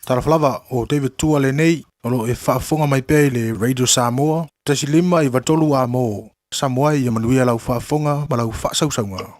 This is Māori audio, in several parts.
Taraflava o David Tua le nei, o lo e whaafonga mai pei le Radio Samoa, tasi lima I watolu a mo, Samoa I manuia lau whaafonga ma lau whaasausaunga.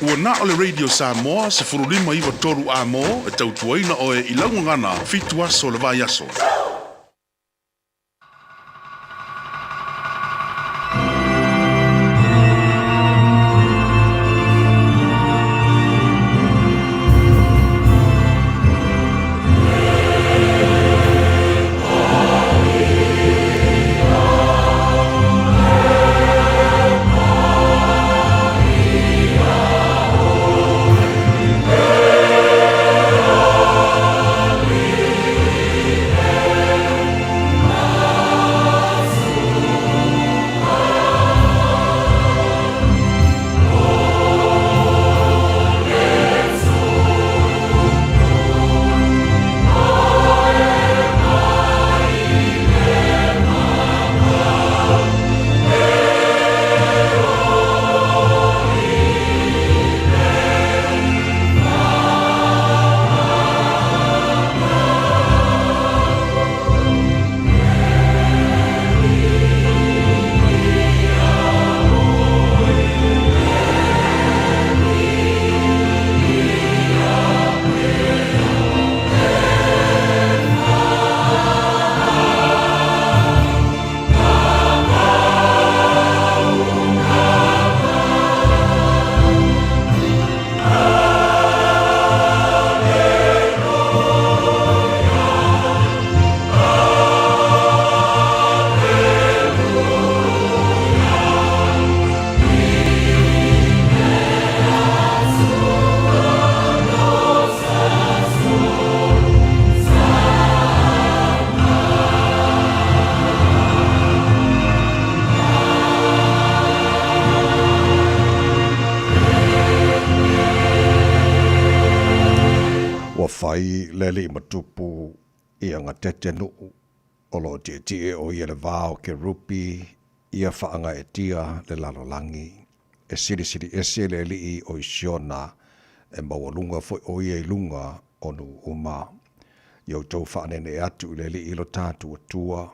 Ua na o le Radio Samoa se furulima iwa toru a mo e tautuaina o e ilangu ngana fitu aso le vai aso. fai lele i matupu i anga tete nu olo te o ia le vao ke rupi ia whaanga e tia le lalolangi. E siri ese le li i o i siona e mawalunga foi o ia i lunga onu uma. Iau tau whaanene atu i le li i lo tātu atua,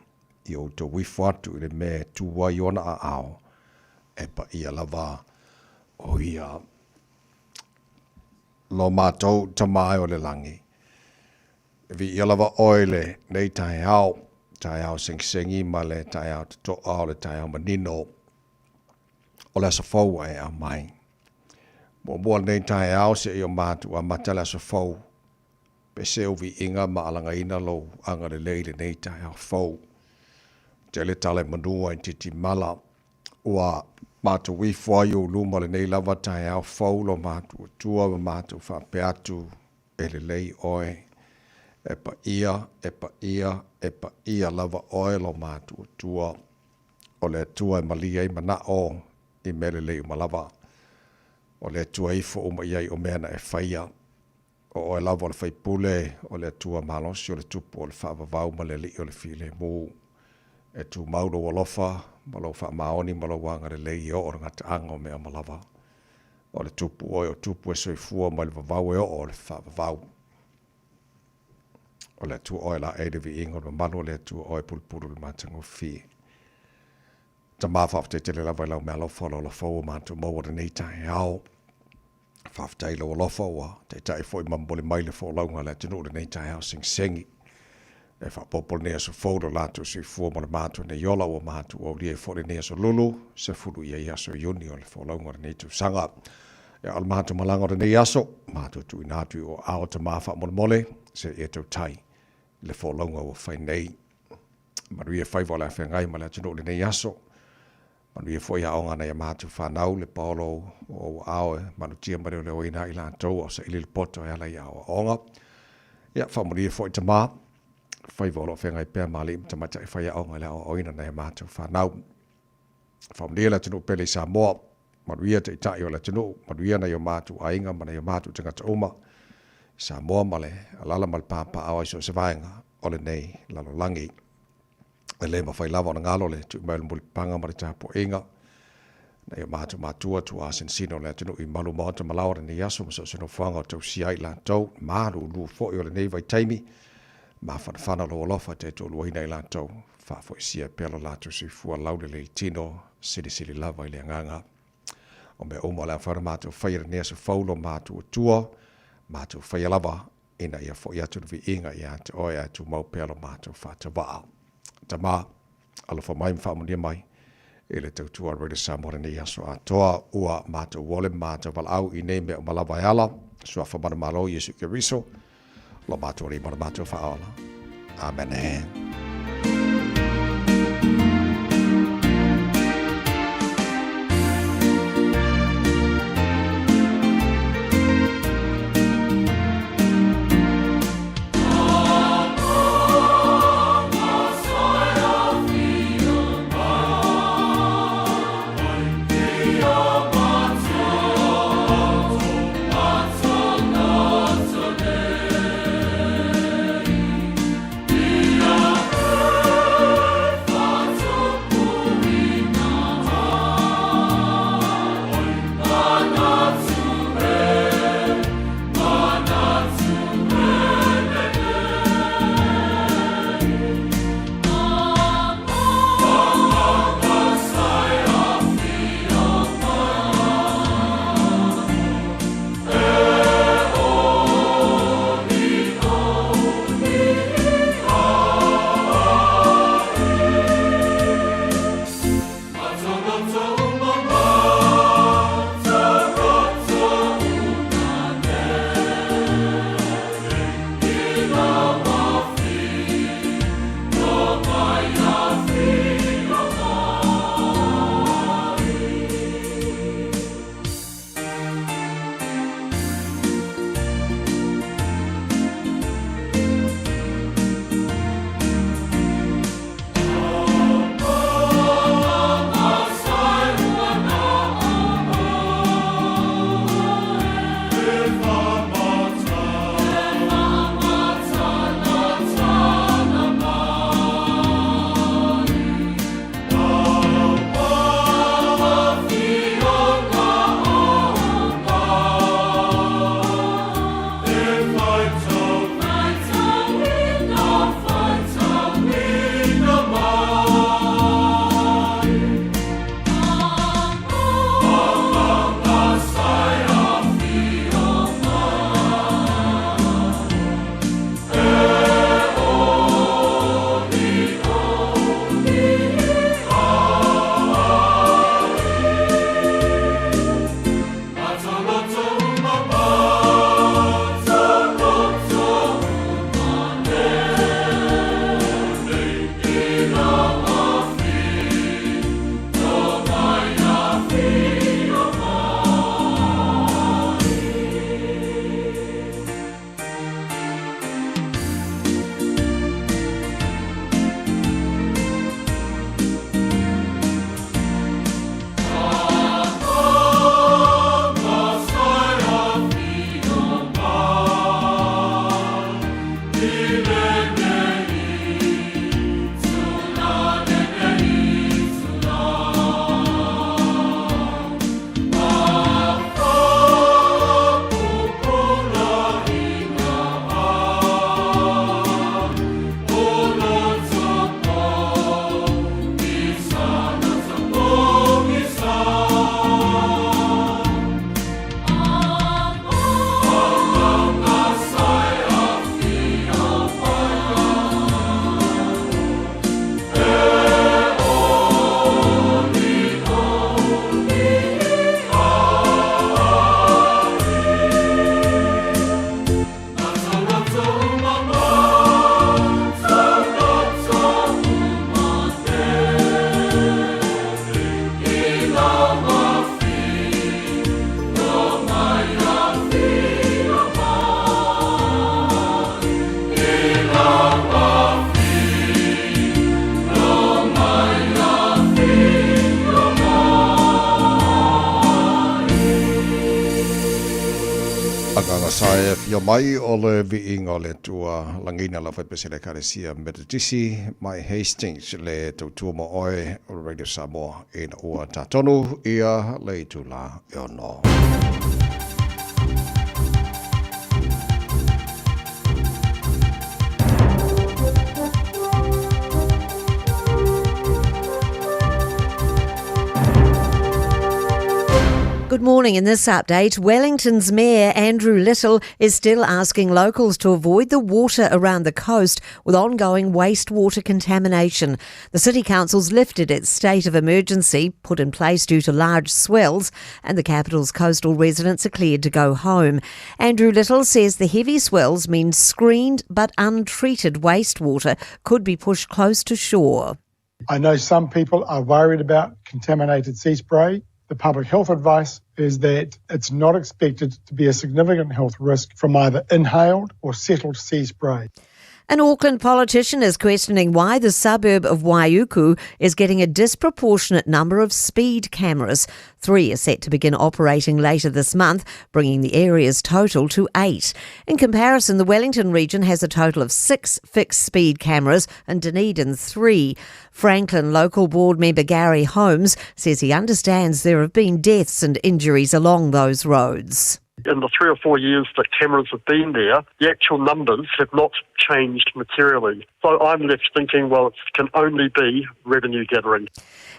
iau tau wifu atu i le me tua iona a ao, e pa ia lava o ia lo mātou tamai o le langi. Vi ia lava oile nei tai au sengsengi ma le tai au to au le tai au manino o le asafau e a mai. Mua nei tai au se i o mātu a matala asafau pe se uvi inga ma alanga ina lo anga le leile nei tai au fau. Te le tale manua i titi mala ua mātu wifua i o luma le nei lava tai au fau lo mātu tua ma mātu whape atu e le lei oe. E pa ia lava oe lo mātu tua o le tua e malia i mana o i mele lei malava. O le tua ifo o mai ai o mena e whaia. O e lava o le whaipule o le tua malosi o le tupu o le whaavavau ma le li o le file mū. E tu mauro o lofa, malo wha maoni, malo wanga le lei o o ngata anga o mea malava. O le tupu o tupu e soifua ma le vavau e o le whaavavau. O le tua oe la eide vi ingo le manu le tua oe pulpuru le mātango fi. Ta mawhafte te le lava lau mea lofa lo fau o mātu maua le nei tae au. Whafte ilo o lofa ua, te tae foi mambole mai le fau launga le tinu le nei tae au sing-sengi. E whapopol nea so fau do lātu si fua ma le mātu ne yola o mātu o lia fo le nea so lulu, se fulu ia iaso iuni o le fau launga le nei tu sanga. E al mātu malanga o le nei aso, mātu tu inatu o ao te mawha mole se e tau tai. Le fōlaunga o whai nei. Manuia whai wala whengai ma le atino le nei aso. Manuia whai aonga nei a mātu whanau le paolo o aoe. Manu tia mareo le oina i lātou o sa ili le poto e ala i aoa aonga. Ia whamuria whai ta mā. Whai wala whengai pēr mali im tamata i whai aonga le oina nei a mātu whanau. Whamuria le atino pele i sa moa. Manuia te itai o le atino. Manuia nei o mātu ainga ma nei o mātu tangata oma. Sa moa male, alala mal papa awa iso se vaenga, ole nei, lalo langi. E le mawhai lava o na ngalo le, tu maelu muli panga mare tapo inga. Na ia mātua tu asen sino le atinu i malu maota malaura ni yaso, maso sino whanga o tau siai la tau, maru lu fo i ole nei vai taimi, ma whanawhana lo alofa te tō luaina i la tau, whafo i sia pelo la tu si fua laude le tino, sili lava i le anganga. O me oma le awhara mātua whaira nea se whaulo mātua tua, mātou whai lava ina ia fo ia tunu vi inga ia te oe atu mau pēlo mātou whata waa. Ta mā, alofa mai mwhamunia mai, e le tautua reira Samoa ni aso a toa ua mātou wole mātou wala au i nei mea malawa e ala, sua whamana malo Yesu Kiriso, lo mātou ri mana mātou whaala. Amen. Aganga sae fio mai o le viinga o le tua langina la whai pesele karesia Metodisi mai Hastings le tautua mo oe o Radio Samoa e na ua tatonu ia le tula e ono. Good morning. In this update, Wellington's Mayor Andrew Little is still asking locals to avoid the water around the coast with ongoing wastewater contamination. The City Council's lifted its state of emergency, put in place due to large swells, and the capital's coastal residents are cleared to go home. Andrew Little says the heavy swells mean screened but untreated wastewater could be pushed close to shore. I know some people are worried about contaminated sea spray. The public health advice is that it's not expected to be a significant health risk from either inhaled or settled sea spray. An Auckland politician is questioning why the suburb of Waiuku is getting a disproportionate number of speed cameras. 3 are set to begin operating later this month, bringing the area's total to 8. In comparison, the Wellington region has a total of 6 fixed speed cameras and Dunedin 3. Franklin local board member Gary Holmes says he understands there have been deaths and injuries along those roads. In the 3 or 4 years that cameras have been there, the actual numbers have not changed materially. So I'm left thinking, well, it can only be revenue gathering.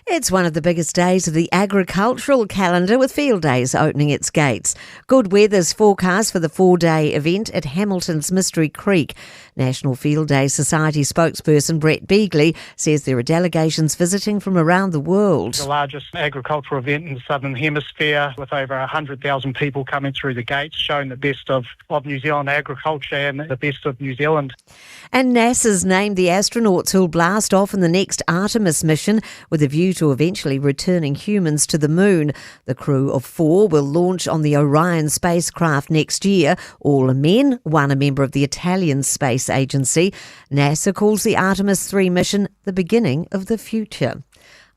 It's one of the biggest days of the agricultural calendar, with Field Days opening its gates. Good weather's forecast for the 4-day event at Hamilton's Mystery Creek. National Field Day Society spokesperson Brett Beagley says there are delegations visiting from around the world. The largest agricultural event in the Southern Hemisphere, with over 100,000 people coming through the gates, showing the best of New Zealand agriculture and the best of New Zealand. And NASA's named the astronauts who'll blast off in the next Artemis mission with a view to eventually returning humans to the moon. The crew of 4 will launch on the Orion spacecraft next year. All are men, one a member of the Italian Space Agency. NASA calls the Artemis 3 mission the beginning of the future.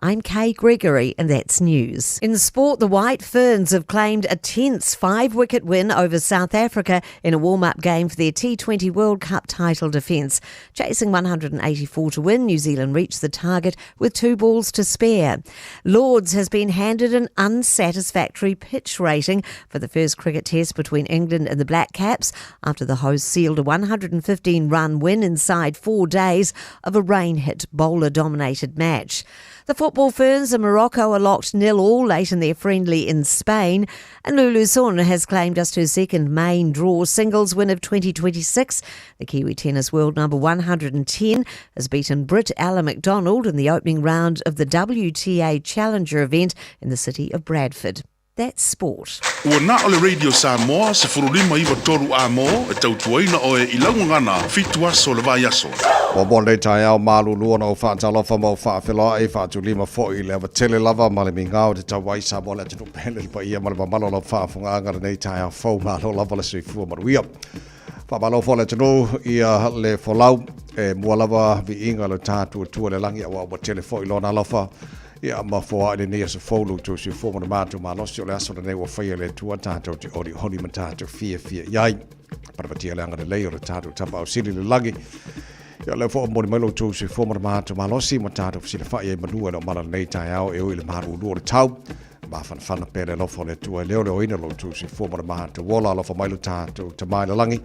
I'm Kay Gregory, and that's news. In sport, the White Ferns have claimed a tense 5-wicket win over South Africa in a warm-up game for their T20 World Cup title defence. Chasing 184 to win, New Zealand reached the target with 2 balls to spare. Lords has been handed an unsatisfactory pitch rating for the first cricket test between England and the Black Caps after the hosts sealed a 115-run win inside 4 days of a rain-hit, bowler-dominated match. The Football Ferns and Morocco are locked 0-0 late in their friendly in Spain, and Lulu Son has claimed just her second main draw singles win of 2026. The Kiwi tennis world number 110 has beaten Brit Ella McDonald in the opening round of the WTA Challenger event in the city of Bradford. That's sport. Ua na o le Radio Samoa se furulima iwa toru a mo e tautuaina o e ilaungangana fitua so le vai aso. O bonde tai au malu luona o whaatalofa mo whaafela e whaatulima fo i lewa tele lava ma le mingao te tawai sa mo le tunu pele pa ia ma le mamalo la whaafunga angara nei tai au fau malo lava le sui fua maruia. Whaamalo fo le tunu ia le folau e mua lava vi inga le tātua tua le langi awa tele fo i lona lofa. Ia ma foa le nei se folu to se fo mo matu ma lo se le aso nei wa fa le tua tato te ori holi matato fia yai para tia le anga le le o tato tapa o sili le lagi ia le fo mo melo to se fo mo matu ma lo si matato si le fa ia manu le mala nei tai au e o le maru lo le tau ma fan pele lo fo le tua le o ina lo to se fo mo matu wola lo fo mai lo tato te mai le langi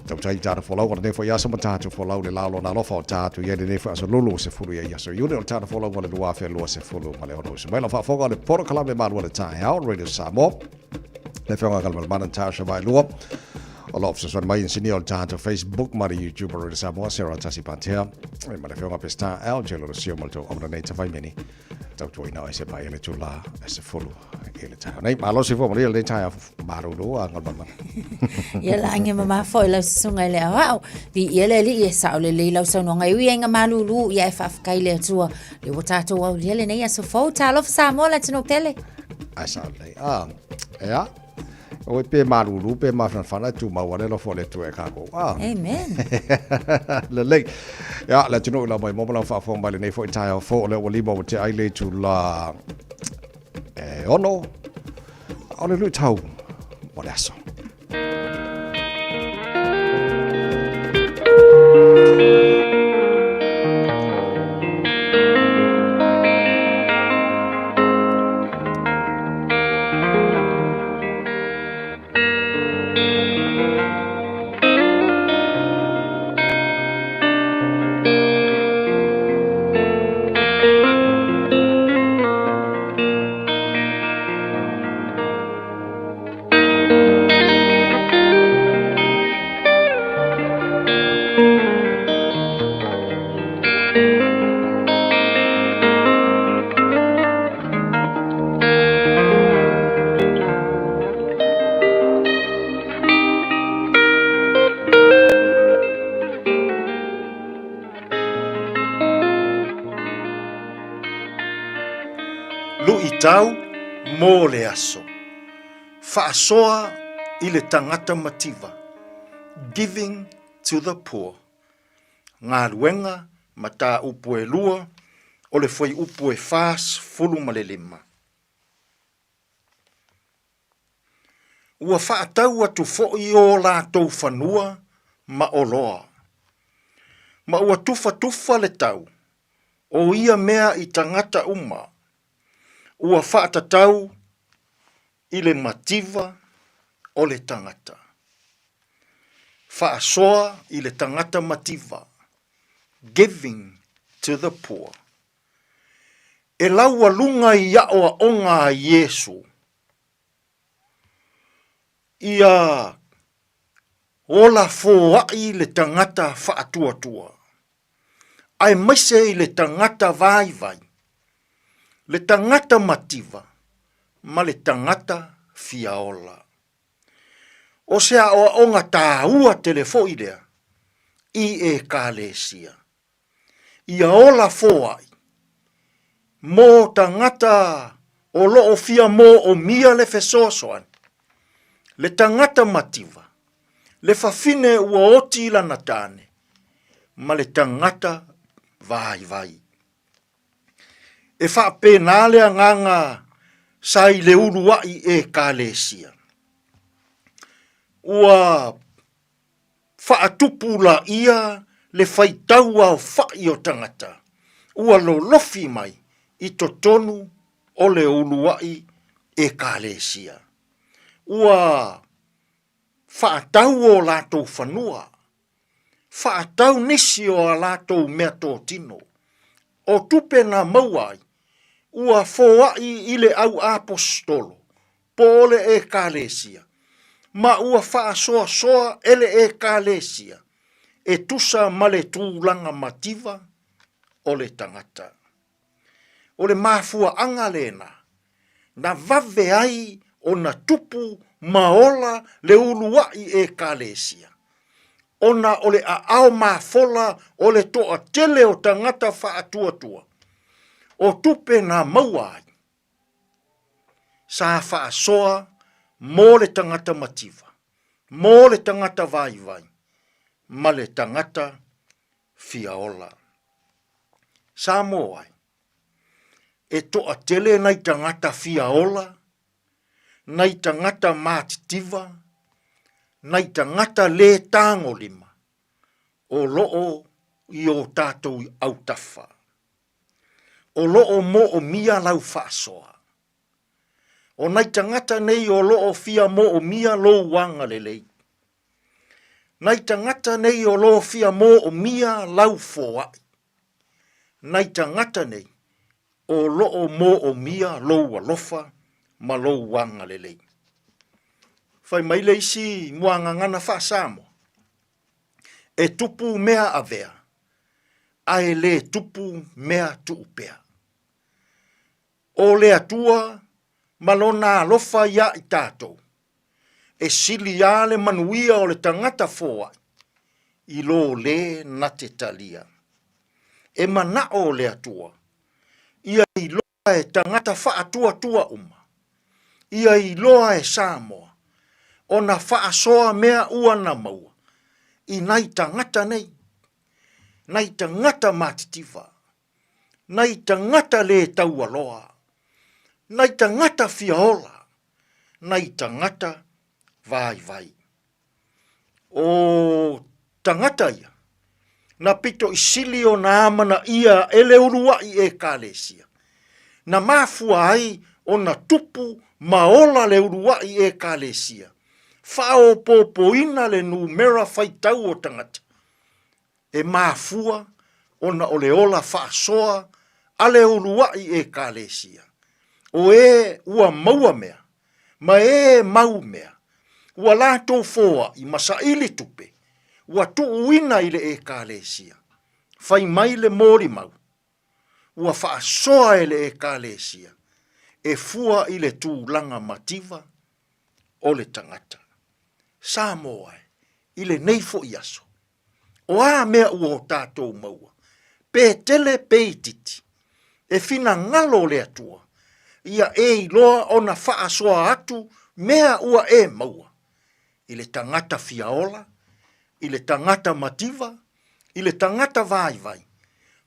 tau tai tata fo lau ne fo ia so matato fo lau le lalo na lo fo tato ia le ne fo aso lulu se fulu ia so you don't tata fo lau le dua fe lo se fulu ma le ono se mai lo fa fo le poro kala me malu le tai au Radio Samoa le fo ngal mal man ta sha vai lo o lo se son mai insini o tato Facebook ma YouTube Radio Samoa sera tasi pantea ma le fo nga pesta al gelo lo sio molto omra nei tavai meni tau tu ina se pai le tula se fulu ele ta nei ma lo se fo mo le tai maru lo ngal mal ia la anga mama foi la sunga le au di ele li sa le le la so no ngai wi nga malulu ia fa kai le tua le watato wa le nei so fo ta lo sa mo la tino tele asa le ya o pe malulu pe ma fana tu ma wa le lo fo le tu e ka ko amen le ya la tino la mai mo la fa fo mai nei fo tai fo le o li mo te ai le tu la ono o le lu tau mo le so Lu i tau mō le aso. Whaasoa i le tangata mativa. Giving to the poor. Ngā ruenga ma tā upu e lua o le whai upu e whās fulu ma le lima. Ua whaatau atu fo'i o lātou whanua ma o loa. Ma ua tufa le tau. O ia mea i tangata uma. Ua whaatatau i le mativa o le tangata. Whaasoa i le tangata mativa. Giving to the poor. E laua lunga i aoa onga a Yesu. Ia ola fōai le tangata whaatuatua. Ai maise i le tangata vai. Le tangata mativa, ma le tangata fiaola. O sea o nga tāua telefoidea, i e kālesia. Ia ola fōai, mō tangata o loo fia mō o mia le fesosoan. Le tangata mativa, le fafine ua oti la natane, ma le tangata vai. E whaapenale a nganga sai le uruai e kālesia. Ua whaatupula ia le whaitaua o whai o tangata. Ua lo lofi mai i totonu o le uruai e kālesia. Ua whaatau o lātou whanua. Whaatau nisi o a lātou mea tō tino. O tupena mauai, ua fōai i le au apostolo, pōle e kālesia, ma ua whaasoa ele e kālesia, e tusa ma le tūlanga mativa o le tangata. O le mafua anga lena, na vave ai o na tupu maola le uluai e kālesia. Ona o le ao mafola o le toa tele o tangata whaatuatua. O tupe na mauai. Sa whaasoa mō le tangata mativa. Mō le tangata vai. Ma le tangata fiaola. Sa moai. E toa tele nei tangata fiaola. Nei tangata mātitiva. Nei tangata le tango lima, o loo i o tātou au tafa. O loo mo o mia lau whaasoa. O nei tangata nei o loo fia mo o mia lo wanga lelei. Nei tangata nei o loo fia mo o mia lau foai. Nei tangata nei o loo mo o mia lo walofa ma lo wanga lelei. Fai mai leisi muanga ngana whaasamo. E tupu mea avea. Ai le tupu mea tuupea. O le atua malona alofa ia i tātou. E sili a le manuia o le tangata foa. I lo le na te talia. E mana o le atua. Ia i loa e tangata whaatua uma. Ia i loa e Samoa. O na whaasoa mea ua na maua. I nai tangata nei. Nai tangata matitiwa. Nai tangata le taualoa. Nai tangata fiaola. Nai tangata vai. o tangata ia. Na pito isili o na amana ia ele urua i e kalesia. Na mafua ai o na tupu maola le urua i e kalesia. Fao popoina le numera faitau o tangata. E mafua o na oleola faasoa ale urua i e kalesia. O e ua maua mea, ma e mau mea. Ua lato foa i masaili tupe. Ua tuuina i le e kalesia. Fai mai le mori mau. Ua faasoa e le e kalesia. E fua i le tūlanga mativa o le tangata. Samoa i le neifo i aso. O a mea ua o tātou maua. Pe tele pe titi. E fina ngalo le atua. Ia e iloa o na faasoa atu mea ua e maua. I le tangata fiaola, i le tangata mativa, i le tangata vai vai,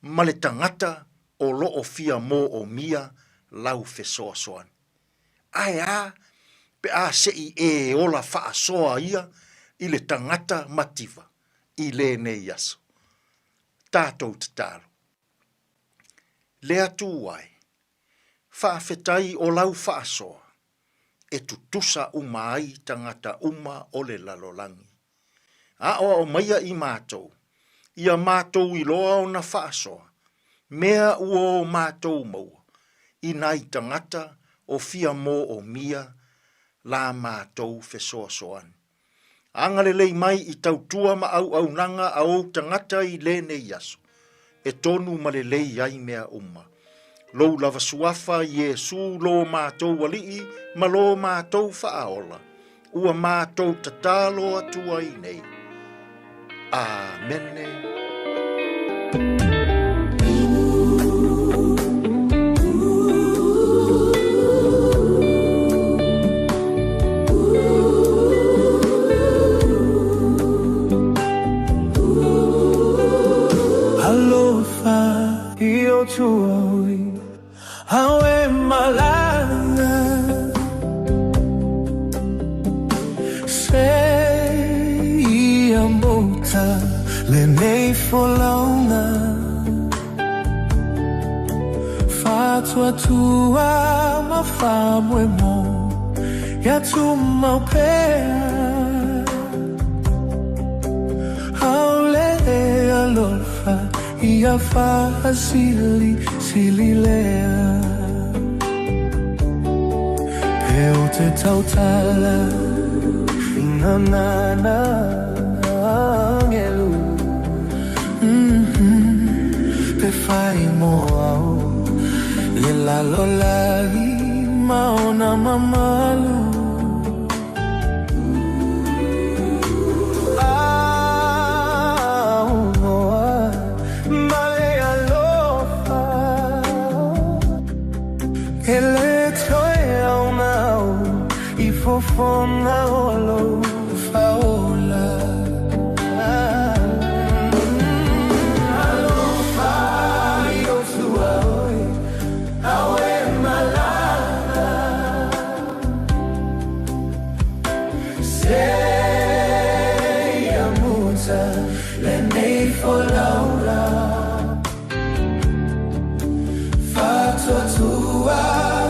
ma le tangata o loo fia mo o mia lau fesoa soan. Ai a, pe a se i e ola faa soa ia, i le tangata mativa, i le ne yaso. Tātou te tāro. Le atu wai, faa fetai o lau faa soa, e tutusa uma ai tangata uma o le lalolangi. A o maia i mātou. Ia mātou i loa o na whaasoa. Mea ua o mātou maua. I nai tangata o fia mō o mia la mātou fesoa soan. Angale lei mai i tautua ma au nanga a o tangata i le ne yaso. E tonu ma le lei ai mea uma. Lou lava suafa Yesu lo mātou walii ma lo mātou whaaola. Ua mātou tatalo atua i nei. Amene. Alofa io tuoi, awe malanga. Sei amota le nei folauna. Fatua tua ma fa mo ya tu ma pea. Aule alofa ia fa sili lea. Eu te tautala na angelu. Te fai moao le la lolali maona mamalu. Fofona olo faola. Alofa io suoi, awe malana. Sei amuta le nei folaura. Fatua tua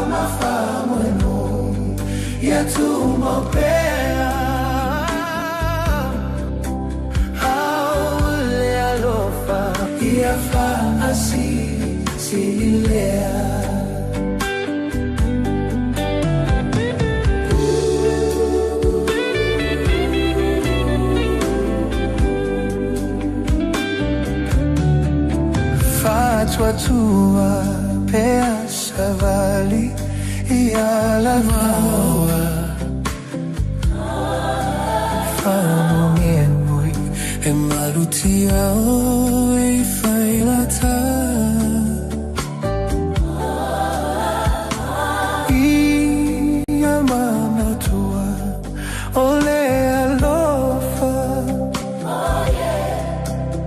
ma famo e ya tu mo pea. Aule alofa ia fa silea. Fatua tua pea savali ia la maua. Fano mienui e malutia oi failata. Ia mana tua ole alofa.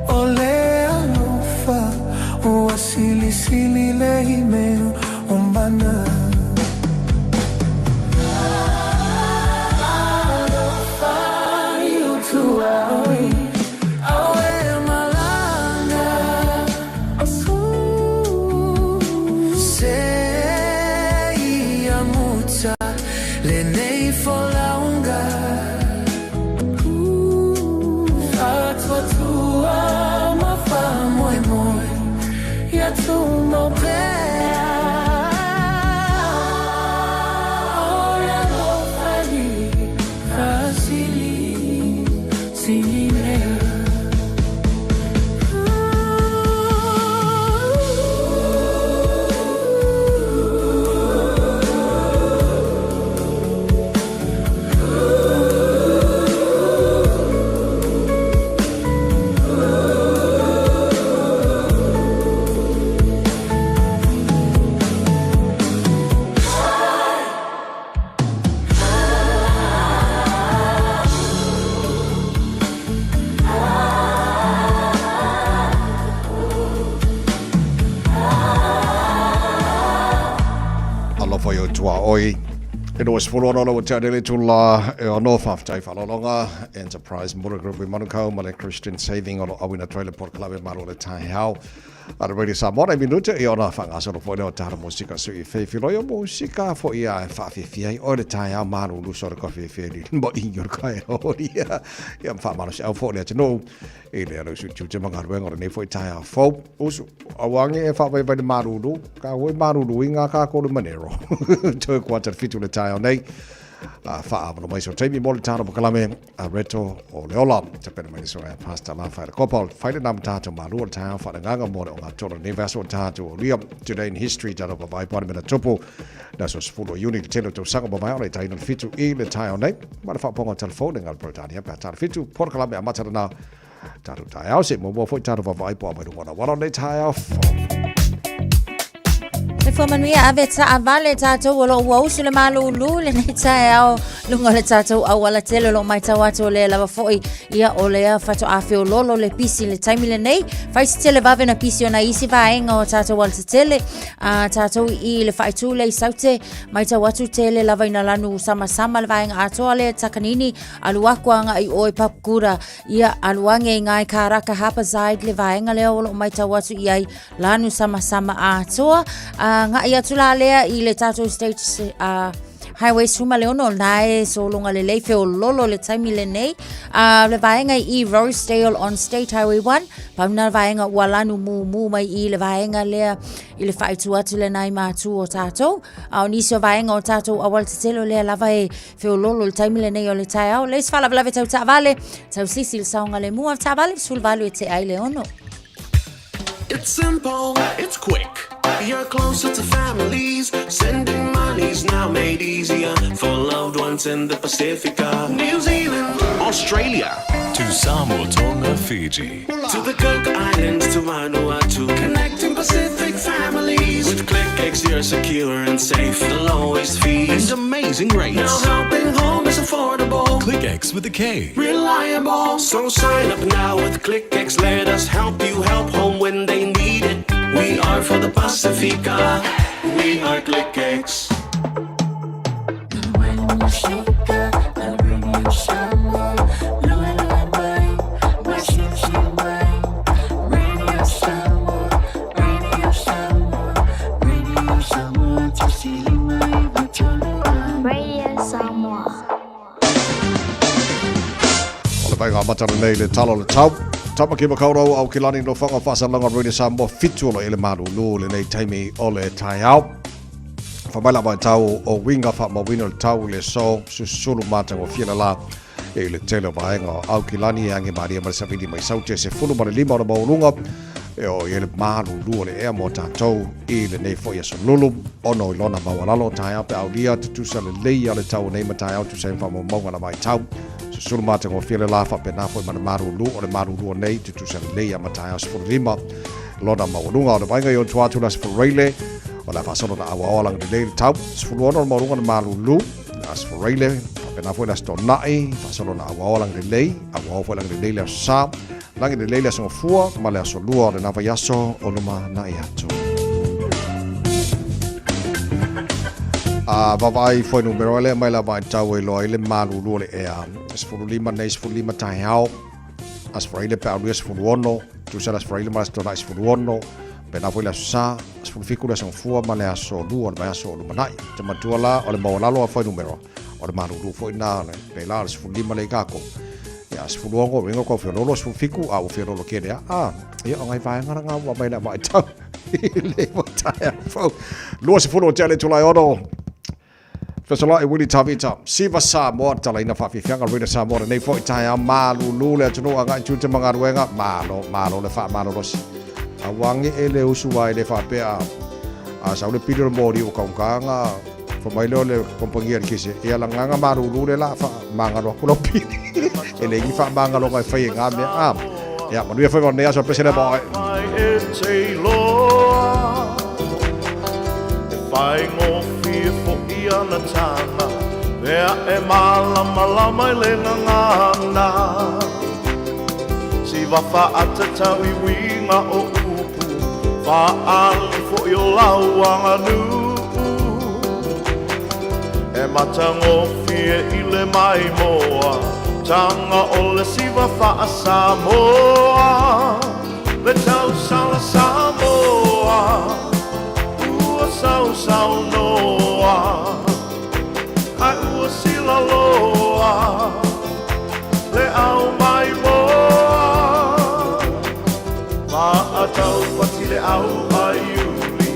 Ole alofa ua sili lehi meu umbana. Alofa io tua le nei folaunga Atua tua ma fa moi moi Ya tu no prea Ora no fali Facili Simile Oi. It was full on all Chadele Tula North after Falonga Enterprise Motor Group with Manukau, Malay Christian Saving on Awina Trailer Port Club in Maro Tai How. At Radio Samora Minute, Iona Fangaso for no Tara Musica, so if you know your musica for Ia Fafi, all the time, Manu, Lusor Coffee, but in your car, oh, yeah, I'm Famanus Alphonia to know. Ele should you Jamanga or the Nefo Tire Folk, also Awangi Fawe by the Marudu, Kawe Marudu, Wingaka, called Manero, to a quarter fit to the tire on day. Fa no mai so temi mo le tano kalame reto o leola te pena mai so pasta la fa couple fight nam tato malu ta fa nganga mo o toro ne vaso tato ria today in history tato by parliament topo da so full unit telo to sanga ba ole tai no fitu e le tai on ma fa pongo telephone ngal protania pa tato fitu por kalame amata na tato tai au se mo foi tato va vai po ba do one on the tai off Le whamanui ave ta avale tātou o lo wausu le malulu le nei tae au lunga le tātou au ala tele lo mai tawatu o le lava foi ia o lea whato awhi o lolo le pisi le taimi le nei whaisi tele vave na pisi o na isi vaenga o tātou al te tele tātou I le whaitu le saute mai tawatu tele lava ina lanu sama le vaenga atoa le takanini aluakuanga I oi papkura ia aluange ngai karaka hapa zaid le vaenga leo o mai tawatu iai lanu sama atoa nga ia tula lea I le tātou state highway suma leono nae so longa le leife o lolo le taimi le nei le vaenga I Rosedale on State Highway 1 pauna vaenga walanu mu mai I le vaenga lea I le whaitu atu le nai mātu o tātou au nisi o vaenga o tātou awal te telo lea lava e feo lolo le taimi le nei o le tai au leis whala blave tau taavale tau sisi le saunga le mua taavale sul valu e te ai leono. It's simple, it's quick. You're closer to families. Sending money's now made easier for loved ones in the Pacifica. New Zealand, Australia, to Samoa, Tonga, Fiji, to the Cook Islands, to Vanuatu. Connecting Pacific families. With ClickX, you're secure and safe. The lowest fees and amazing rates. Now helping home is affordable. ClickX with a K. Reliable. So sign up now with ClickX. Let us help you help home when they need it. We are for the Pacifica. We are ClickX. Vainga matara nei le talo le tau. Tama ki makaurau au kilani no whanga whasalanga Radio Samoa fitu lo ele manu lu le nei taimi o le tai au. Whamaila mai tau o winga wha mawina le tau le so susulu matanga o fiena la e le tele vaenga au kilani e ange maria mara savini mai saute se fulu mara lima o na maurunga e o ele manu lu le ea mo tātou I le nei fo yaso lulu ono ilona mawalalo tai au pe au lia tutusa le leia le tau nei matai au tusa infa mo maunga na mai tau. Sulu matanga o fiele lafa pe na foi mana marulu o le marulu nei tu se leia matai as for lima lona maunga o le vainga yo tuatu las for rele o la fasono na awa lang de le tau sulu ono maunga na marulu as for rele pe na foi las tonai fasono na awa lang de le awa foi lang de le sa lang de le so fua ma le so lua le na vayaso o luma na iato Vavai foi numero ele mai la vai tau e loa ele malu le ea sfuru lima nei sfuru lima tai hao as for ele pa lues sfuru ono tu sa las for ele mas to nice sfuru ono Pena foi la sa fiku la sang fua ma le aso lua ma aso lu manai te matua la o le maulalo foi numero o le maru foi na le pe la se fuli ma le kako ya se fulu ngo vengo ko fio lo se fiku a o fio lo ke ya ia ngai vai ngara nga wa mai la mai tau le mo tai fo lo se fulu tele tu la odo Fesala e wili tavita siva sa mo tala ina fa fi fianga rida sa mo nei foi tai a malu lu le tunu anga tu te manga ruenga malo le fa malo los awangi ele usuai le fa pe a sa le pido mori o kaunganga fa mai le kompangia kise ia la nganga malu lu le la fa manga ro kulo pi ele ngi fa manga lo kai fa nga me ya ma lui fa ne aso presele boy Fai ngō fia fo ia na tana Mea e malama i le ngangana Si wafa atatau i winga o upu Fa ali fo i o lauanga nu E mata ngō fia i le mai moa Tanga o le si wafa a Samoa Le tau sala Samoa Sau noa Ai ua sila loa Le au mai moa Ma atau pati le au mai uli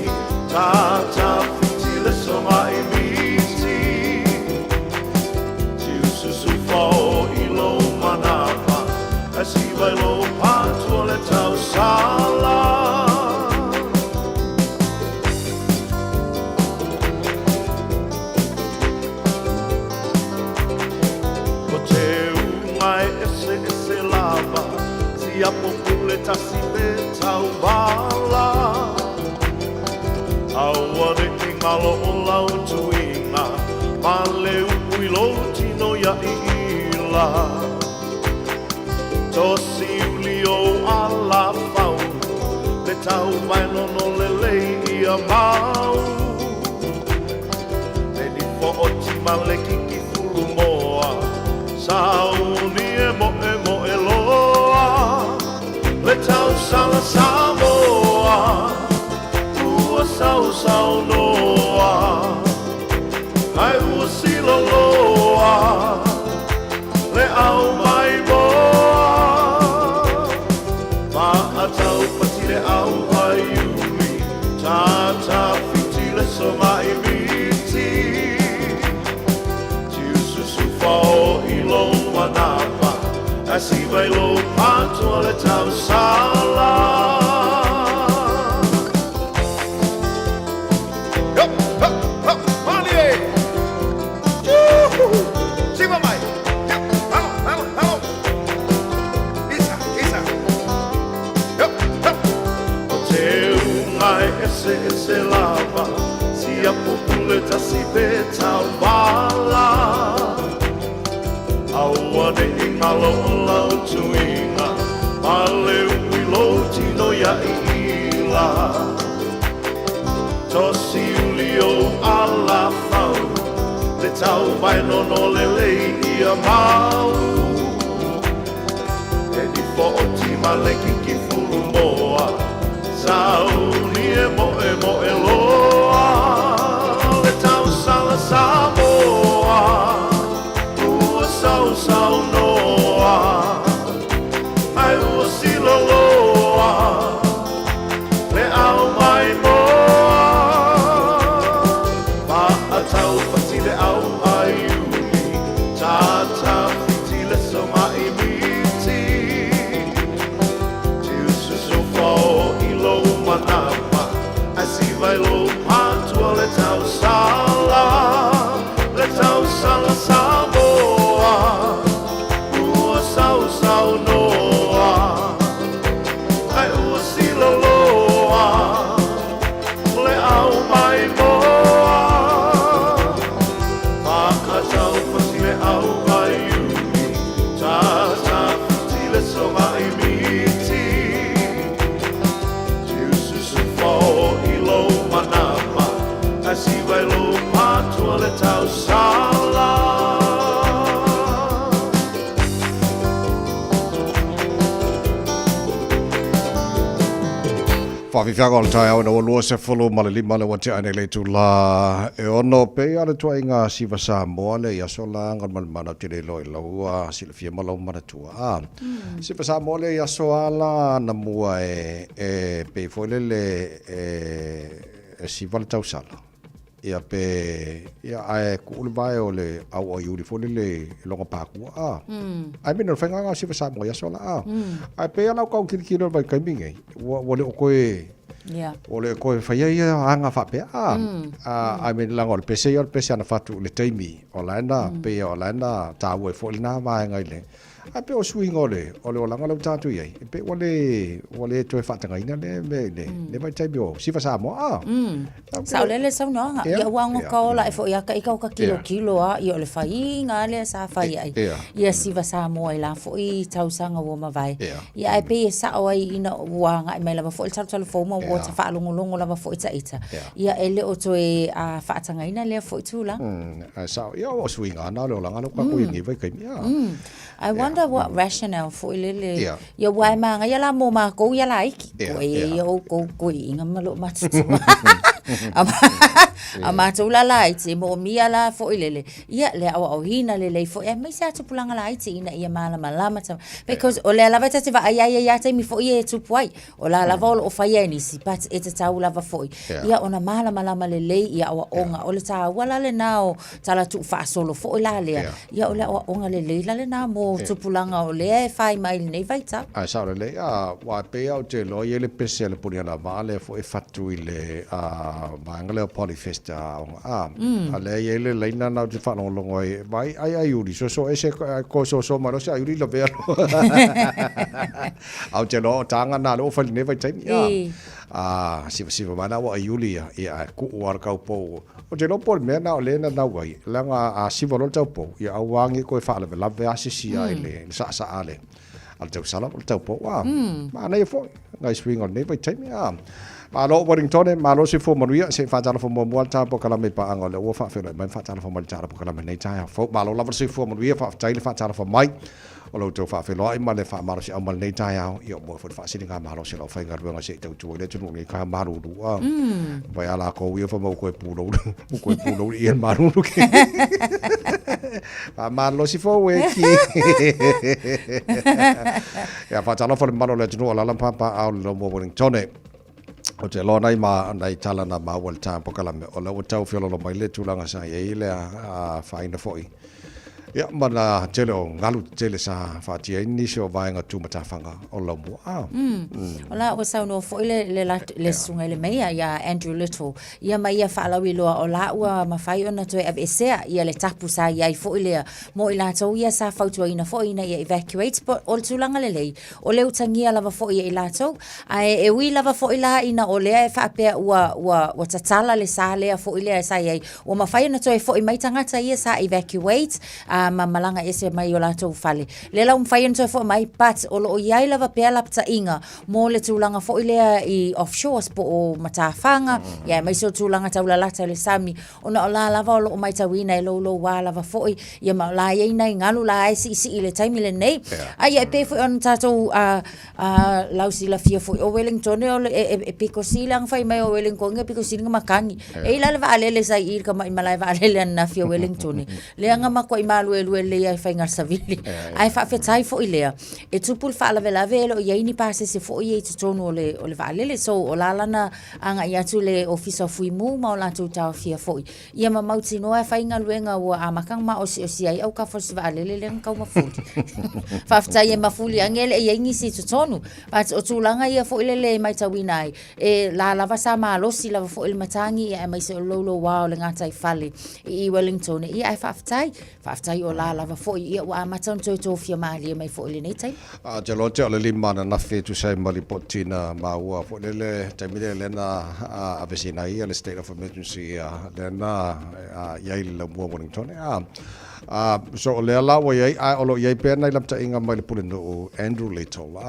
Tata fiti le songa i miti Tiu susu fao i lo manapa Asi vai lo patua le tau sala Ia popule tasi pe tau bala Awane i ngalo o lau tuinga Male ui lo tino ia i ila Tosi uli o ala fau Le tau mai nono le lei ia mau E ni fo o ti male kiki fulu moa Sauni e mo e loa Le tau sala Samoa Ua sau noa Ai ua sila loa Le au mai moa Ma atau pati le au ai uli Tata fiti le songa i miti Tiu susu fao i lo manapa Asi vai lo patua le tau sala Yup, hup, hup, manie Siva mai Yup, hello Isa Yup, hup O te ungai ese lava Si a popule tasi pe tau bala Awane i ngalo o lau tuinga Male ui lo tino ia i ila Tosi uli o ala fau Le tau vai nono le lei ia mau E ni fo o ti male kiki fulu moa Sauni e mo e loa Le tau sala Samoa Sau noa Ai ua sila loa Le au mai moa Ma atau pati le au ai uli Tata fiti le songa i miti Tiu susu fao i lo manapa Asi vai lo patua le tau sala Le tau sala Samoa Sau noa Ai ua sila loa Le au mai moa Ma Whawhiwhanga o le tai au na walua se whulu ma le lima le wate ane le tula e ono pe ale tua inga siva Samoa le ia sola ngan man mana tire loi laua sila fia malau mana tua siva Samoa le ia soala na mua e pe foile le e siva le tausala ia pe ia ai ku le vai o le au yuri foile le longa pakua ai mino whainga ngā siva Samoa ia sola ai pe ala kau kirikiro vai kaimingi wale o koe ole koe whaia ia anga whape ai mino langa o le pese ana whatu le teimi o laina pe o laina tāua e foile nā mai ngai le ai pe o swing ole o langa lau tātu iai pe ole toe whatangaina le vai teimi o siva Samoa Sao lele sau noanga. Ia wango kaola e fo ia ka ikau ka kilo a i o le whai ngā lea sa whai ai. Ia siva Samoa i la fo i tausanga ua mawai. Ia e pe e sao ai ina uanga i mai lava fo i taru fōma ua ta whaalongolongo lava fo i taita. Ia e leo toe a whaatangaina lea fo i tūla. Sao ia o swing ana leo langa luka koe ni vai kaimia. I wonder what rationale for lele. Ia wai manga ia la mo ma ko ia la iki. Ko e o ko inga malo matutu. Ama tula la iti mo mia la fo ilele ia le au hina le fo e mai sa tupulanga la iti ina ia mala malama because o le lava tete va ai te mi fo ie tupuai o la lava o faia ni si pat e te tau lava fo ia ona mala malama le ia o onga o le ta wala le nao tala tu fa solo fo la le ia o le onga le la le na mo tupulanga o le fai mai nei vai ta ai sa le wa pe au te lo ie le pese le punia vale fo e fatu ile mangale polyfest ale ele leina na te whanau longo e vai ai uri so ese ko so maro se ai uri lo vero au te lo tanga na lo fali neva taimi siva mana wa Julia ia ku war kau po o te lo por me na le na wai langa siva lo tau po ia awangi ko fa le lave asisi ai le sa ale al tau sala o tau po ma na fo ngai swing on neva taimi Malo Wellington, malo si fo manuia se fa tala fo mo ta po kala me pa anga le wo fa fe mai fa tala fo mal tala po kala me nei ta fo malo la si fo manuia fa taile fa tala fo mai o lo to fa fe lo ai male fa malo si au mal nei ta io mo fo fa si nga malo se lo fa nga ruanga se tu tu le tu ni ka malo du vai ala ko wi fo mo ko pulo i malo ke fa malo si fo we ki ya fa tala fo malo le tu la pa au lo mo Wellington o te lo nai tala na ma wal ta po kala me o lo tau fiolo lo mai le tulanga sa ye le a faina foi ia mana telo ngalu tele sa fa ti ni so vai nga tu mata fanga o lo mo ola o sa no foi le sunga le meia ya Andrew Little ia mai ia fa la wi lo o la ua ma fai ona to FSA ia le tapu sa ia foi le mo ila to ia sa fa to ina foi ina ia evacuate but o tulanga le o le utangia lava foi ila to ai e wi lava foi la ina o le fa pe wa tatala le sa le foi le sa ia o ma fai ona to foi mai tangata ia sa evacuate malanga ese mai o lato fale le la fai into fo mai pat o lo ia lava pe la pta inga mo le tulanga fo ile i offshore spo o matafanga ia mai so tulanga taula lata le sami ona la lava o mai tawina lo wa lava fo ia ma la ia nei ngalu la si ile time le nei ai pe fo on tato lausi la fia fo o Wellington e piko silang fai mai o Wellington nge piko silang makangi e la lava ale le sai ir ka mai malai va ale na fia Wellington le nga ma ko malu le ia fainga savili ai fa fetai fo ilea e tupul fa la vela velo ia ini pase se fo ia tonu le valele so o la lana anga ia tu le officer fui mu ma la tu ta fia fo ia ma mauti no fainga luenga o amakang ma o si ai au ka fo se valele le ka ma fuli fa fetai ma fuli angele ia ini si tonu but o tulanga ia fo ile mai tawinai e la lava sa ma lo si lava fo il matangi ia mai se lolo wa le ngatai fali i Wellington ia ai fa fetai o la lava fo ia wa matan to fia mali mai fo le nei tai te lo te le lima na fe tu sai mali potina ma wa fo le tamile le na avesina ia le state of emergency le na ia le mo Wellington so le la wa ia o lo ia pe na lapta inga mai le pulendo Andrew Little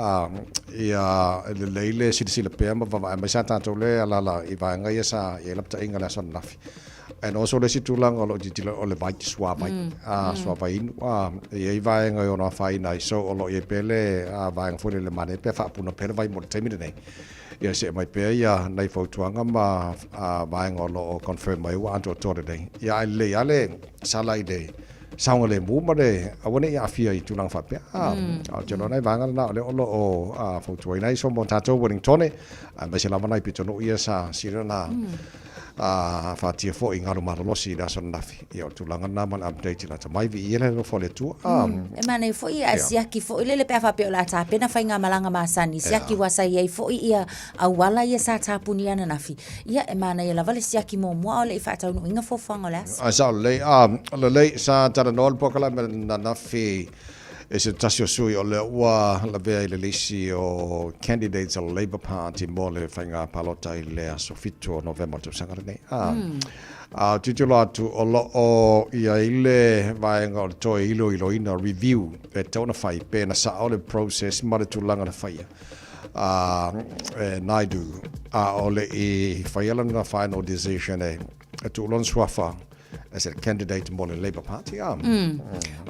ia le leile si le pe ma va mai sa tanto le la i va nga ia sa ia lapta inga la son nafi and also le situlang o lo titila o le vai swavai swavai e vai ngai ona fai nai so o lo e pele vai ngfole le mane pe fa puna pele vai mo temi nei ia se mai pe ia nei fotuanga ma vai ngolo confirm mai wa anto tore nei ia le ale sala ide saunga le mu mare awone ia fia I tulang fa pe jono nei vanga na le olo o fotuai nei so mo tato Wellington ma se lava nei pitono ia sa sirana fatia fo I ngaro marolosi da son nafi ia tulanga na man update la mai vi ia le fo le tu e mane fo ia siaki fo ile le pe fa pe la ta pena fa inga malanga masani siaki wasa ia fo ia awala ia sa ta punia na nafi ia e mane ia la vale siaki mo mo le fa ta no inga fo fanga las sa le sa ta no pokala na nafi e se tasio sui o le ua la vea I le lisi o candidates o Labour Party mo le whainga palota I le aso fitu o November tu sangara nei. Titulo atu o lo o ia ile vaenga o toe ilo ina review e tauna whai pe na sa o le process ma le tulanga na whaia. Naidu o le I whaiala na final decision e tu ulon swafa as a candidate mo le Labour Party o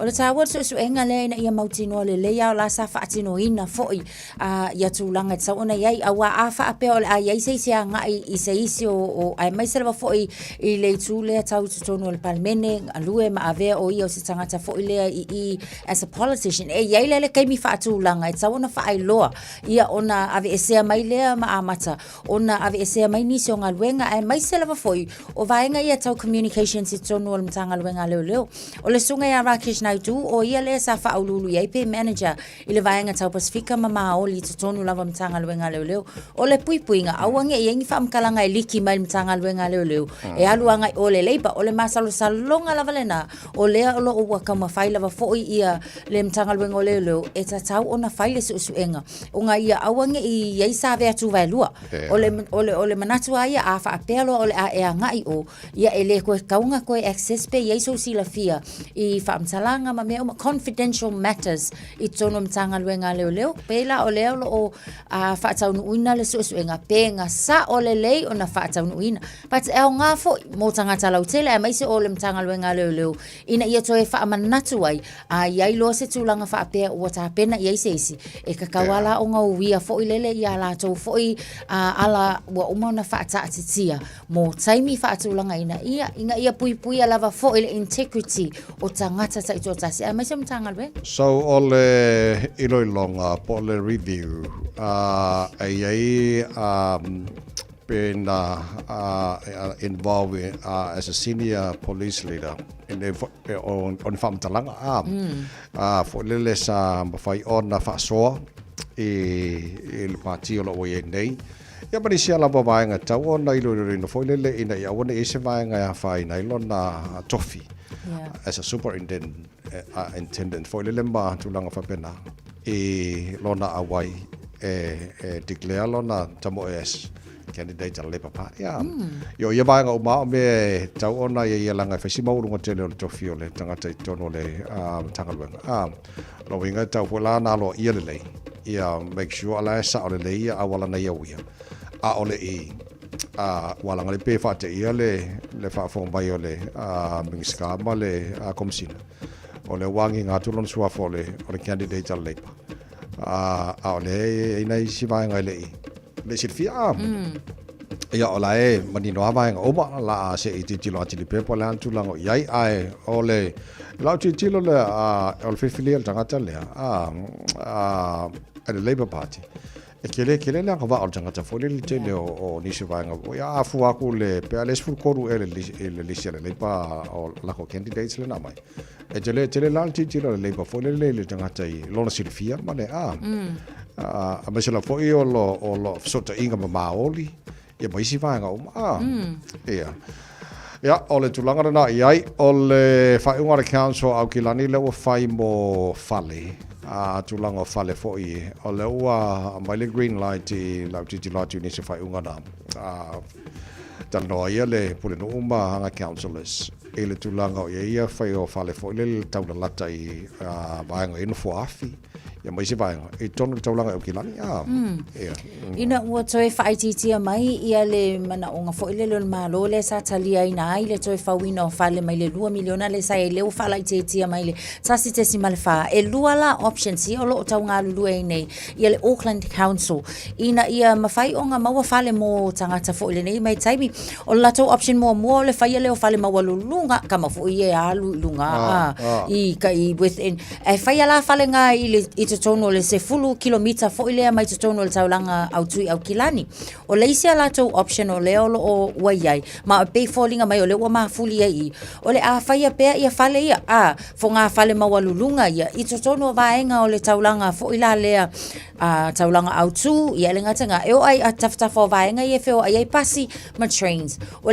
le tawa so enga le na ia mautino le ia la sa faatino ina foi ia tulanga tsa ona ia awa afa ape o ia se nga I se isi o ai mai selva foi I le tule tau tono le palmene alue ma ave o ia se tangata foi le I as a politician ia le kaimi faatulanga tsa ona fa ai loa ia ona ave ese mai le ma amata ona ave ese mai ni so ngalwenga ai mai selva foi o vaenga ia tau communications tono le mtanga luenga leo o le sunga ya Rakesh Naidu o ia le sa fa ululu ia pe manager I le vaenga tau Pasifika mama o li tono lava mtanga luenga leo o le puipuinga awange ia ngi fa mkalanga I liki mai mtanga luenga leo e aluanga o le Labour o le masalo salonga lava lena o le o lo wa kama fai lava foi ia le mtanga luenga leo e tau ona fai le suenga o nga ia awange I ia sa ve atu vai lua o le manatu ia afa apelo o le a e ngai o ia ele ko kaunga ko access pe ia so sila fia I famsalanga ma me confidential matters I tono mtanga luenga leo pela o leo o fa tau uina le suenga pe nga sa o le lei ona fa tau uina but e nga fo mo tanga tala utele e mai se o le mtanga luenga leo ina ia toe fa manatu ai ia lo se tulanga fa pe o ta pena ia se isi e kakawala o nga uia fo ilele ia la to fo ala wa umona fa ta atitia mo taimi fa tulanga ina ia pui lava fo ile integrity o tangata sa ito tasi mai se mtanga lwe so ole iloilonga po le review ai been involved as a senior police leader in the on famtalanga for lele sa mafai ona fa so il parti lo we nei ya bani sia la baba nga tau na ilo no foi lele ina ya wona ese vai nga fa ina ilo na tofi as a superintendent intendent foi lele ma tulanga fa pena lona awai declare lona tamo es candidate al Labour Party yo ia vai nga uma me tau ona ia langa fa sima urunga tele o tofi ole tangata tono le tangalwenga lo winga tau pola na lo ia lele ia make sure ala sa ole le ia awala na ia wia ole wala ngale pe fa te ia le fa fo vai ole minska ma le komsina ole wangi nga tulon sua fo le candidate al Labour ole ina si vai ngale le sirfia ia ola mani no vai nga oma la se itilo ati pe po lan tulango iai ai ole la tilo le ole fefili tangata le the Labour Party kele la ka va o tanga fo le tele o ni se va nga ya fu aku le pe les fu koru ele le pa o la ko candidates le na mai tele la tilo le Labour fo le tanga tai lona silfia ma le ma se la fo o lo sota inga ma oli ia mai si va nga ia ole tulanga na iai ole fa unga council au kilani le o fai mo fale tulanga fale foi ole ua mai le green light la titi ni se fai unga na tano ia le pule no uma hanga councillors ele tulanga ia fai o fale foi le tau na lata I vaenga ino fo afi ya mai se vai e tonu taulanga o kilani ina ua toe whaititia mai ia le mana o ngā foile le malo le sa talia ina ai le toe whawina o whale mai le 2 miliona le sa e leo whala ititia mai le tasi te si male wha e lua la options ia o lo o tau ngā lulu e nei ia le Auckland Council ina ia mawhai o ngā maua whale mō tangata foile nei mai taimi o lato option mua le whai leo whale maua lulunga ka mafu i e alu lunga i ka i within e whai ala whale ngā i te tono le se fulu kilomita foile mai te tono le taulanga au tui au kilani. O leisi ala tau option o leo lo o waiai. Ma o pei fōlinga mai o leo o maa fuli ai. O le a whaia pēr ia whale ia. Fo ngā whale mawalulunga ia. I totono vaenga o le taulanga fo ila lea taulanga au tū. Ia le ngatanga. E o ai a taftafa o vaenga ia wheo ai pasi ma trains. O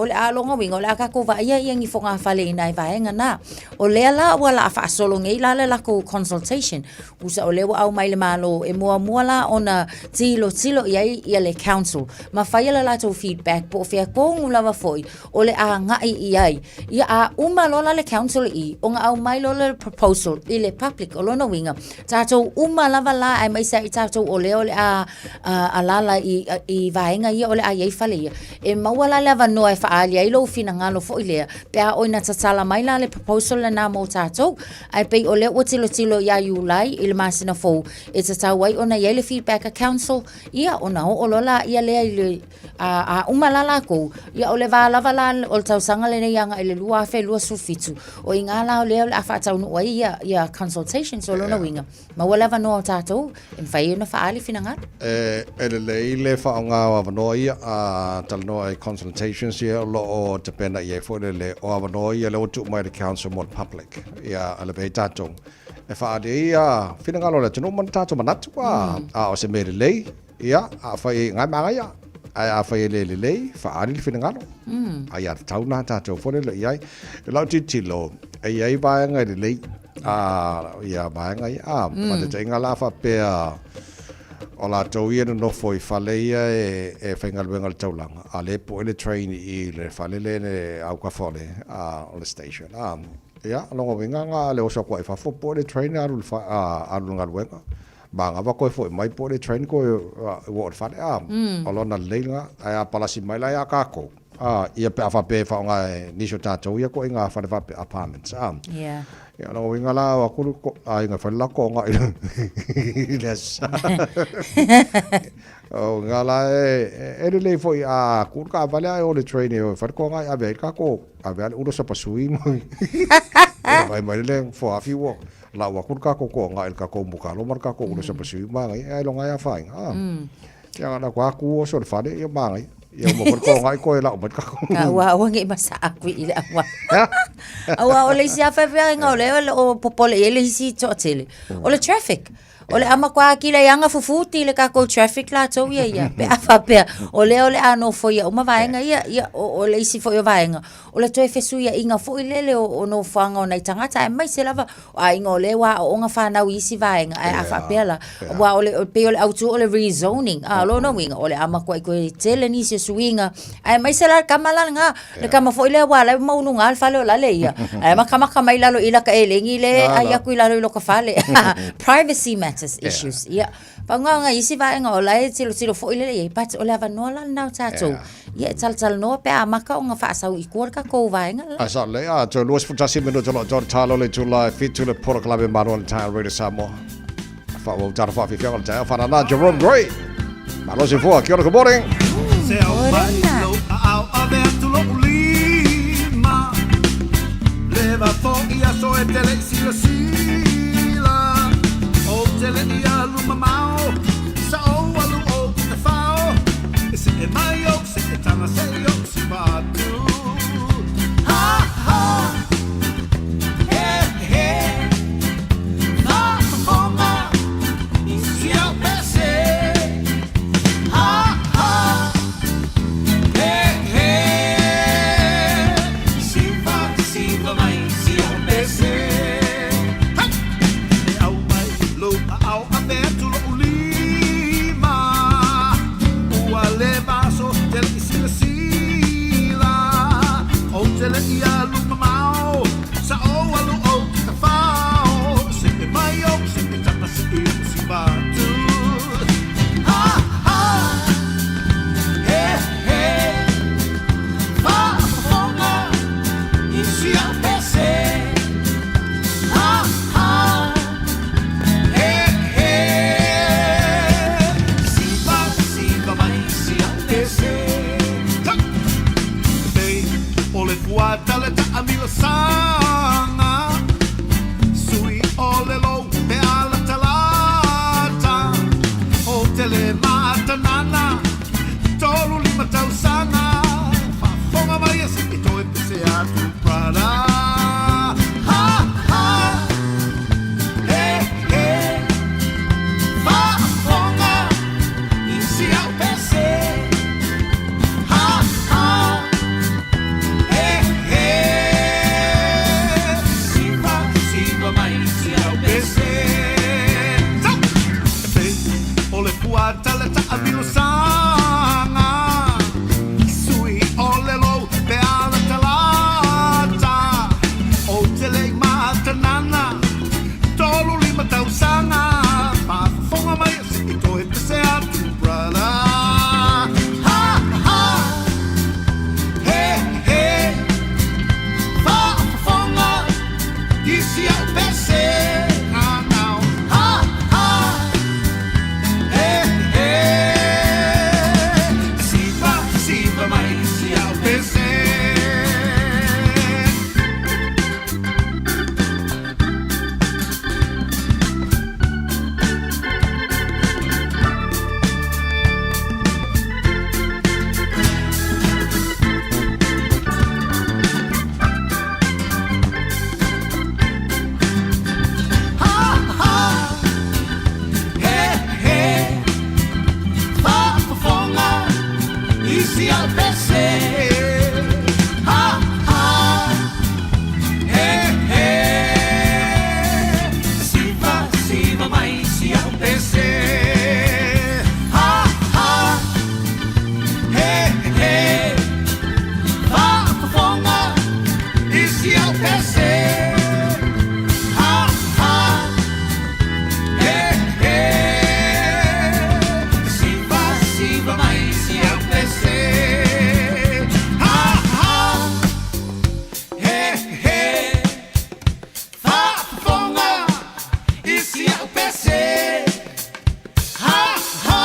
le a longa winga, o le a kako va ia ngi fo ngā whale ina i vaenga nā. O lea la wala a whaasolo ngei la le lako consultation. Usa o lewa au mai le malo e mua la ona tilo ia le council. Ma whaia la lato feedback po fea kongu lawa foi o le a ngai iai. Ia a lola le council i o ngā au mai lola le proposal i le public o lona winga. Tātou lava la ai mai sa i tātou o leo le a lala i vaenga ia o le a iei whale ia. E maua la lewa noa e alia i lo fina ngalo fo ilea pea oina tatala mai la le proposal na mo tātou ai pei o le o tilo ia iulai i le masina fo e tatau ai ona ia le feedback a council ia ona o lola ia lea i le a umalala ko ia o le lava la o le tausanga le nei anga i le lua fe lua sufitu o i ngā la o lea le a whaatau no ai ia consultation so lona winga ma wala vano o tātou e mwhai ona whaali fina ngā e le whaonga o avanoa ia a talanoa i consultations ia lo o te pena ia fo le o avanoa ia le o tu mai le council mo public ia ale be tātou e whaade ia fina ngalo le tino man tātou manatu a o se mere lei ia a whai ngai manga ia a whai le whaari le fina ngalo a ia tau nā tātou fo le iai e lau titilo e iai vaenga le lei ia vaenga ia ma te inga la whapea o la tau ia no foi fale ia e whaingaluenga le taulanga a le po ele train i le fale le au ka fole o le station ia longa winga ngā le osa kua e whafo po le train aru ngaluenga ma ngā wako e fo mai po le train ko e wo fale o lona leilanga a palasi mai la ia kako ia pe afa pe fa nga nisho tātou ia ko inga fa fa apartments yeah ia no winga la wa ku inga fa la ko nga yes o nga la e le fo a ku ka vale o le train e fa ko nga a ver ka ko a ver uno sa pasui mo vai mai le fo a fi wo la wa ku ka ko nga el ka ko mu ka lo mar ka ko uno sa pasui ma ai lo nga ya fa ia na kwa ku o so fa de ia ma ngai ia mo ko ngai ko la mo ka wa ngai masa aku ile awa o le sia fa nga o popole ele si totele o le traffic o le ama kwa ki le anga fufuti le ka ko traffic la to ia pe afa pe o le ano fo ia uma vaenga ia o le si fo ia vaenga o le toe fesu ia inga fo ile o no fanga o nei tangata e mai se lava a inga o le wa o nga fa na isi vaenga ai afa pe la wa o le pe o le auto o le rezoning lo no winga o le ama kwa ko tele ni se swinga ai mai se la kamala nga le kama fo ile wa le mau no ngal fa le la le ia ai ma kama mai la lo ila ka elengi le ai ku ila lo ka fale privacy issues ia panga isi vaenga o lai tilo fo ile ia pat o lava no la na tato ia tal no pe amaka o nga fa sau i kor ka ko vaenga asa le to los futasi minuto lo jor talo le tula fit to le por club in Manuel Town Radio Samoa fa o tar fa fi fianga ta fa na Jerome Gray malo se fo que good morning se au aberto lo lima leva fo ia so e tele tele ia luma mau sa o alu o te fao se e mai o se e tana se o se batu ha ha he na forma si o pese ha ha he si va mai si o pese ia luma mau sa o alu o te fao se e mai o se e tata isi au pese. Ha ha. Hey hey. Siva siva mai isi au pese. Ha ha. Hey hey. Fa fonga isi au pese. Ha ha.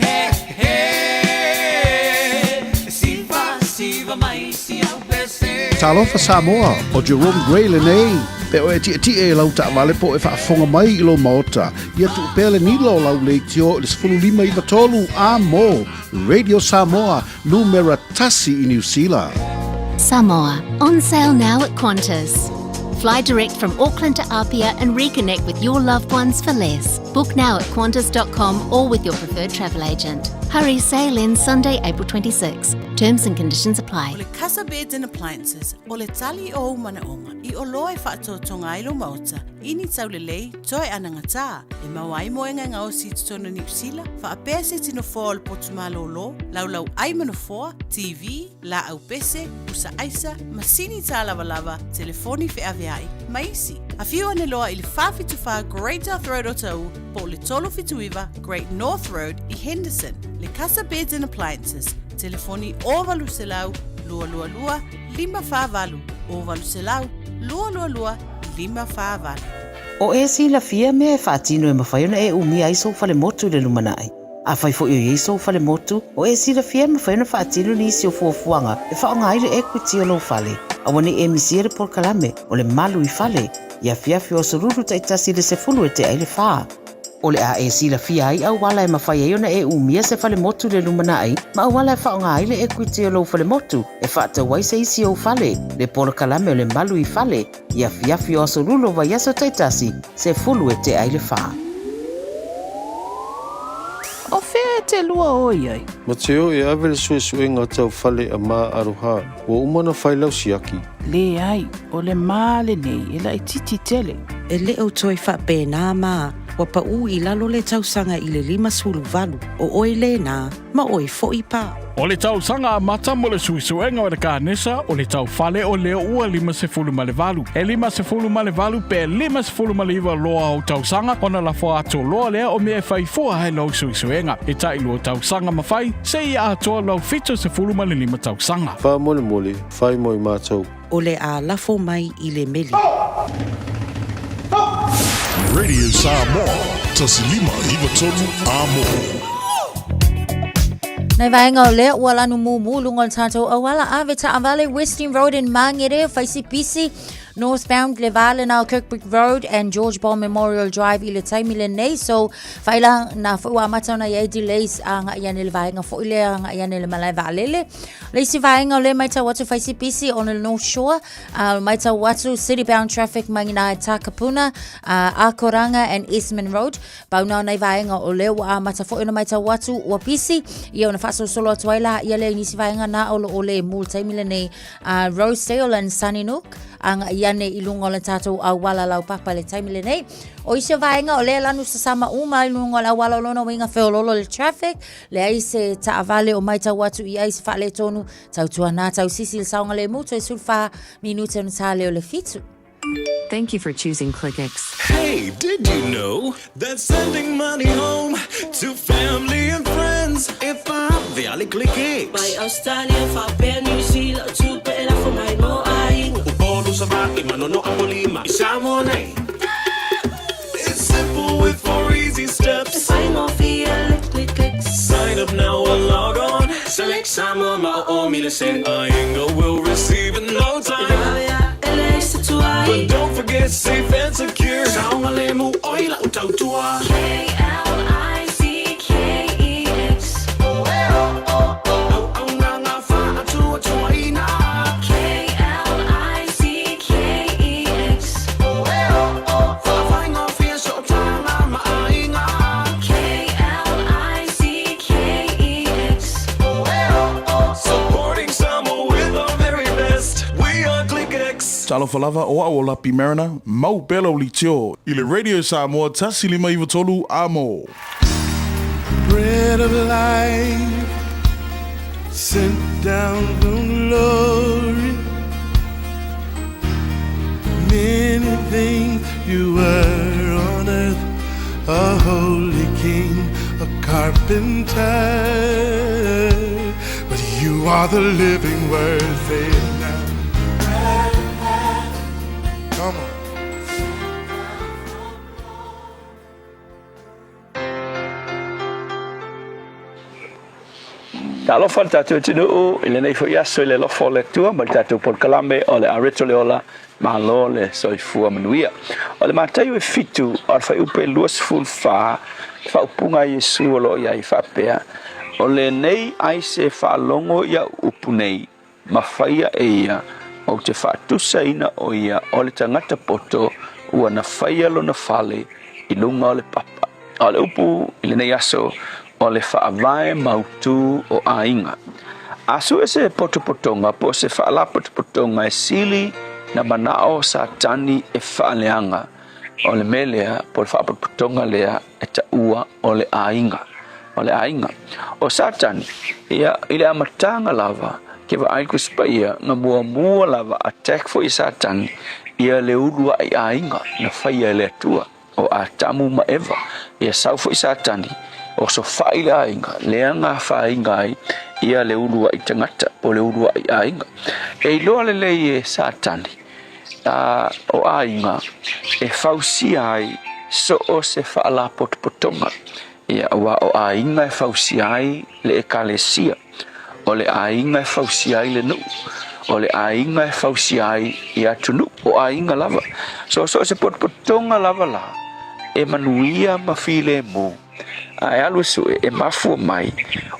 Hey hey. Siva siva mai isi au pese. Talofa Samoa o Jerome Gray le nei. Pe o e ti e lau ta vale po e whaafonga mai I lo maota. Ia tu pele ni lo lau leitio le 15 a mo. Radio Samoa, numera tasi I New Zealand. Samoa, on sale now at Qantas. Fly direct from Auckland to Apia and reconnect with your loved ones for less. Book now at qantas.com or with your preferred travel agent. Hurry, sail in Sunday, April 26. Terms and conditions apply. O le Casa Beds and Appliances, o le tali o manaonga, I o loa e whaatotonga I lo mauta, ini tau le lei, toi ananga tā, e mawai moenga ngā o si tutona New Zealand, whaapea se tino fōa le potumalo lo, laulau ai manafoa, TV, la au pese, usa aisa, masini tā lava lava, telefoni fe aviai, maisi. A whiu ane loa I le whawhituwha Great North Road o tau, po le tolo fituiva Great North Road I Henderson, le Casa Beds and Appliances, telefoni ovalu se lau, lua lua lua, 555, ovalu se lau, lua lua lua, 555. O e si la fia mea e whaatino e mawhaiona e umia I so fale motu le lumanai. A whai fo I so fale motu, o e si la fia mawhaiona whaatino ni isi o fuafuanga, e whaonga aire equity o lo fale. A wane e misiere por kalame, o le malu I fale, ia fiafi o sururu ta itasi le se fulu e te aile whaa. O le a e si la fia ai au wala e mawhaiona e umia se fale motu le lumanai, ma au wala e whaonga aile equity o lo fale motu, e whaata waise isi o fale, le por kalame o le malu I fale, ia fiafi o sururu wa yaso ta itasi, se fulu e te aile whaa. O whea te lua oi ai. Ma te o e awele sue ngā tau whale a mā aroha, o umana whailau siaki. Le ai, o le mā le nei, e la I titi tele. E le au toi whape nā mā, wa pa u I lalo le tausanga I le 5 o oi le nā, ma oi fo I pā. O le tau sanga a mata mo le suisuenga o le kānesa o le tau whale o leo ua 5.5. E 5.5 pe 5.5 loa o tau sanga ona la fo ato loa lea o mea whai fua hai lau suisuenga. E tai lua tau sanga mawhai, se I atoa lau 7.5 tau sanga. Wha mole mole, whai moi mātou. O le a lafo mai I le meli. Radio Samoa, tasi 5.5 a mo. Nei vaenga o lea ua lanu mumu lunga o tātou awala ave ta avale Westing Road in Mangere, Whaisi Pisi, northbound Le Vale now Kirkbrick Road and George Ball Memorial Drive I le taimi le nei. So whaila na whua matana i delays a nga iane le vaenga fo ile a nga iane le malai valele. Leisi vaenga o le maita watu Whaisi Pisi on the North Shore, maita watu city-bound traffic mangina e Takapuna, Akoranga and Eastman Road. Bauna nei vaenga o le ua mata fo ina maita watu ua Pisi, ia ona whaso solo atuaila ia le nisi vaenga na o le mul taimi le nei Rosedale and Sunnyside. Ang iane ilunga o le tātou au wala lau papa le taimi le nei. O isi vaenga o le lanu sa sama uma ilunga la wala lona winga whiololo le traffic. Le aise ta avale o maita watu I aise wha le tonu. Tau tuana tau sisi le saunga le muto e sulfa minute o natale o le fitu. Thank you for choosing ClickX. Hey, did you know that sending money home to family and friends if the ali ClickX? By Australia, fa New Zealand, to pay for my mo ai. Upolo sa baki manono ang polima isamo na. It's simple with 4 easy steps. Find more via ClickX. Sign up now or log on. Select samo mao milisen. Ainga will receive in no time. But don't forget safe and secure. Saunga lemu oila utautua. KLICKEX. Oh oh oh oh. Au nga fa atua tuaina. KLICKEX. Oh oh oh. Fa fainga fia so tanga maainga. KLICKEX. Oh oh oh. Supporting Samoa with our very best. We are ClickX. Talofalava o au lapi marina, mau belo li tio. I le Radio Samoa tasi 5.5 a mo. Bread of life sent down from glory, think you were on earth, a holy king, a carpenter, but you are the living word. Say it now. Come on. Talofa tātou tinu o, ile nei fo yaso ile lofo le tua, ma tātou por kalame o le areto le ola, ma lo le soifua manuia. O le mātai e fitu, o le fai upe luas ful fa upunga Yesu o lo ia I whapea. O le nei aise wha longo ia upu nei, ma whaia e ia, o te whaatusa ina o ia, o le tangata poto, ua na whaia lo na whale, I lunga o le papa. O le upu, ile nei aso, o le whaavae mautu o ainga. Asu e se potopotonga po se whaala potopotonga e sili na manao sa tani e whaaleanga. O le melea po le whaapotopotonga lea e ta ua o le ainga. O le ainga. O satani, ia ile amatanga lava, ke wa aiku spaia, nga mua lava attack fo I satani, ia le urua I ainga, na whaia le atua, o a tamu ma eva, ia sau fo I satani, o so whaila ainga, lea ngā whainga ai, ia le urua I tangata, po le urua I ainga. E loa le lei e satani, o ainga, e whausi ai, so o se whaala potopotonga. Ia wa o ainga e whausi ai le e kalesia, o le ainga e whausi ai le nuu, o le ainga e whausi ai I atunu, o ainga lava. So se potopotonga lava la, e manuia mawhile mo, ai alu su e mafu mai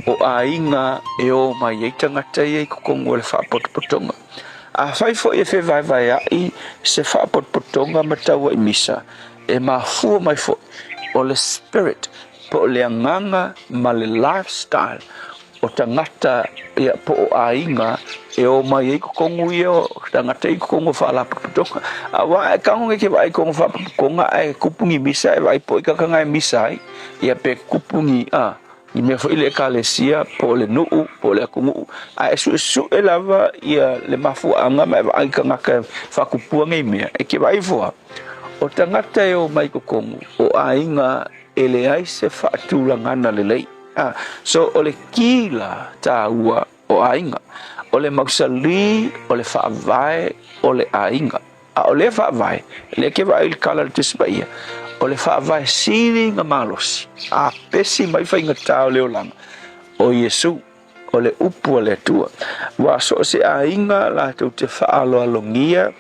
o ainga e o mai e tangata e kukongo le whapotopotonga. A whaifo e whewaiwai ai se whapotopotonga mataua I misa e mafu mai fo o le spirit po le anganga ma le lifestyle o tangata ia po o ainga e o mai e kukongo I o tangata e kukongo whapotopotonga. A wa e kangonge ke wa e kongo whapotopotonga e kupungi misa e wa I po I kakanga e misa ai ia pe kupungi I mea fo ile kalesia po le nuu, po le akungu. A su e lava ia le mafu anga ma ai kangaka whakupuanga I mea. E ke vai foa. O tangata e o mai kukongu, o ainga e le ai se whaatulangana le lei. So o le kila tā ua o ainga. O le mausali, o le whaavae, o le ainga. A o le whaavae, le ke vai il kala le tispaia. O le whaavae siri ngā malosi, a pesi mai whainga tāo leo langa. O Yesu, o le upu o le tua. Wa so se a inga la tau te whaalo alongia,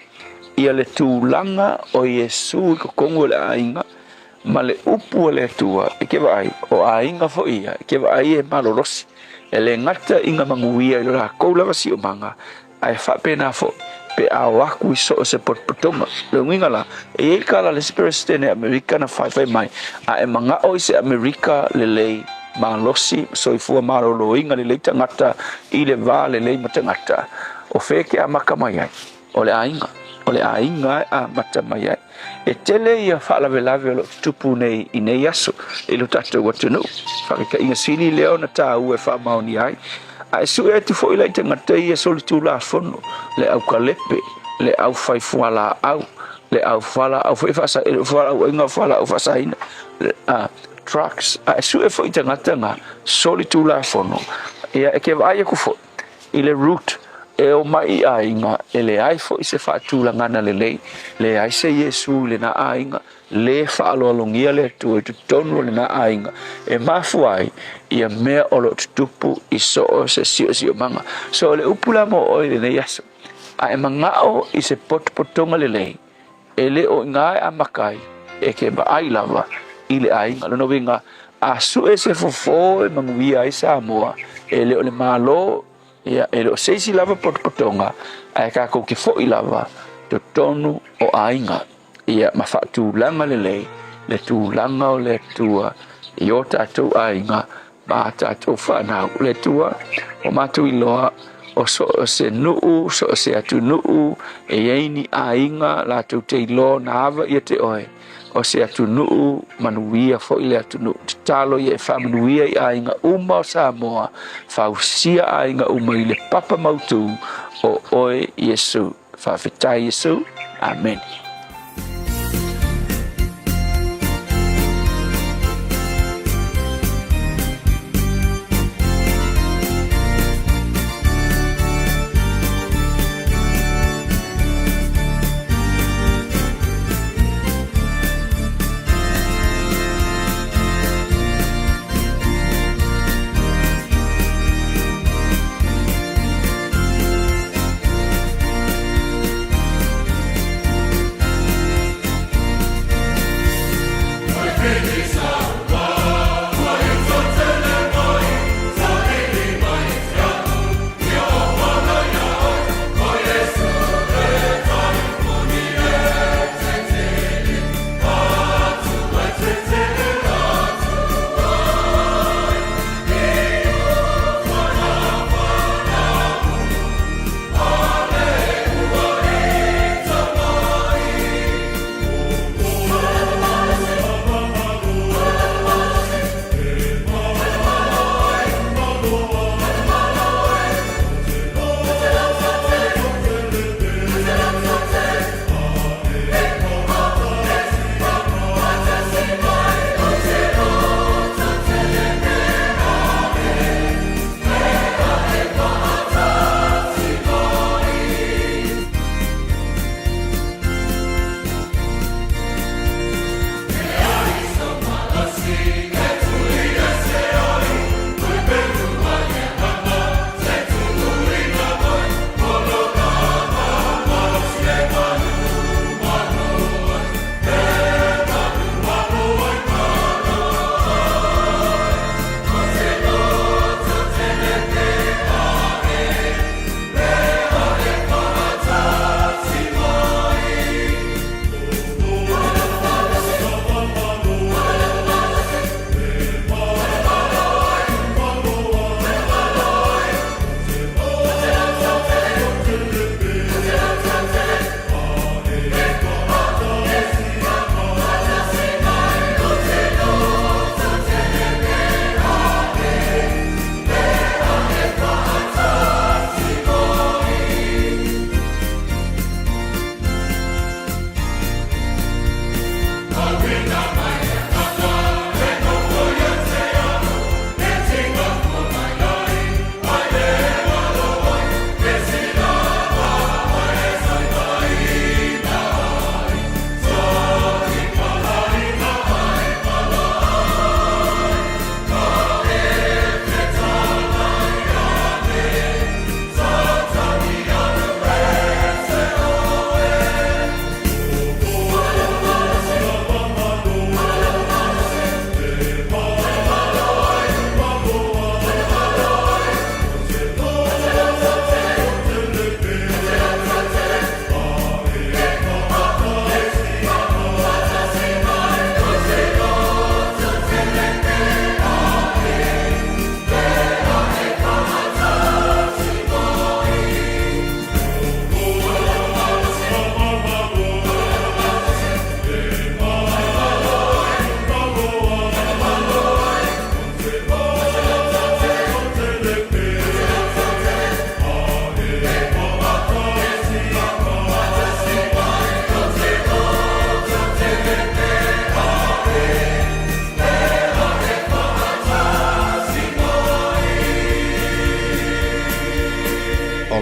ia le tūlanga o Yesu I kukongo le a inga, ma le upu o le tua, e ke vai, o a inga fo ia, e ke vai e malorosi. E le ngata inga manguia I lo la koula wasi o manga, ai whapena fo. Pe a waku I so se potpotonga le winga la e kala le spirit stene America na fai mai a e manga o se America le lei malosi so I fu malo lo inga le leita ngata I le vale le matangata o feke a makamai ai o le ainga a matamai ai e tele ia fala velave lo tupu nei I nei aso e lo tatu watunu fa ka inga sili leo na ta u e fa mauni ai a su e tu foi lai tangata ia solitu la fono le au kalepe le au fai fuala au le au fala au foi fasa e fala au inga fala au fasa ina trucks a su e foi tangata nga solitu la fono ia e ke vai ku fo I le route e o mai ainga e le ai fo I se fatula ngana le ai se Yesu le na ainga le falo longia le tu tonu le na ainga e mafuai ia mea o lo tupu I so o se sio manga so le upula mo o le nei aso a e mangao I se potpotonga le e le o ngai a makai e ke ba ai lava I le ainga lo no vinga a su e se fofo e manguia I Samoa e le o le malo ia e lo seisi lava potpotonga ai ka ko ke fo I lava to tonu o ainga ia mafatu langa le tūlanga o le tua I o tātou ainga ma tātou whanau le tua o mātou I loa o so se nuu so se atu nuu e eini ainga la tau te ilo na ava ia te oe o se atu nuu manuia fo I le atu nuu te talo I e whamanuia I ainga uma o Samoa whausia ainga uma I le papa mautu o oe Yesu whawhetai Yesu Amen.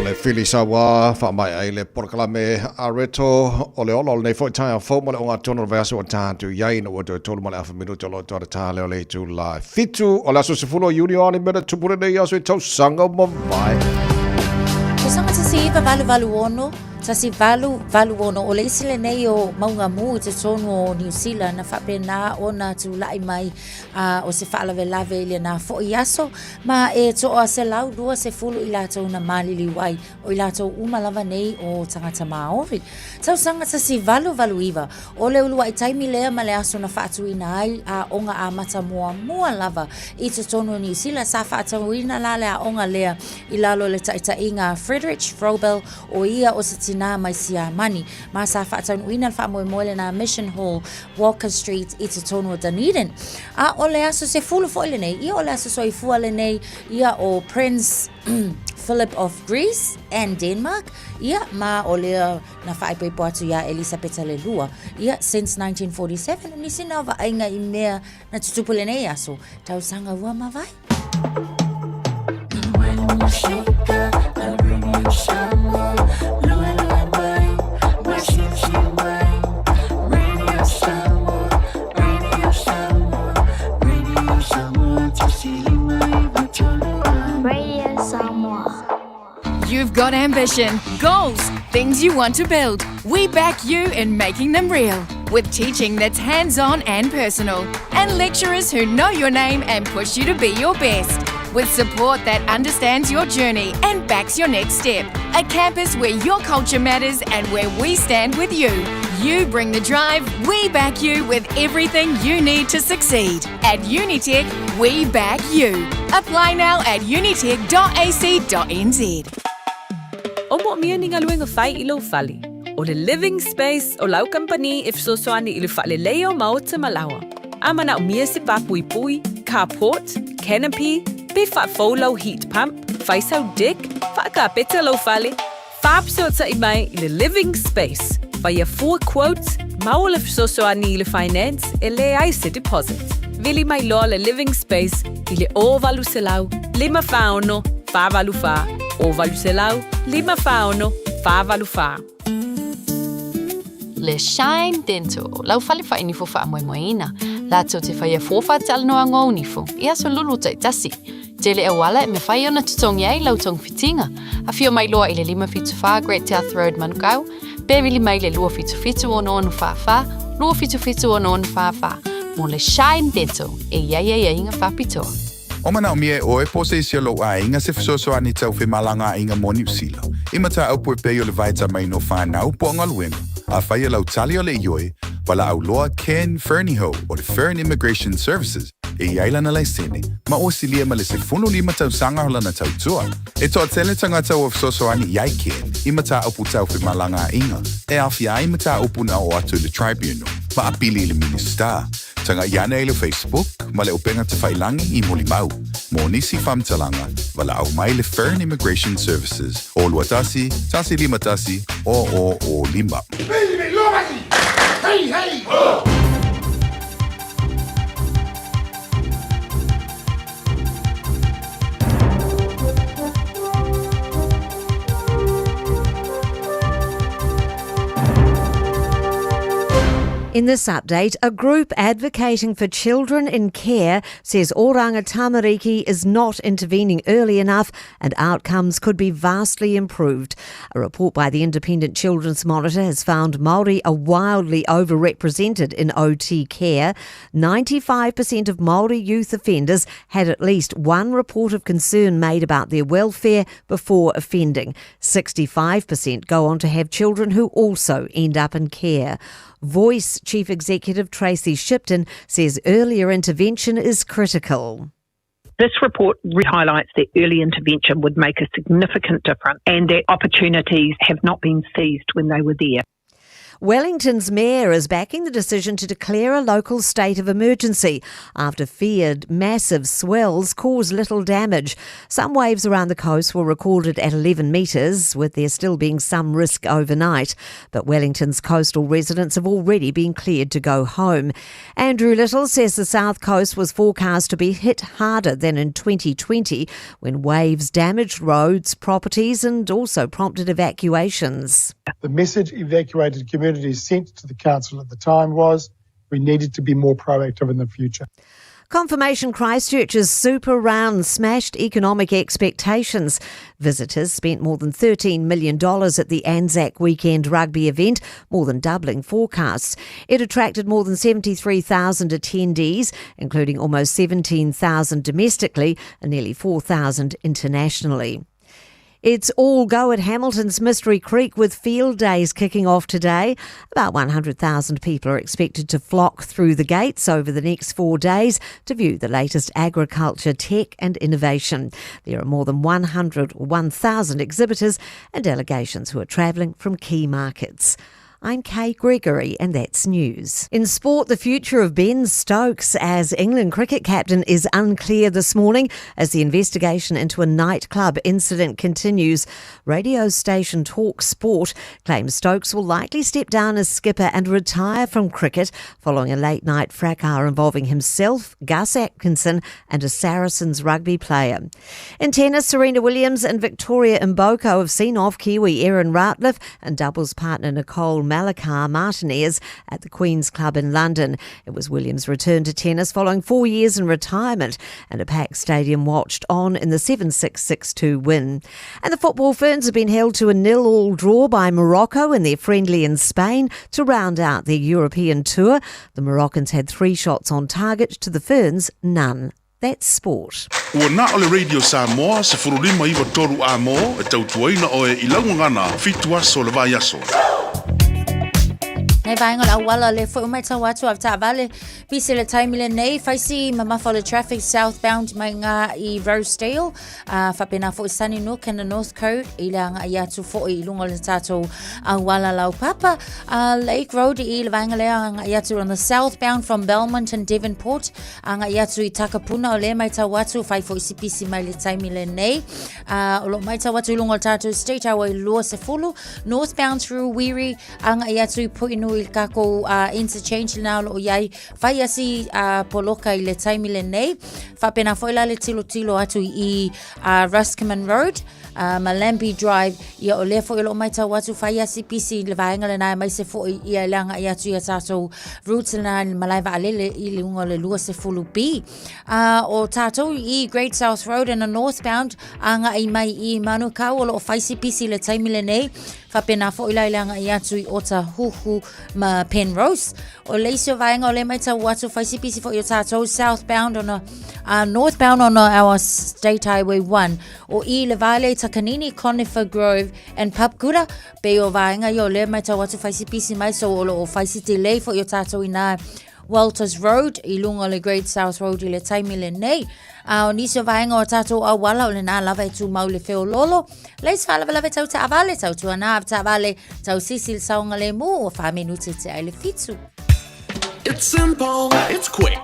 le fili sawa fa mai ai le porkalame areto o le olo nei foi tai fo mo le onga tono verso o tantu yai no o tolu mo le afa minuto lo to ta le tu la fitu o la so se fulo union i mena tupure nei aso tau sanga mo vai Ko sanga te si iwa valu ono, ta si valu ono, o le isi le nei o maunga mu i te tonu o New Zealand na whape nā o nā tu lai mai o se whaalawe lawe ili nā fo i aso, ma e toa se lau dua se fulu i lātou na malili wai o i lātou umalawa nei o tangata Māori. Tau sanga ta si valu iwa, o le ulua i taimi lea ma le aso na whaatuina ai a onga a mata mua lava i te tonu o New Zealand, sa whaatuina la le a onga lea i lalo le taita inga Friedrich Frobel o ia o se tina mai sia mani. Ma sa whaatau uina wha moe na Mission Hall, Walker Street, i te tonu o Dunedin. A o le aso se fulu fo ile nei, ia o le aso so i fua le nei, ia o Prince Philip of Greece and Denmark, ia ma o lea na whaipeipo atu ia Elisabeta le lua, ia since 1947, ni sina wa ainga i mea na tutupu le nei aso, tau sanga ua ma vai. You've got ambition, goals, things you want to build. We back you in making them real. With teaching that's hands-on and personal. And lecturers who know your name and push you to be your best. With support that understands your journey and backs your next step. A campus where your culture matters and where we stand with you. You bring the drive, we back you with everything you need to succeed. At Unitech, we back you. Apply now at unitech.ac.nz. O mo mia ni ngaluenga whai I lo whali. O le living space o lau company if so soani I le whale leo maota malawa. Amana o mia se papui pui, carport, canopy, be wha faulau heat pump, whaisau deck, whaaka peta lo whale. Whaapsota I mai I le living space. Via 4 quotes, mau le so soani I le finance, e le ai se deposit. Vili mai loa le living space, I le o valu se lau, 5 whaono, 5 valu wha. O valu se lau, 5 whaono, 5 valu wha. Le Shine Dental, lau whale wha inifo wha moemoeina. Lātou te whaia fōwha te alanoa ngō unifo, ia so lulu tai tasi. Tele e wala me whai ona tutongi ai lau tong fitinga. A whio mai loa I le 5 Great South Road Manukau, Bevili mai le 2 ono onu wha, 2 ono onu wha. Mo le Shine Dental, e ia inga whapitoa. O mana o mie o e pose isi lo a inga se fisoso ani tau whi malanga inga mo New Zealand. Imata au pue peo le vaita mai no whanau po ngaluenga. A whaia lau tali o le ioi, wala au loa Ken Fernieho o le Fern Immigration Services. E iaila na laisene, ma o silia ma le se 5 tau sanga hola na tau tua. E toa tele tangata o fisoso ani iai Ken, imata au putau whi malanga inga. E awhi ai imata upuna o atu le tribunal, ma apili le minister. Tanga iana e le Facebook, ma le upenga te whailangi I molimau. Mo nisi whamtalanga, wala au mai le Fern Immigration Services. O luatasi, tasi lima tasi, o lima. Baby, lomasi! Hey! Oh! In this update, a group advocating for children in care says Oranga Tamariki is not intervening early enough and outcomes could be vastly improved. A report by the Independent Children's Monitor has found Māori are wildly overrepresented in OT care. 95% of Māori youth offenders had at least one report of concern made about their welfare before offending. 65% go on to have children who also end up in care. Voice Chief Executive Tracy Shipton says earlier intervention is critical. This report highlights that early intervention would make a significant difference and that opportunities have not been seized when they were there. Wellington's mayor is backing the decision to declare a local state of emergency after feared massive swells caused little damage. Some waves around the coast were recorded at 11 metres, with there still being some risk overnight. But Wellington's coastal residents have already been cleared to go home. Andrew Little says the south coast was forecast to be hit harder than in 2020 when waves damaged roads, properties and also prompted evacuations. The message evacuated communities sent to the council at the time was we needed to be more proactive in the future. Confirmation Christchurch's Super Round smashed economic expectations. Visitors spent more than $13 million at the Anzac Weekend rugby event, more than doubling forecasts. It attracted more than 73,000 attendees, including almost 17,000 domestically and nearly 4,000 internationally. It's all go at Hamilton's Mystery Creek with field days kicking off today. About 100,000 people are expected to flock through the gates over the next 4 days to view the latest agriculture, tech and innovation. There are more than 1,000 exhibitors and delegations who are travelling from key markets. I'm Kay Gregory and that's news. In sport, the future of Ben Stokes as England cricket captain is unclear this morning as the investigation into a nightclub incident continues. Radio station Talk Sport claims Stokes will likely step down as skipper and retire from cricket following a late-night fracas involving himself, Gus Atkinson and a Saracens rugby player. In tennis, Serena Williams and Victoria Mboko have seen off Kiwi Erin Routliffe and doubles partner Nicole Malachar Martinez at the Queen's Club in London. It was Williams' return to tennis following 4 years in retirement, and a packed stadium watched on in the 7-6, 6-2 win. And the football Ferns have been held to a 0-0 draw by Morocco in their friendly in Spain to round out their European tour. The Moroccans had 3 shots on target, to the Ferns none. That's sport. Ua na ole Radio Samoa se furulima iwa toru a mo e tautuaina oe I laungangana fitua so le vai aso. Nei vai ngala wala le fo mai tau atu av vale pisi le taimile nei faisi mama for the traffic southbound mai nga I Rosedale fa pena fo Sunny Nook and the North Coast I la nga ia tu fo I lunga le tato wala lau papa Lake Road I le vai ngala nga ia tu on the southbound from Belmont and Devonport nga ia tu I Takapuna ole mai tau atu fai fo isi pisi mai le taimile nei lo mai tau atu lunga le tato State Highway Lua Sefulu northbound through Wiri nga ia tu Puinu kako interchange now lo yai fai asi poloka I le taimile nei fa pena foila le tilo atu I Ruskman Road Malambi Drive ia o le fo ilo mai tau atu fai asi pisi le vaenga le nai mai se fo ia langa ia tu ia tato routes na malai va ale I le unga le lua se fulu B o tato I Great South Road and a northbound anga I mai I Manukau o lo fai si pisi le taimile nei fa pena fo ila langa ia tu I ota huhu ma Penrose o leisio vaenga o le mai tau atu fai si pisi fo ia tato southbound on a northbound on our State Highway 1 o I le vale Takanini, Conifer Grove and Papkura pe o vaenga yo le mai tau atu fai si pisi mai so o fai si delay fo ia tato ina Walters Road I lunga le Great South Road I le taimile nei o niso vaenga o tato a wala o le na lava e tu mau le feo lolo leis fala lava tau ta avale tau tu ana ta avale tau sisil saunga le mu o fa minuti te ai le fitu. It's simple, it's quick.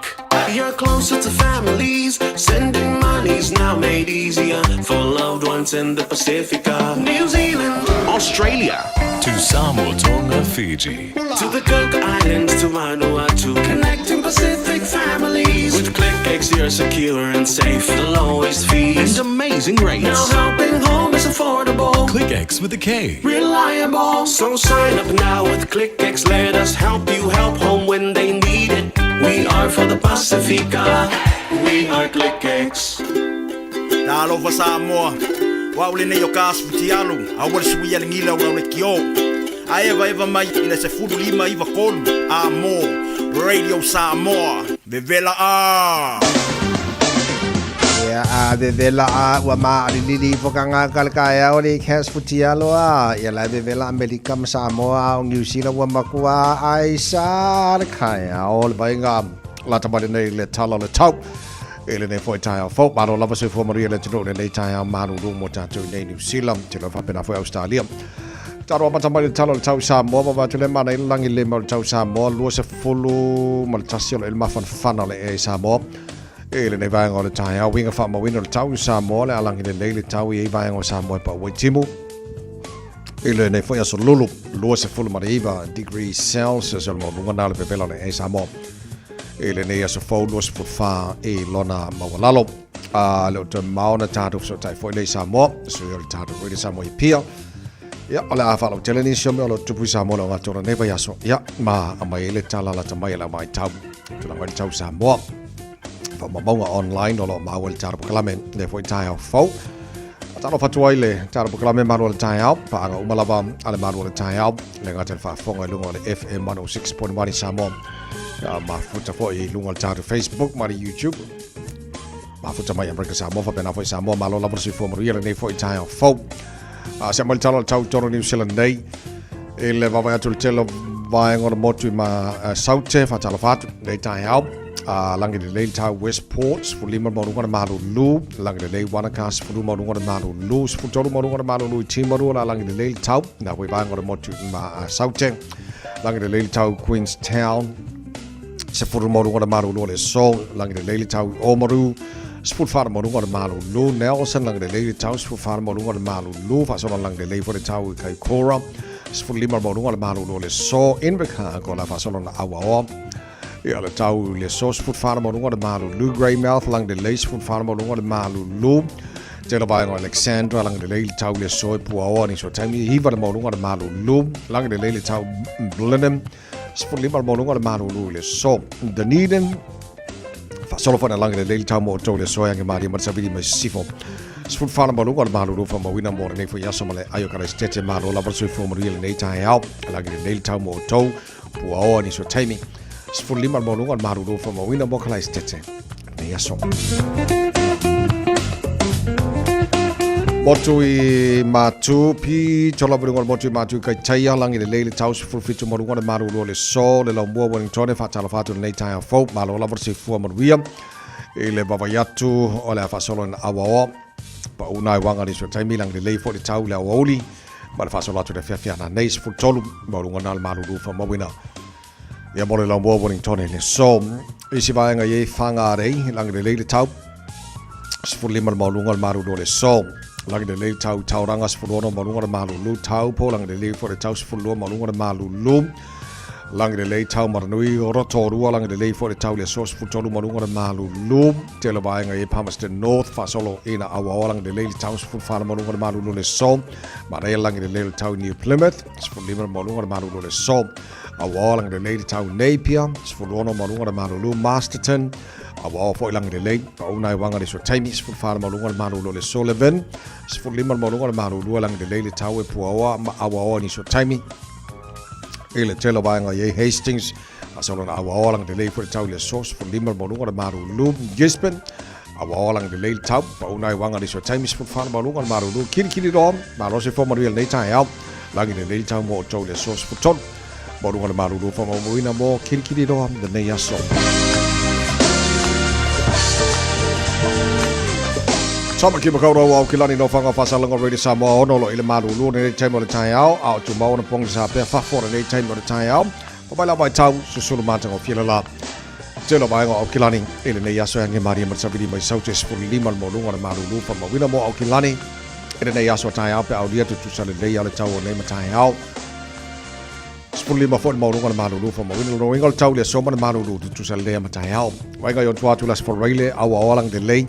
You're closer to families. Sending money's now made easier for loved ones in the Pacifica. New Zealand, Australia, to Samoa, Tonga, Fiji, to the Cook Islands, to Vanuatu. Connecting Pacific families. With ClickX, you're secure and safe. The lowest fees and amazing rates. Now helping home is affordable. ClickX with a K. Reliable. So sign up now with ClickX. Let us help you help home when they need it. We are for the Pacifica. We are ClickX. Na alofa Samoa. Wa ule nei o kasputi alu. Awal suia le ngila ula ule kio. A eva mai ina se fudu lima iwa kolu. Amo. Radio Samoa. Vevela a. Ya vevela a wa ma lili fokanga kalkaya o le kasputi alu a. Ya la vevela Amerika Samoa o New Zealand wa makua aisa le kaya o le bainga la tabale nei le tala le tau. Ele nei foi tai fo maro lava se fo maria le tino nei tai maro do mo tatu nei New Zealand te lo fa pena foi Australia Taro apa tamai talo tau Samoa ba tule mana ilangi le mal tau Samoa lua se fulu mal tasio le mafan fana le e Samoa e le nei vai ngol tai a winga fa ma winga tau Samoa le alangi le tau e vai ngol Samoa pa Waitimu e le nei foi aso lulu lua se fulu mariva degree Celsius al mo lunga le pepela le e Samoa e le nei aso fo lua se fulu fa e lona mawalalo a le te mauna tatu so tai foi le Samoa so le tatu le Samoa pia ya ala afa lo teleni sio me lo tupu Samoa lo ngatora neva yaso ya ma mai le tala la tamai la mai tau tula mai tau Samoa fa maunga online lo ma wel tar proclamen le foi tai au fo talo fatuai le tar proclamen ma lo tai au pa anga umalava ale ma lo tai au le ngatel fa fonga lunga le FM 106.1 Samoa ya ma futa foi lunga tar Facebook ma YouTube ma futa mai America Samoa fa pena foi Samoa ma lo la versi fo moria le foi tai au fo se mal talo tau toro New Zealand nei e le vava atu telo vai ngora motu ma saute fa talo fatu nei tai au langi de leil tau Westports fu lima mo ngora malu lu langi de leil Wanakas fu mo ngora malu lu fu toro mo ngora malu lu timaru la langi de leil tau na we vai ngora motu ma saute langi de leil tau Queenstown se fu mo ngora malu lu le so langi de leil tau Oamaru Spul far mo ngor malu lu Nelson lang de lei tau spul far mo ngor malu lu fa so lang de lei for de tau kai Cora spul lima mo ngor malu lu le so Invercar ko la fa so na awa ya le tau le so spul far mo ngor malu lu Greymouth lang de lei spul far mo ngor malu lu te lo ba ngor Alexandra lang de lei tau le so pu awa ni so tami hi va mo ngor malu lu lang de lei le tau Blenheim spul lima mo ngor malu lu le so Dunedin solo fa na lang le tau mo to le soya nge mari marsa vidi mai sifo spul fa na malu ngal malu fa ma wina mo ne fo yaso male ayo kara stete malu la verso fo mo real nei tai au lang le tau mo to pu o ni so taimi spul lima mo ngal malu fa ma wina mo kala stete ne yaso Motui matu pi chola bringon motui matu kai chaya lang le le tau spul fitu mo ngal malu le so le lo mo Wellington fa tala fatu nei tai fo malu la verso fo mo ria ele baba yatu o le fa solo na awa pa una wanga ni so taimi lang le fo le tau le oli ba fa solo tu le fia na nei spul tolu mo ngal malu fa mo wina ya mo le lo mo Wellington le so isi va nga ye fanga rei lang le tau spul lima mo ngal malu le so lang de le tau ranga sfulono malunga malu lu tau po lang de le for the tau sfulo malunga malu lu lang de le tau marnui roto ru lang de le for the tau le source futolu malunga malu lu te lo vai nga e Palmerston North fa solo ina awa lang de le tau sful fa malunga malu lu le so ma re lang de le tau New Plymouth sful lima malunga malu lu le so awa lang de le tau Napier sfulono malunga malu lu Masterton awa fo lang de lei pa una wanga de so taimi spul fa malunga malu le Sullivan spul lima malunga malu lang de lei tau e puawa awa ni so taimi ele telo wanga ye Hastings asolo awa lang de lei fo tau le so spul lima malunga malu Gisborne awa lang de lei tau pa una wanga de so taimi spul fa malunga malu kiri rom malo se fo mariel nei tai au lang de lei tau mo tau le so spul ton malunga malu fo mo ina mo kiri rom de nei aso Sama ki makau au kilani no fanga fasa lango radio Samoa ono lo ile malu lu ne time le tai au au tu mau na pong sa pe fa for ne time le tai au ko bala bai tau susulu mata ngo fila la telo bai ngo au kilani ile ne yaso nge mari mar sabidi mai sautes for limal mo lu ngor malu lu fa mo wina mo au kilani ile ne yaso tai au pe au dia tu sale le ya le tau ne ma tai au spul lima fo mo lu ngor malu lu fa mo wina lo ngol tau le so ma malu lu tu sale le ma tai au wai ga yo tu las for raile au lang de lei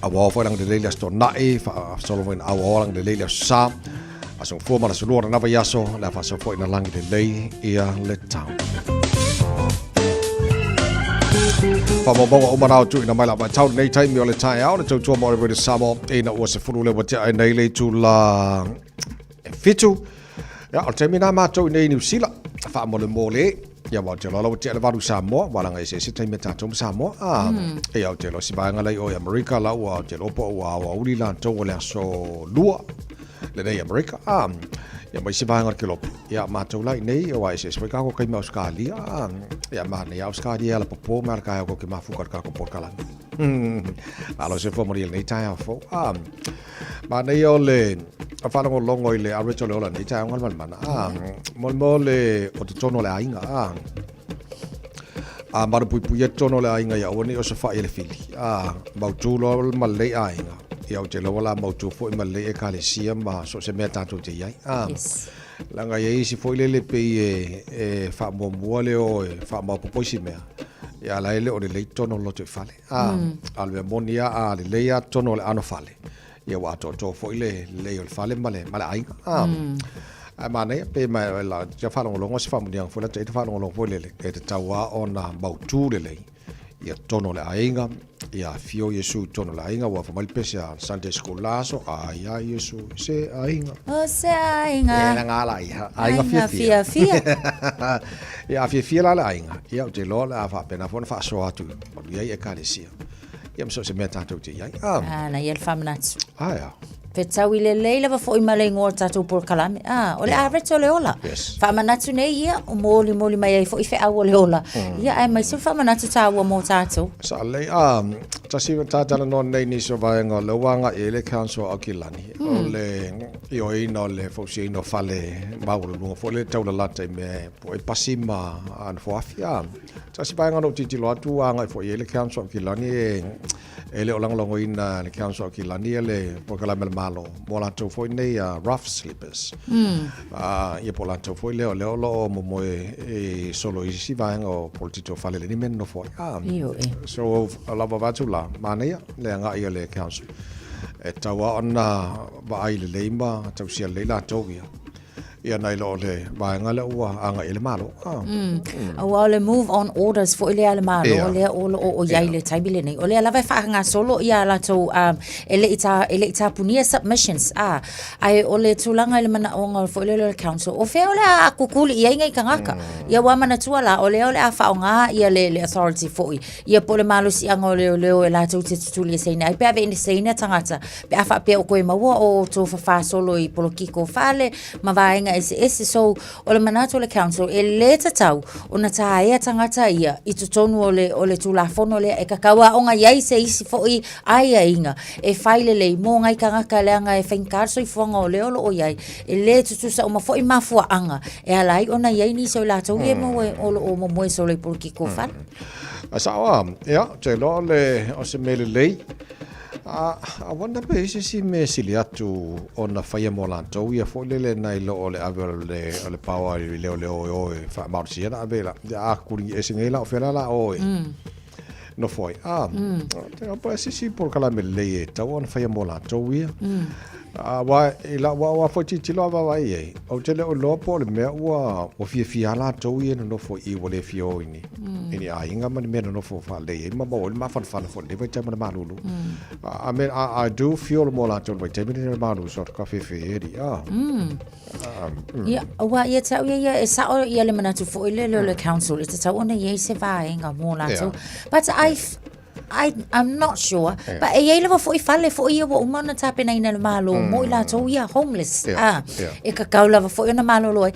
awa fo lang de leila sto nai fa solo ven awa lang de leila sa aso fo mala so lora na va yaso la fa so fo ina lang de lei ia le tau fa mo bo o mana tu ina mai la ba tau nei tai mi o le tai au le tu mo re de samo ina o se fulu le wa te nei le tu la fitu ya o te mina ma tu nei New Zealand fa mo le ya wa te lo te va Samoa wala ngai se tai meta tom Samoa e ya te lo si ba ngai o America la wa te lo po wa uli la to le so lua le nei America ya mai si ba ngai ke lo ya ma to lai nei o ai se ka ko kai ma Australia ya ma nei Australia la po ma ka ko ke ma fu ka ko por kala alo se fo mori nei tai fo ma nei o le whanongo longo i le areto le ola ni tai ongal mana. Mo le o te tono le ainga. Maru pui pui e tono le ainga ia oni o se wha i le fili. Mautu lo ma le ainga. Ia o te lo wala mautu fo i ma le e ka le sia ma so se mea tātou te iai. Langa ia isi fo i le pe e wha mua mua le o e wha mua popoisi mea. Ia la ele o le lei tono lo te whale. Alwe monia a le leia tono le ano whale. Ia wa to fo i le lei o le whale ma le ainga. Mana pe mai la ja whanongo longo se whamuniang fo la te whanongo longo fo le e te taua o na mautu le lei. Ia tono le ainga. Ia fio Yesu tono le ainga wa whamal pese a Sunday School laso. Ia Yesu se ainga. O se ainga. Ia ngala ia. Ainga fia. Ia fia la le ainga. Ia o te lo le a whapena fo na whaasoa atu. Ia e kālesia. Ia mso se mea tātou te iai. Na ia le whamanatu. Ia. Petau i le leila wa fo i male ngor tātou por kalame. O le areto le ola. Whamanatu nei ia, o mōli mai ai fo i whi awa le ola. Ia ai mai su whamanatu tāua mō tātou. Sa lei, tasi tātala no nei ni so vaenga le wanga e le council o Kilani. O le i o ina o le fo si ina whale mauru lunga fo le taula lata i me po e pasima an fo afia. Tasi vaenga no titilo atu wanga i fo i le council o Kilani e le o langalongo ina le council o Kilani e le po kalame le malo mo la to foi nei rough slippers ia po la to foi leo lo mo e solo i si va ngo politito fale le men no foi so la va tu la mania le nga ia le council e tawa ona va ai le leima tau sia le la to ia nei lo le va nga le ua anga ele malo o le move on orders for ile ale malo le o yai le taibile nei o le lava fa nga solo ia la to ele ita punia submissions ai o le tulanga ile mana o for ile council o fe ole a kukuli ia ngai kangaka ia wa mana tuala o le a fa nga ia le authority for ia po le malo si anga le la to te tuli sei nei pe ave ni sei na tangata pe afa pe o ko ma o to fa solo i polokiko fale ma va ese so o le manato le council e le tatau o na tae tangata ia i tutonu o le tulafono le e kakawa o nga iai se isi fo i ai inga e faile le mo ngai kangaka le anga e whainkarso i fuanga o le olo o iai e le tutusa o ma fo i mafua anga e alai o na iai ni so la tau e mo o mo moe so le pulki ko fan Asawa, ia, te lo le o se mele lei a wanda pe si me sili atu ona faia mo lantou ia fo le nai lo ole ave le power le o fa marcia na vela a kuri esingela o fela la o no foi te pa si por kala me le ta ona faia mo lantou ia wa ila wa fo ti lo va ai o te le o lo po le me wa o fia la to ia no fo i wo le fio ini a inga man me no fo fa le ma mo ma fa fo le vai tema ma lulu I mean I do feel more la to vai tema ni ma lulu sort ka fe eri ia wa ia tau ia e sa o ia le mana tu fo le council it tau ona ia se vai inga mo la to but I'm not sure, but e lewa fo I fale fo ia wo umana tape na ina malo mo ila to ia homeless e ka kaula fo ina malo loi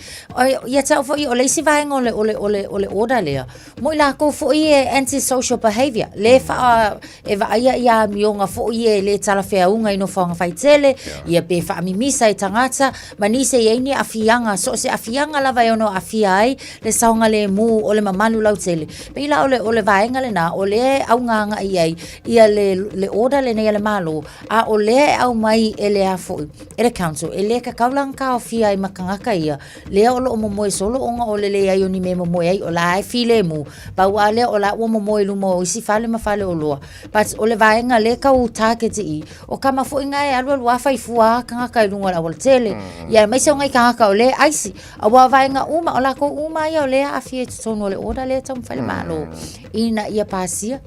ia tau fo I o le si vai ngole ole order le mo ila ko fo ia anti social behavior le fa e va ia mionga fo ia le tala fea unga ino fa fai tele ia pe fa mimisa I tangata manise ia ni afianga so se afianga lava ono afiai le saunga le mu o le mamalu lau tele pe ila ole vai ngale na ole aunga ia le order le nei le malo a o le au mai ele a fo ele council ele ka kaulang ka ofia I makangaka ia le o lo mo solo onga o le ai oni me mo ai o la file mu ba wa le o la o mo lu mo si fale ma fale o lo but o le vaenga le ka u target I o kama fo inga e alu wa fai fua kangaka I lunga la o tele ia mai se ngai kangaka o le aisi a wa vaenga uma o la ko uma ia o le a fie tono le order le tam fale malo ina ia pasia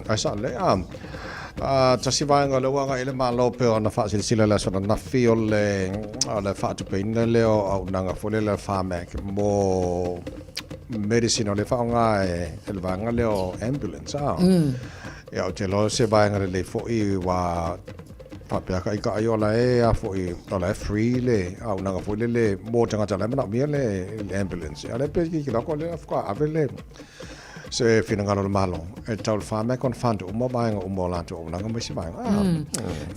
Asa le tasi vaenga le wanga ele malo pe ona fa silsila la sona na fio le fa tu pe le o nanga fo le fa mek mo medicine le fa nga el vanga le o ambulance ya o te lo se vaenga le fo I wa fa pe ka ayo la a fo I ola free le au nanga fo le mo tanga tala na mi le ambulance ale pe ki la ko le fa avele se finangalo le malo e tau fa me kon fandu mo ba nga mo la to na nga si ba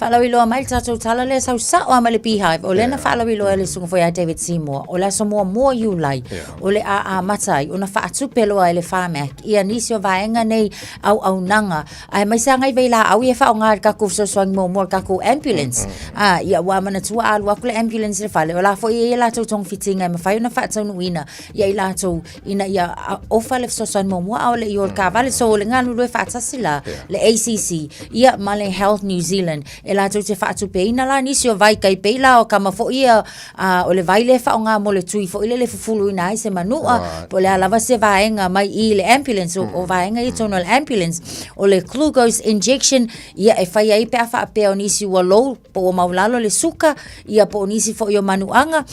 Whalawi loa mai tātou tala le sau sa o ama le beehive o lena whalawi loa le sunga foi a David Seymour o la so mua you lai o le a matai o na whaatupe loa le whamek ia nisi o vaenga nei au nanga ai mai sa ngai veila au ia whao ngā kaku so swang mo kaku ambulance ia wa mana tua alu aku le ambulance le whale o la fo ia la tau tong fitinga ma whai na whaatau nuina ia i la tau ina ia ofa le so swang mo au le i o ka vale so le ngā lulu e whaatasila le ACC ia ma le Health New Zealand e la tau te whaatupe ina la nisi o vai kai peila o kama fo ia o le vai le whao ngā mo le tui fo ile le fufulu ina ai se manua po le alava se vaenga mai i le ambulance o vaenga i tono le ambulance o le glucose injection ia e whai ai pe a wha pe o nisi ua lou po o maulalo le suka ia po o nisi fo i o manuanga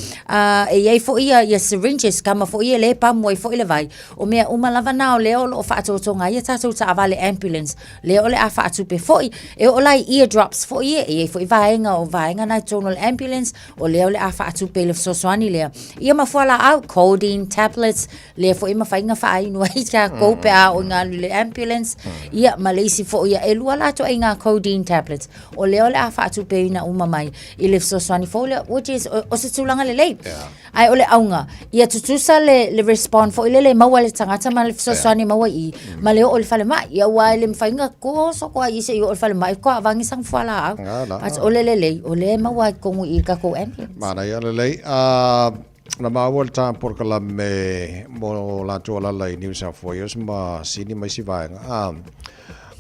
e iei fo ia syringes kama fo ia le pamu e fo ile vai o mea umalava na o leo o whaatotonga ia tātou ta avale ambulance leo le a whaatupe fo i e o lai eardrops fo ia e fo i vaenga o vaenga na tono le ambulance o leo le a whaatupe le sosoani lea ia mafuala au codeine tablets le fo ima whainga whainu ai ka koupe a o ngā le ambulance ia malesi fo ia e lua lato ai ngā codeine tablets o leo le a whaatupe ina uma mai i le sosoani fo le which is o se tūlanga le lei ai o le aunga ia tutusa le respond fo ile le maua le tangata ma le sosoani maua i ma leo o le whale mai ia wai le mwhainga ko so ko ai se i o le whale mai ko avangi sang fuala au at o le lei o le maua kongu i ka ko ambulance mana ia le lei na maua ta por kala me mo la to la lai New South Wales ma sini mai si vaenga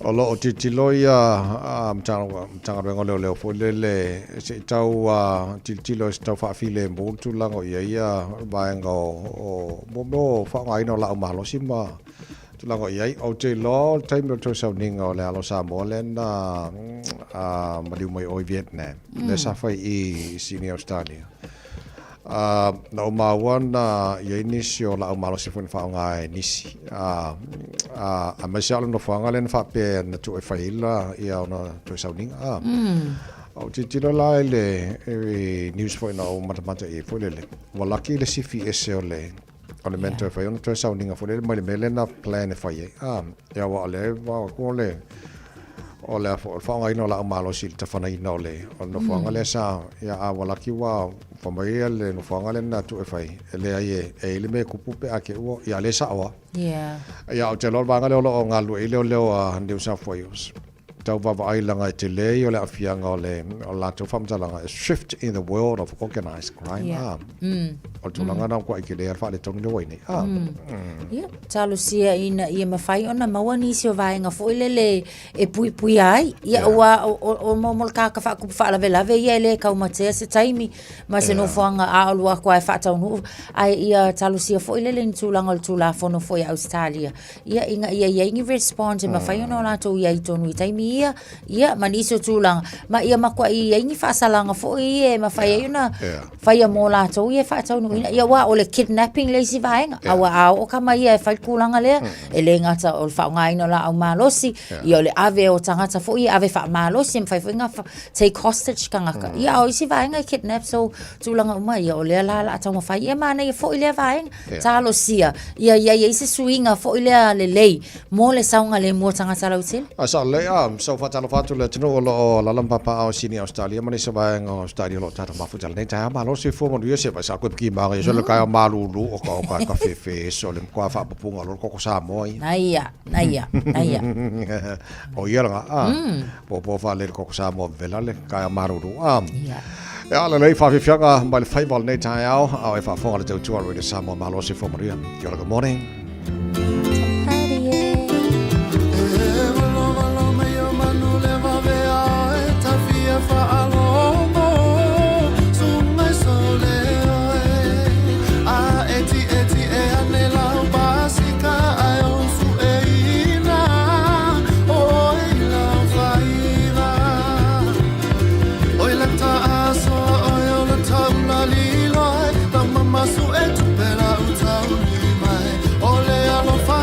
o lo o titiloia mtanga rengo leo fo le se tau titilo tau fa file mo tu lango ia vaenga o mo fa ngai no la malo sima tu lango ia o te lo time to so ninga o le alo sa mo le na maliu mai o Vietnam le sa fa i sini Australia na o mawana ia inisio la o malo se fun fa ngai nisi a masalo no fa ngale na fa pe na tu e faila ia na to sauninga o titilo la le news for na o matamata e fo le wala ki le sifi ese le on mentor fa on to sauninga fo le mele na plan e fa ia wa le wa ko le o le fa ngai no la o malo sil te fa nei no le o no fa ngale sa ia a wala ki wa fa mai le no fa ngale na tu e fai le ai e le me kupupe ake o ia le sa wa ia o te lo ba ngale o ngalu e le o New South Wales tau baba ai langa te le o le afianga o le o la tu famta langa a shift in the world of organized crime o tu langa na ko ai ke le fa le tong no ni talo sia ina ia mafai ona mawani si o vaenga fo ile e pui ai ia o mo ka fa ku fa la vela ve ia le ka mate se taimi ma se no fanga a lua ko ai fa tau no ai ia talo sia fo ile le tu langa tu la fo no fo ia Australia ia inga ia ingi response mafai ona la to ia tonu taimi ia maniso tulang ma ia makwa ia ingi fa salanga fo ia ma fa ia fa ia mo la to ia fa tau no ia wa o le kidnapping le si vaenga awa o kama ia fa kulanga le ele ngata o fa ngai no la au malosi ia le ave o tangata fo ia ave fa malosi fa fa take hostage kanga ia o si vaenga kidnap so tulanga uma ia o le la tau fa ia mana ia fo ile vaenga talo sia ia se swinga fo ile le lei mo le saunga le mo tangata la util asa le so fatalo fatu le tino o la lampa pa o sini Australia mani se vai ngo Australia lo tata mafu tal nei ta malo se fo mo dio se sa ko ki ma so le ka malu lu o ka fe so le kwa fa pupunga lo ko sa moi naia o ia nga po fa le ko sa mo vela le ka maru lu ya la lei fa fianga mal fai bal nei ta au fa fo le tu le sa mo malo se fo mo ria good morning Su etu pela utau ni mai ole alo fa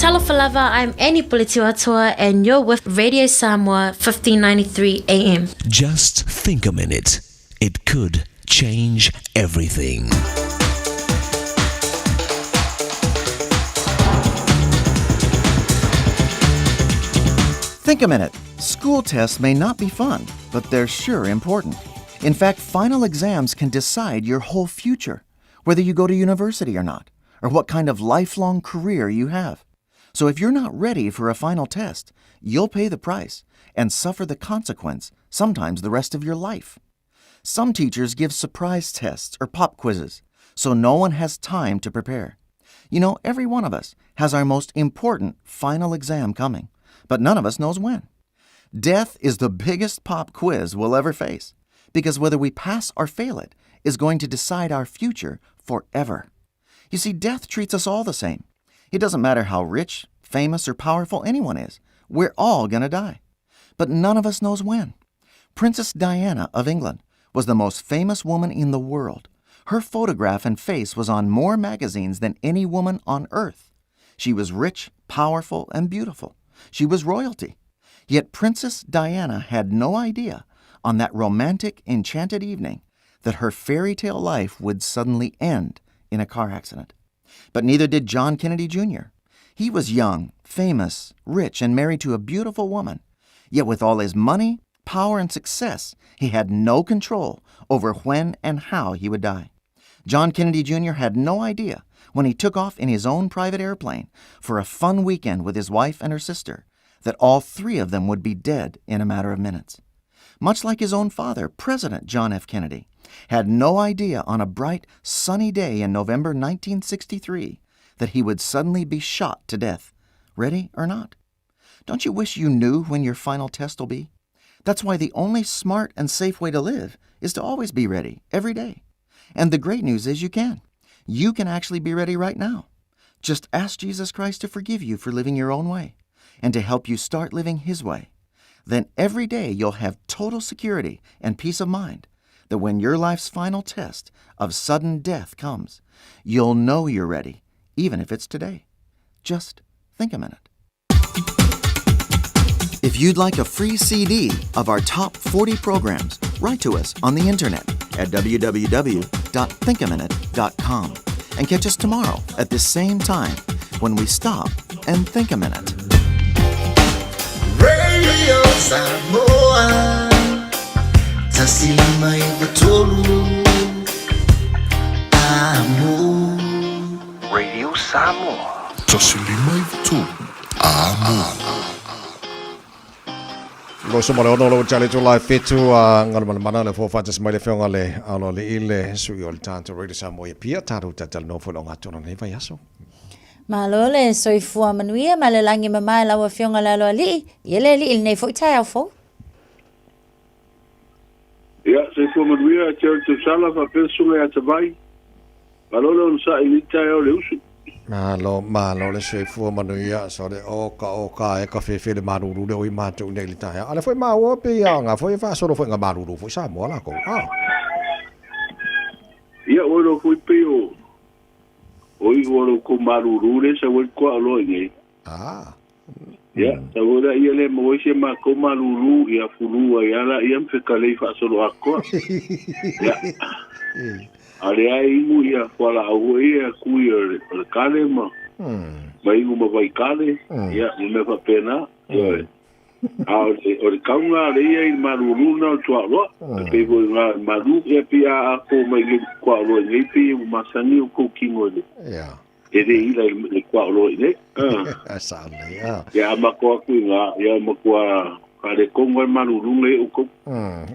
Talafalava, I'm Annie Politiwatua, and you're with Radio Samoa 1593 AM. Just think a minute. It could change everything. Think a minute. School tests may not be fun, but they're sure important. In fact, final exams can decide your whole future, whether you go to university or not, or what kind of lifelong career you have. So if you're not ready for a final test, you'll pay the price and suffer the consequence, sometimes the rest of your life. Some teachers give surprise tests or pop quizzes, so no one has time to prepare. You know, every one of us has our most important final exam coming, but none of us knows when. Death is the biggest pop quiz we'll ever face, because whether we pass or fail it is going to decide our future forever. You see, death treats us all the same. It doesn't matter how rich, famous, or powerful anyone is. We're all going to die. But none of us knows when. Princess Diana of England was the most famous woman in the world. Her photograph and face was on more magazines than any woman on earth. She was rich, powerful, and beautiful. She was royalty. Yet Princess Diana had no idea on that romantic, enchanted evening that her fairy tale life would suddenly end in a car accident. But neither did John Kennedy Jr. He was young, famous, rich, and married to a beautiful woman. Yet with all his money, power, and success, he had no control over when and how he would die. John Kennedy Jr. had no idea when he took off in his own private airplane for a fun weekend with his wife and her sister that all three of them would be dead in a matter of minutes. Much like his own father, President John F. Kennedy, had no idea on a bright, sunny day in November 1963 that he would suddenly be shot to death, ready or not. Don't you wish you knew when your final test will be? That's why the only smart and safe way to live is to always be ready, every day. And the great news is you can. You can actually be ready right now. Just ask Jesus Christ to forgive you for living your own way and to help you start living His way. Then every day you'll have total security and peace of mind that when your life's final test of sudden death comes, you'll know you're ready, even if it's today. Just think a minute. If you'd like a free CD of our top 40 programs, write to us on the internet at www.thinkaminute.com and catch us tomorrow at the same time when we stop and think a minute. Radio Samoa, tasilima ibutulu, amo. Radio Samoa. Tasilima ibutulu, amo. Lo so mole ono lo chale to live fitu ngal mana le fo fates mai le fionga le alo le ile su yo tanto Radio Samoa e pia taru tatal no fo longa tono ne vai aso. Malole soifua manuia malelangi mama la wa fionga la lo ali yele li il ne fo tai au fo. Ya soifua manuia tel tu sala fa pensu ya tabai. Malole on sa ilita yo le usu. Malo le soifua manuia so de o ka e ka fe le maruru le o i matu ne ilita ya. Ale foi ma o pe ya nga foi fa so foi nga maruru foi sa mo la ko. Ya o lo foi pe o. Oi woro ko maruru le sa wel ko alo nge. Ya, sa wora ia le mo se ma ko maruru ia fulu ia la ia mfeka le fa solo akko. Ya. Ale ai ingu ia whala au ia kui o le kale ma. Ma ingu ma vai kale. Ia, me fa pena. O le kaunga le ia i maruruna o tua roa. Pe vo ngā maru ia pia a ko mai le kua roa nei pe masani o kou kingo le. Ia. E re ila le kua roa nei. Asa le, ia. Ia makoa kui ngā, ia makoa kare kongo e marurunga e uko.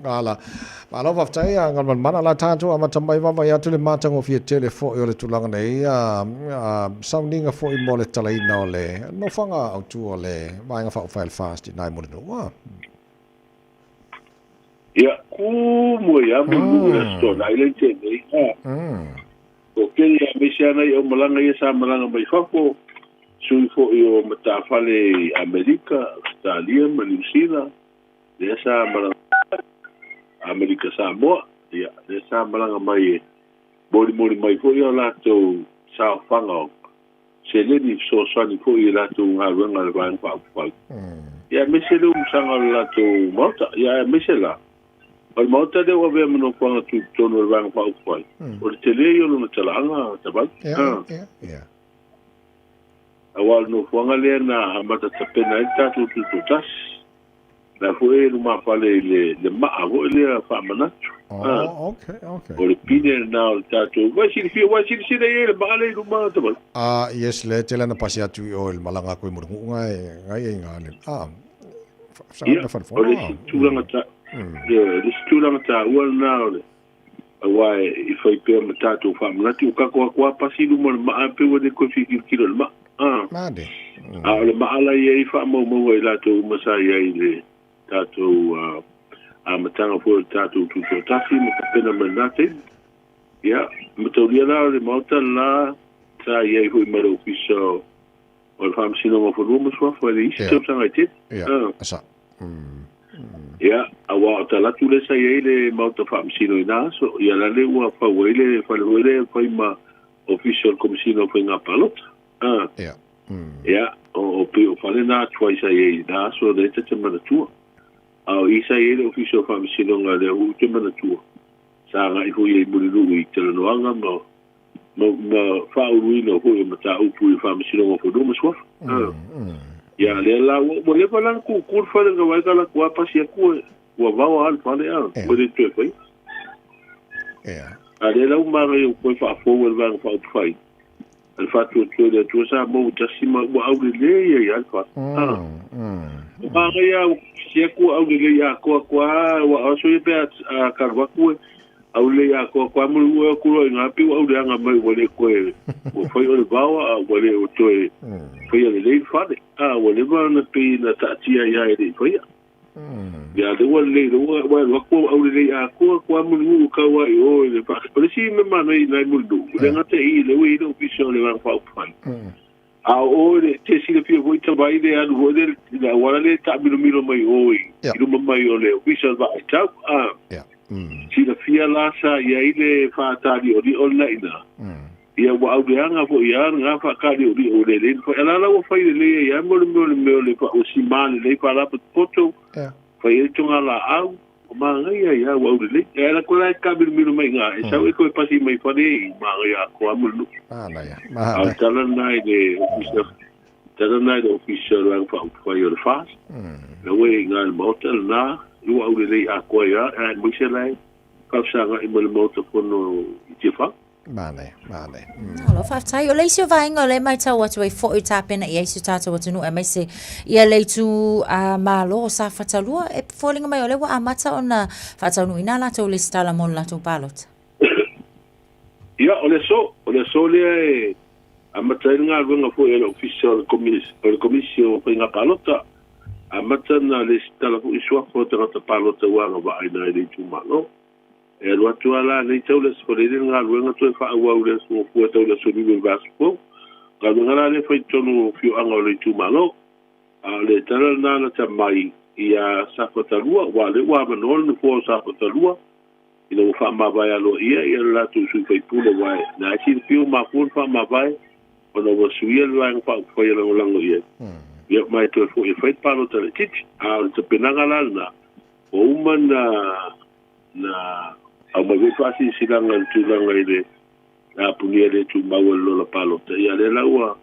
Ala. Malo waftai a ngan mana la tātou a matamai wawa ia tu le mātango fia tele fo i o le tulanga nei sauninga fo i mo le talaina o le no whanga au tu o le vainga whao whael fast i nai mone noa. Ia, ku mua ia mulu na stona i le tene. O keri a mesiana i o malanga ia sa malanga mai whako sui fo i o matawhale Amerika, Australia, New Zealand. Ia sa malanga Amerika Samoa, ia, le sa malanga mai e mori mai fo i o lato sa whanga o se leni so sani fo i lato ngā ruanga le vāng whau. Ia, me se leu msanga le lato mauta, ia, me se la. O le mauta leo a vea mano whanga tu tono le vāng whau. O le tele i o lona talanga, tabal? Ia. Awal no whanga lea na amata tapena i tātou tu tasi. Na foi numa fale le maa o le fa manatu. Okay. O le pine na o tato. Wa si le bale numa to. Yes le tele na pasi atu o le malanga ko mo ngai ngale. Sa fa fo. O le tulanga ta. Le tulanga ta o na o le. Wa I foi pe tato fa manatu ka ko pasi numa ma pe o de ko fi kilo ma. Made. Le maala ye fa mo I la to masaya ile. Tātou matanga fo tātou tuto tafi mo pena manate ia matauria la le mauta la sa ia fo maro ofiso o fam sino mo fo mo so fo le isto sanga tit asa ia awa tala tu le sa ia le mauta fam sino ina so ia la le wa fa wele fa ma official commissioner fo nga palot ia o pe o fa le na twice ia da so de te mana tu au isa ele official famsino nga le u te mana tua sa nga I hui e muri lu I te noanga ma fa uruino hui mata u pui famsino nga fodo maswa ya le la mo le palan ku fa nga wai kala ku apa sia ku wa va al fa le mo de tu fai ale la uma re ku fa fo wel va fa fai al fa tu le tu sa mo tasima wa au le ya al fa ya sia ku au le ya ko wa so ye pe a karwa ku au le ya ko mo ku ro nga pi au le nga mai wole ko o foi o le bawa wole o toe foi le fa de wole ba na pi na ta tia ya de foi ya de wole wa ko au le ya ko mo ka wa o le fa pero si me ma nei mo du le nga te I le we do pi so le va fa fa o te si le pio voi tabai de anu hode la wala le ta milo mai oi ilu mai o le official va tau si la fia la sa ia ile fa ta di o la ina ia wa au de anga fo ia nga fa ka di o le fo ala la fa ile ia mo le fa o si mal le fa la poto fa ia tunga la au ma ia wa au le ia ko la ka milo mai nga sa ko pasi mai fa de ma ia ko amul na ya ma talana de official rang fa yo le fast le we nga motel na lu au le a ko ya and we shall like ka sa nga I mo motel ko no tifa Mane. Alo whaftai, o leisi o vainga o le mai tau atu e fo I tāpena I eisu tātou atu nu e mai se ia leitu a malo o sa whatalua e fōlinga mai o le wa amata o na whatau nu ina lato le stala mon lato palot. Ia, o le so le e amata nga runga fo e official commission fo nga palota amata na le stala fo isua fo te rata palota wanga wa aina e leitu malo. E lo atu ala nei tau le skolele nga luenga tu e wha awa ule so fua tau le soni me vaspo. Ka luenga le whai tonu fio anga o le tu malo. Le tala nana ta mai I a sakotalua, wa le wa manol ni fua sakotalua. Ina mo wha mawai alo ia la tu sui whai pule wai. Na isi fio ma fua wha mawai. Ona wa suia lua nga wha whai lango lango ia. Ia mai tu e fua I whai palo tale titi. A le te penanga lana. O uma na au mai we fasi silanga tulanga ile a punia le tu mawelo la palota ia le laua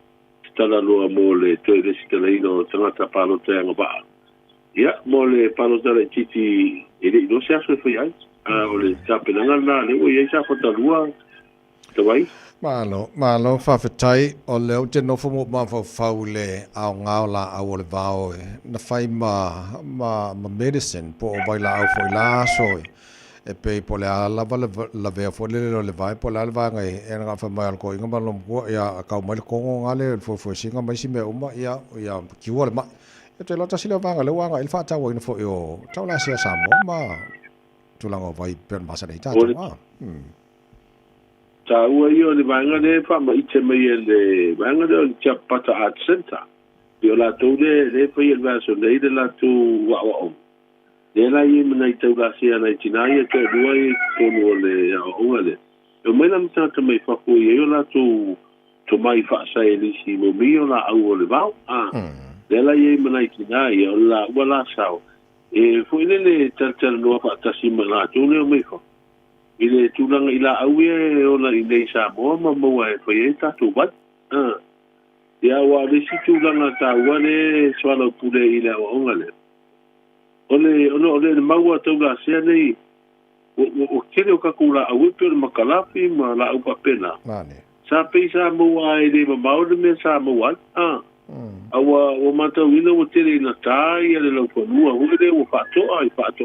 stala loa mo le to le stala ino tanga palota nga ba ia mo le palota le titi ele no se aso foi ai a ole tapelanga na le o ia sa fotalua tawai Malo whawhetai o leo te nofo mo mawhau le au ngaola au le vao na whai ma medicine po o vai la au fo la soi e pe po le ala la vea fo le vai po la va ngai e nga fa mai ko inga malom ko ya ka mai ko ngale fo singa mai si me uma ya ki wala ma e te lota sila va ngale wa il fa ta wo fo yo ta la sia sa mo ma tu la vai per ma sa dei ta ta ua io le vanga le fa ma ite mai le vanga le Chapata Art Center io la tu le fa il verso le la tu wa le la i me nei tau la sia nei tinai ke duai to no le o le o me la mta te mai fa ko io la tu mai fa sa ele si mo mio la au le va le la i me nei tinai o la wala sao e fu le tal no fa ta si me la tu le me fa ile tulanga ila aue ona ile sa mo mo e foi ta tu bat ya wa le si tulanga ta wale swalo pule ile o ngale ole maua tu la se nei o kele o ka kula aue pe makalafi ma la upa pena sa pesa mo ai le ma o me sa mo wa awa o mata wina o tele na tai ele lo ko nu o le o fa to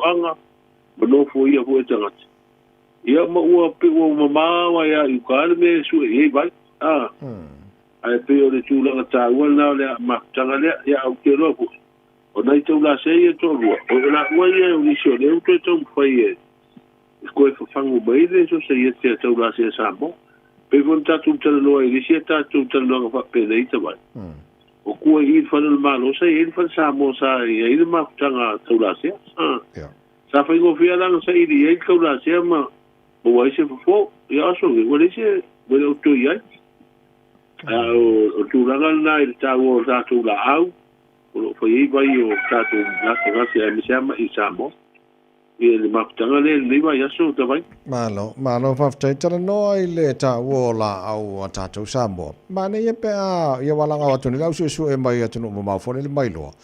anga no foi ia ho tanga ia ma ua pe o mama wa ya i ka me su e vai ai pe o le tula ta wa na le ma tanga le ya o ke ro o nai tu la se e to ro o la wa ye o ni so le o to foi e ko e fa fangu mai le so se e te tu la se sa mo pe von ta tu te lo e si ta tu te lo fa pe le te vai o ko e fa le ma lo se e fa sa mo sa e e ma tanga tu la se sa fa go fia la no se e e tu la se ma o vai se fo ia so o le se o to ia o tu ranga na il ta o ta tu la au o foi vai o ta tu la se se me chama i samo e le maptanga le vai aso ta vai malo fa tai tala no ile ta o la au ta tu samo ma ne ye pe a ia wala nga tu ni la su e mai atu no ma fo le mai lo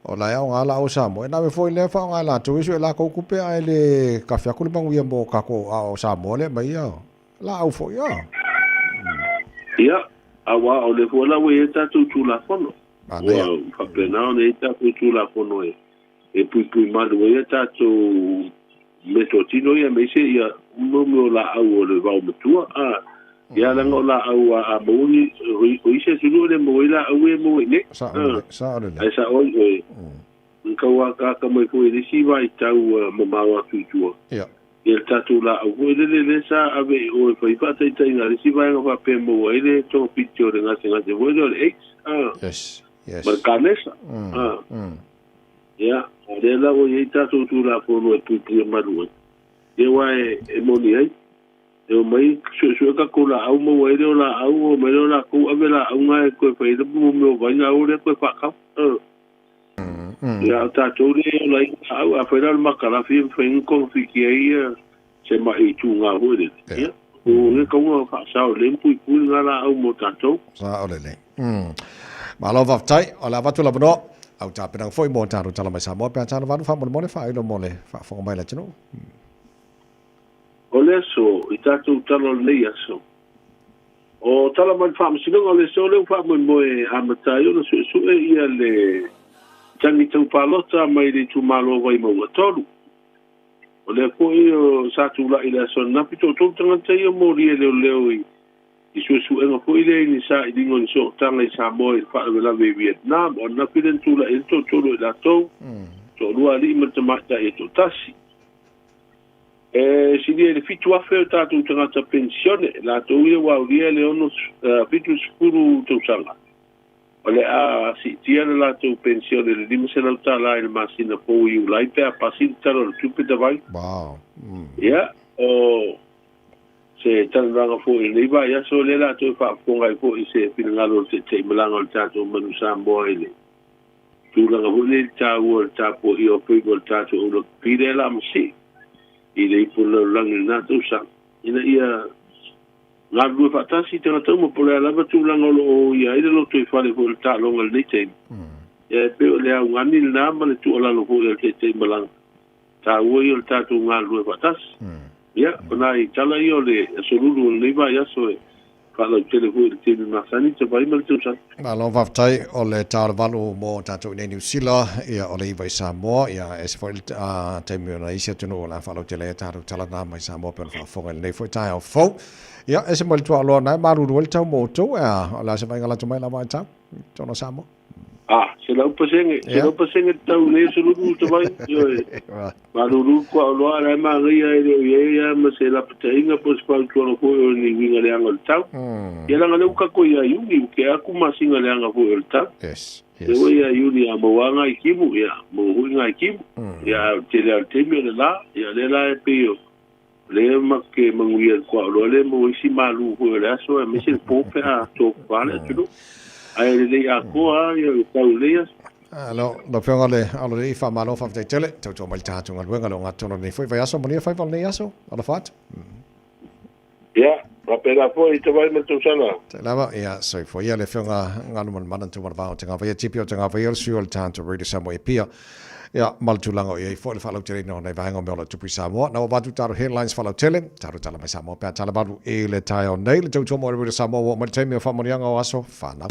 o la ya nga la o samo e na me foi le fa nga la tu su la ko ku pe ai le ka fa ku le bangu ia mo ka ko a o samo le mai ya la au fo ya awa o le fo la we ta tu la fono wa fa pe na o ne ta tu la fono e pui ma we ta tu me to tino ia me se ia mo la au le va mo tu ia la ngola au a boni o ise su le mo ila au mo ne sa o nka wa ka mo ko ile si vai tau mo ma wa tu ia tatu la au le sa ave o fa fa tai na si vai nga pe mo ile to picture nga singa de wo le yes mar kanesa ia de la o ia tatu tu la po no pu ma ru e wa e mo ni ai e mai su ka ko la au mo ile la au mo la ko ave la au nga ko fa ile mo mo va nga o le ko fa ka ia tatu le la au a fa la makala fi ko fi ki ai se ma i tu nga ho de ia o ne ko nga fa sa o le pu nga la au mo tatu sa o le ma lo va tai o la va tu la no au ta pe nang foi mo ta ro ta la mai sa mo pe ta va fa mo le fa i lo mo le fa fo mai la tino o le so i tatu talo le aso o tala man fa msino o le so le fa mo e amata yo no su e ia le tangi tu palota mai le tu malo vai mo tolu o le ko i sa tu la ila so na pito to tanga te yo mo le i su enga ko ile ni sa i dingo ni so tanga i sa mo i fa la ve Vietnam o na piden tu la il to la to to lu ali mo te mata e to tasi si le fitu afe ta tu tanga ta pensione la to i wa le ono fitu skuru to sanga ole a si tiene la tu pensione le dimos en alta la el masina po i la pe pasin talo tu pe vai ya o se tan ranga fo i leva ya so le la tu fa fo ngai fo i se pinanga te malanga ta tu manu sambo ile tu la go le ta wo ta po i o pe go ta tu lo pide la msi I le pula langi na tu sa. Ina ia ngā lua whaatasi tanga tau mo pole alava tu langa o ia ere lo tu i whare po le tā longa le teim. Ia e peo le au ngani le nāma le tu alalo po le teim malanga. Tā ua i o le tātou ngā lua whaatasi. Ia, kona i tala i o le asolulu o le neiva i aso e whalau tele po le teim masani te vai ma le tu sa. Malo whaftai o le tāra walu mo tātou nei New Zealand ia o le iwa i Samoa ia e se whaile teimi o na isia tunu o la whalau tele e tātou tala nāma i Samoa pe o whafonga le nei fwoi tai au fau. Ia, e se mwile tua aloa nai, maruru le tau motu, o la se vai ngala tumai la mai tau, tono Samoa. Se lau pasenge tau le se lulu te vai, maruru kua aloa rai maria e leo ia, ma se la patainga po se pau tuano koe o ni winga le anga le tau. Ia langa leu kako ia iuni, ke aku masinga le anga koe o le tau. Ewa ia iuni a mawanga i kimu, ia, mawahuinga i kimu, ia te lea temi o le la, ia le la e peo. Le ma ke manguia kwa lo le mo isi malu ko le aso e me se pope a to vale tudo ai le a ko a ia tau le alo lo penga le alo le fa malo fa tele to mal ta to ngal wenga lo ngatono ni foi vai aso monia fai val ni aso alo fat ya rapela foi te vai me to sala te lava ia so foi ia le fenga ngalu man man to va te nga vai tipio te nga vai el suol tanto ready somewhere pia. Ja, maltulanga o i fole falau tele no nei vaenga me o tupu Samoa. Na o batu taru headlines falau tele, taru tala mai Samoa, pea tala batu e le tai o nei, le tau tuamo o Samoa, o mai teimi o whamonianga o aso, whanau.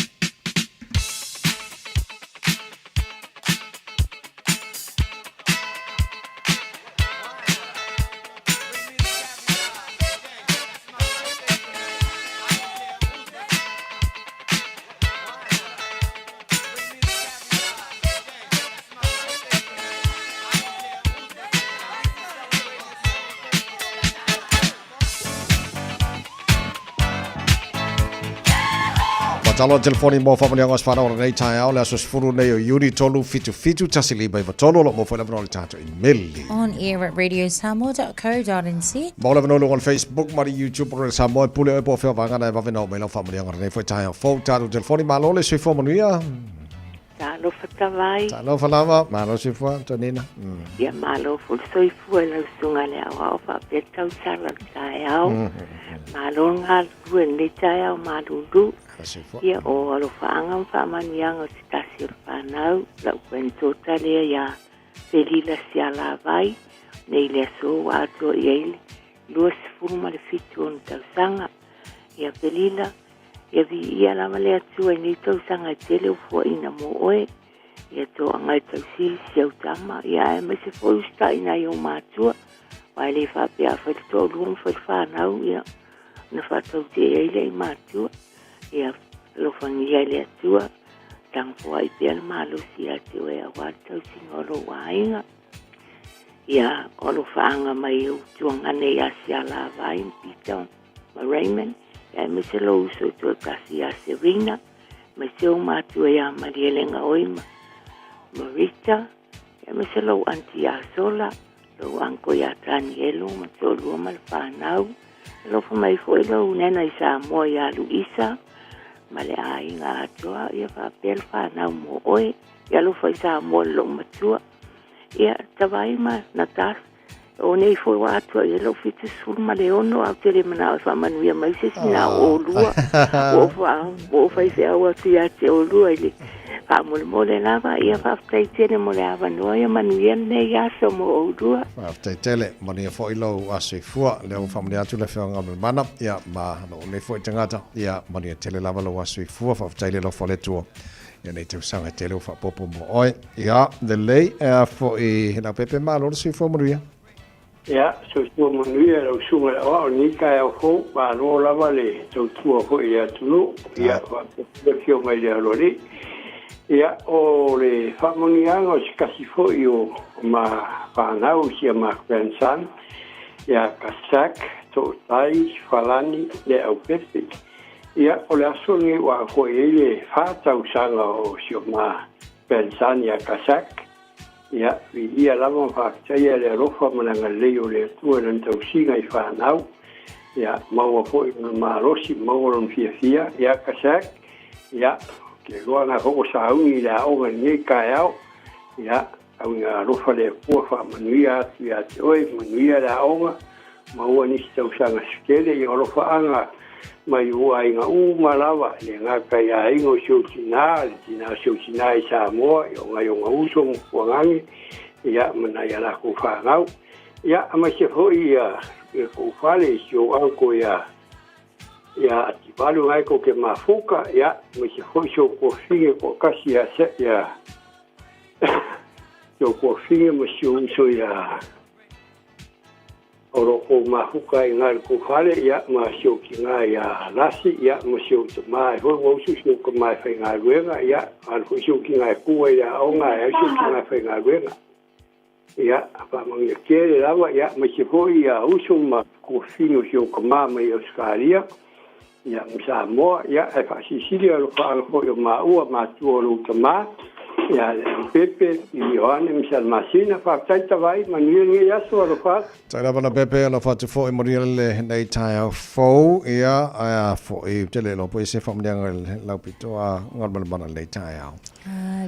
Talo telefoni mo family ngos fara ora nei tai au le aso furu nei o yuri tolu fitu tasili bai tolo lo mo fa lava no tato in milli on air at radiosamoa.co.nz mo lava no on Facebook mari YouTube ora Samoa pule po fa vanga na va no me lo family ngos nei foi tai au fo tato telefoni malo le sui fomo nia Talo fatavai. Talo falava, malo si fua, tonina. Ia malo ful soi fua la sunga le au fa petau sala tai au. Malo ngal kuen le tai au madulu. Ia o alo fa angam fa manianga stasir panau la kuen totale ya pelila siala vai nei le so ato ele. Luas fuma le fitu tau sanga. Ia pelila ia vi ia la male atu ni to sanga tele fo ina mo oe ia to anga to si au tama ia me se fo sta ina yo matua vai le fa pia fa to lung fa na ia na fa to te ile matua ia lo fangia le atu tang fo ai pia malo si atu ia wa to singolo wainga ia o fa anga mai u tuanga ne ia sia la vai pita Raymond me se lo uso tu kasi a Serena, me se o matu ya Marielenga oima, Marita, me se lo anti a sola, lo anko ya Danielo, me se lo malfanau, lo fa mai foi lo nena isa mo ya Luisa, male ai nga toa ya fa pel fa na mo oi, ya lo fa isa mo lo matua, ya tawai ma natas o nei foi wa atu e lo fitu sul ma le ono a tere mana fa manuia mai se sina o lua o fa se a tu ya te o lua ile fa mo le lava ia fa tai tere mo le ava no ia manuia nei ya so mo o lua fa tai tele mani foi lo ase fua le o family atu le fanga mana ia ma no nei foi tangata ia mani tele lava lo ase fua fa tai le lo fole tu ia nei te sanga tele o fa popo mo oi ia the lay for e na pepe malo si fo moria. Ya, so tu manuia lo sunga o ni ka o fo ba lo lava le so tu o ia tu ia le fio mai le lo ri ia o le famoniango skasi fo io ma pa na o sia ma pensan ia kasak to tai falani le au pepe ia o le asoni wa fo ele fa tau sanga o sio ma pensan ia kasak ia ia lava fa ia le rofa mananga leo le tua nan tau singa I whanau ia maua po ma rosi maua ron fia ia kasak ia ke roa na hoko sa ungi la onga ni kai au ia au ngā rofa le pua wha manuia atu ia te oe, manuia la onga, maua nisi tau sanga skele i rofa anga mai ua i ngā umalawa, le ngā kai a ingo siu tina, le tina siu tina i Samoa, i o ngai o ngā usong puangangi, ia mana ia la ko whangau, ia ama se hoi ia, e ko whale i siu anko ia, ia ati walu ngai ko ke mafuka, ia, ma se hoi siu ko whinge ko kasi ia se, ia, siu ko whinge ma siu uso ia, oro ko mafuka i ngā ko whale, ia, ma siu ki ngā ia lasi, ia, ma siu te mai, hoi wausu siu ka mai whai ngā ruenga, ia, hoi siu ki ngā kua ia o ngā, ia, siu ki ngā whai ngā ruenga. Ia, apa mangia kere lawa, ia, ma se hoi ia uso ma ko whingo siu ka mama i Australia, ia, msa moa, ia, e whaasisiri alo whaanga hoi o maua, matua lo ka maa, ia, pepe, i oane, msa masina, whaaktaita vai, manuia nge yaso alo whaak. Taira wana pepe, alo whaatu fo i moriale nei tai au fau, ia, aia fo i tele lo po i se whamneanga lau pito a ngalmalabana nei tai au.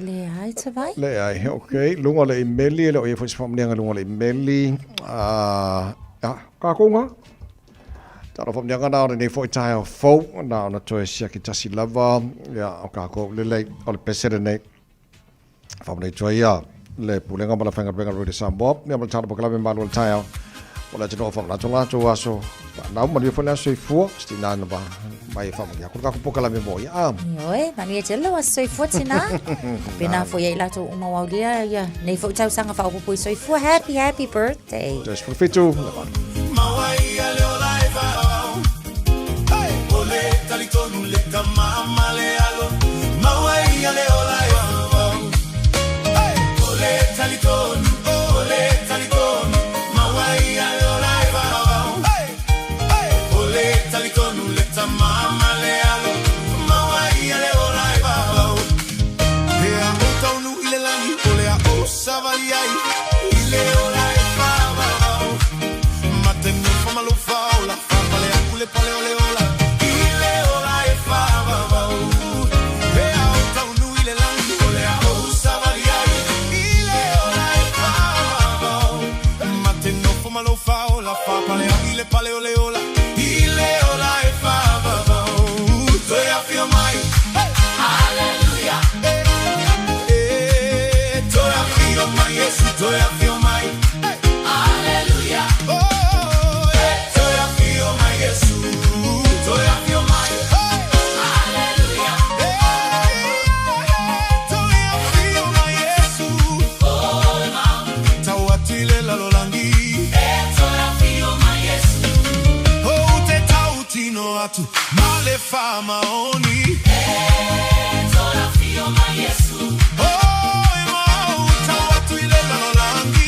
Le ai te vai? Le ai, ok. Lunga le imeli, le o i fo i se whamneanga lunga le imeli, ia, ka konga? Tara whamneanga nao nei fo i tai au fau, nao na toe sia ki tasi lava, ia, o ka ko le lei, o le pesere nei, whamnei tua ia, le pulenga mana whanga penga roi de Samoa, ni amala tana pakalawe malu al tai au, o le tino whamna lato aso, nao mani whana soi fua, sti nana ba, mai whamnei, ako kako pakalawe mo ia. Ioe, mani e telo a soi fua tina, pena fo ia ilato umawaulia, ia, nei fo tau sanga wha upo i soi fua, happy birthday. Just for fitu, Mawai a leo laiva ole talitonu le kamama le alo Mawai a leo laiva ole talitonu Mawai a leo laiva ole talitonu le kamama le alo Mawai a leo laiva he a utonu ile langi ole a osavali ai ile o laiva pale ole ola ile ola e fava ve auto nu ile langi ole a osavalia ile ola e fava mateno fuma lo fa ola fa pale ole ola ile ola e fava so ya feel my hallelujah so ya feel my yes so ya feel my hallelujah atu male fama oni tola fio ma yesu oh ma uta watu ile la langi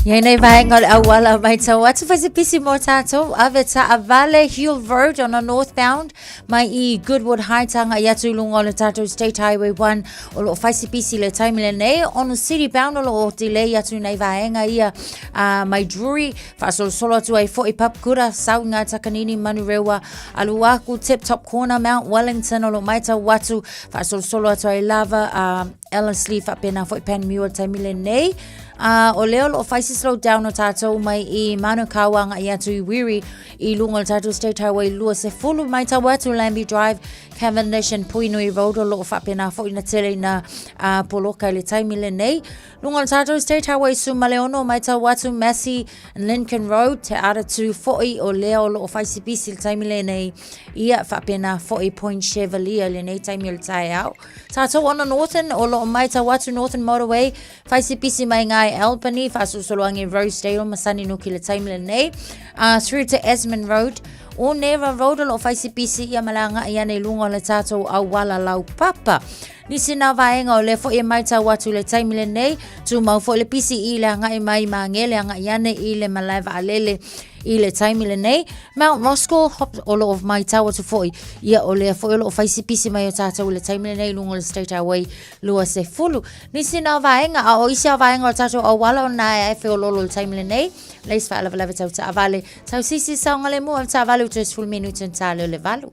Ia nei vaenga le awala mai tau atu whaisipisi mo tātou ave ta Avale Hill Road on a northbound mai I Goodwood Haitanga I atu lunga le tātou State Highway 1 o lo whaisipisi le taimile nei on city bound o lo delay atu nei vaenga ia mai Drury whaasolo solo atu ai fo I Papakura sau ngā takanini Manurewa aluaku Tip Top Corner Mount Wellington o lo mai tau atu whaasolo solo atu ai lava Ellerslie whapena fo I Panmure taimile nei o leo lo faisi slow down o tātou mai I Manukau anga I atu I Wiri I lunga o tātou State Highway lua se fulu mai tau atu Lambie Drive Cavendish and Puinui Road o lo whapena fo ina tere na poloka I le taimile nei lunga o tātou State Highway Sumaleono mai tau atu Massey and Lincoln Road te ara tu foi o leo lo faisi bisi le taimile nei ia whapena foi Point Chevalier le nei taimile tai au tātou ona Northern o lo mai tau atu Northern Motorway faisi bisi mai ngai Albany Fasusoloangi Rosedale Masani Nuki le taimile nei through to Esmond Road o Nera Road lo faisi bisi ia malanga ia nei lunga le tātou au wala lau papa Nisi na vaenga o le fo I mai tau atu le taimile nei tu mau fo le pisi I le ngai mai mangele ngai iane I le malaiva alele I le taimile nei Mount Roscoe hop o lo of mai tau atu foi ia o le fo lo faisi pisi mai o tātou le taimile nei lunga le State Highway lua se fulu Nisi na vaenga a o isi a vaenga o tātou au wala o nai e fe o lolo le taimile nei leis fa ala lava tau ta avale tau sisi saunga le mua ta avale utus full minute and talo le valu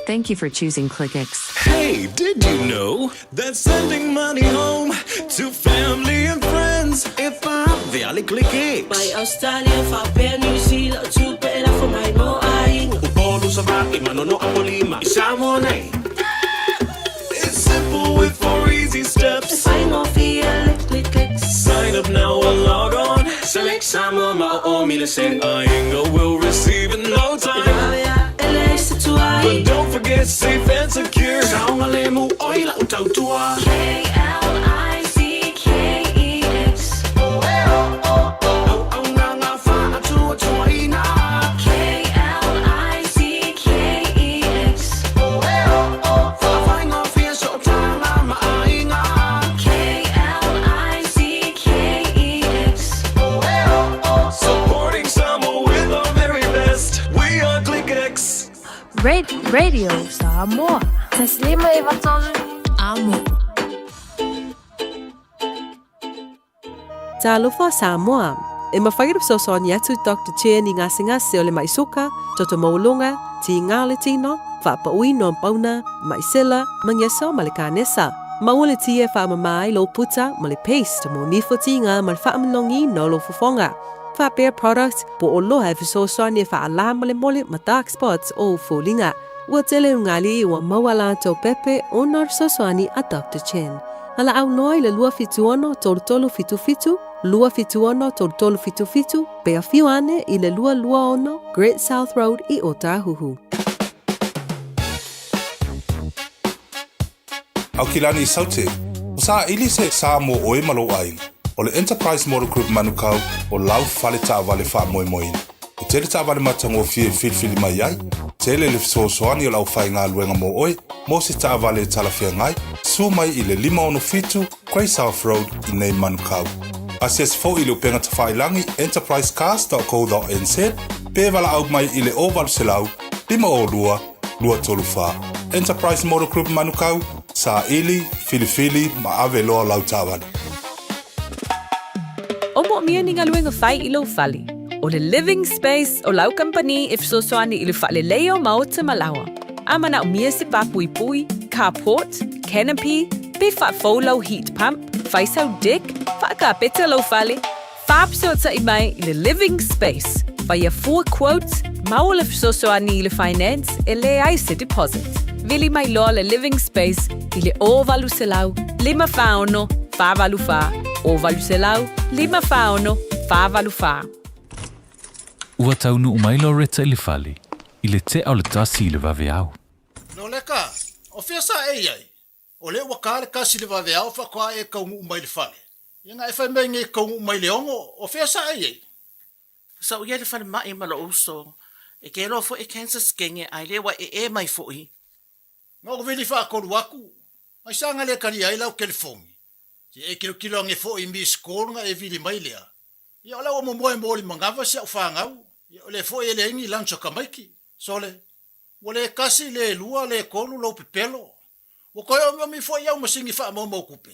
Thank you for choosing ClickX. Hey, did you know that sending money home to family and friends if I'm very ClickX? By Australia, for New Zealand, to pay for my mo aing. Upolo sa baki, manono ang polima, isamo na It's simple with 4 easy steps. I'm off here, ClickX. Sign up now or log on. Select Samo, mao milisend. Ainga will receive in no time. But don't forget safe and secure. Saunga lemu oila utautua. KLICKEX. Supporting Samo with our very best. We are ClickX. Radio Samoa. Taslima Ivatolu. Amo. Talofa Samoa. E mawhairu sosoni atu Dr. Chen I ngasinga se ole maisoka, toto maulunga, ti ngale tino, whapa ui no pauna, maisela, mangyeso malikanesa. Maule tie whamamai lo puta, mali paste, mo nifotinga, mal whamalongi no lo fufonga. Whapea products, po o loha fi sosoni wha ala mole ma dark spots o fulinga. Ua tele ungali ua mawala tau pepe o nar sosoni a Dr. Chen. Ala au noi le lua fituono tolu fitu fitu, lua fituono tolu fitu fitu, pea fiuane I le lua ono, Great South Road I Otahuhu. Au kilani saute, o sa ili se sa mo oe malo ai. O le Enterprise Motor Group Manukau o lau fale ta vale fa moe moe. O tele ta vale matango fie filfili mai ai, tele le fisosoani o lau fai ngā luenga mo oe, mo se ta vale talafia ngai, su mai I le 5 Great South Road I nei Manukau. Asias fo I le upenga ta whailangi enterprisecars.co.nz, pe wala au mai I le ovalu se lau, 5 lua tolu wha. Enterprise Motor Group Manukau, sa ili, filifili, ma ave loa lau tawani. Omo mia ni ngaluenga fai I lo fali. O le living space o lau company if so soani I le fale leo maota malawa. Amana o mia se papui pui, carport, canopy, pe fa folo heat pump, fai sau dick, fa ka peta lo fale. Fab so ta I mai I le living space. Fai a 4 quotes, maul if so soani I le finance, e le ai se deposit. Vili mai lo le living space, I le o valu se lau, 5 faono, fa valu fa. O valu se lau, 5 faono, fa valu fa. Ua taunu umailo reta I le fali, I le te au le tasi I le vaveau. No leka, o fia sa e iai. O le wakare kasi le vaveau fa kwa e kaungu umai le fale. Inga e fai mengi kaungu umai le ongo, o fia sa e iai. Sa uia le fale mai ma lo uso, e ke lo fo e cancer skenge ai le wa e mai fo I. Ngau vili fa koru aku, ai sanga le kari ai lau California. Si e kilo ange fo I mi skor nga e vili mai lea. Ia o lau mo li mangava sia ufangau. Ia o le fo e le ingi lancho kamaiki. Sole. Wa le kasi le lua le kolu lo pepelo. Wa koe o mi fo iau masingi wha mo kupe.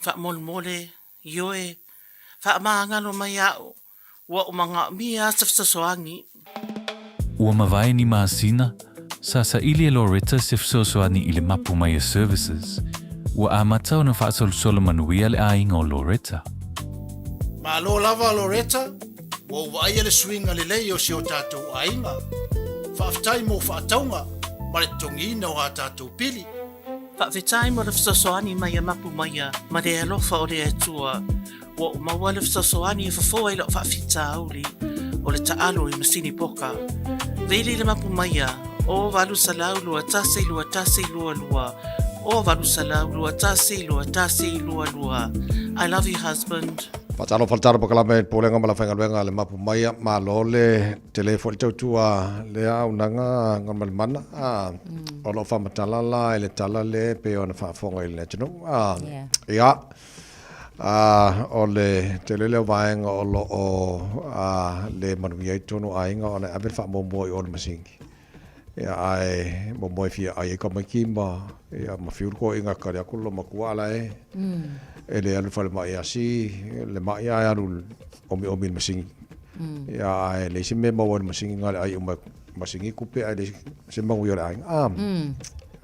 Wha mole, ioe, wha maangalo mai au, wa o mga mia safsasoangi. Ua mawai ni maasina, sa ili e Loretta sifsosoani i le mapu mai services. Ua amatau na whaasolo manuia le ainga o Loretta. Ma lo lava Loretta, wa wai le swinga le lei o si o tātou ainga. Whaaftai mo whaataunga, ma le tongina o a tātou pili. Whawhetai mo le fsasoani mai a mapu mai a, ma le alofa o le atua, wa o maua le fsasoani e whafoa i lo whawhita auli, o le taalo i masini poka. Veli le mapu mai a, o walu salau lua tase lua lua, o walu salau lua tase lua. I love you, husband. Patalo faltaro pa kalame polenga mala fenga wenga le mapu mai ma lo le telefoni tua le au nanga ngamal mana o lo fa matala la ele tala le pe ona fa fonga ile tino ya o le telele vaenga o lo o le manuia tono ainga ona abe fa mo i on masingi ya ai mo fi ai ko makimba ya ma fiur ko inga ka ya kullo makuala ele alu fale mai asi le mai ai alu omi masingi ya le sime mo won masingi ngal ai masingi kupe ai le sime mo yo ai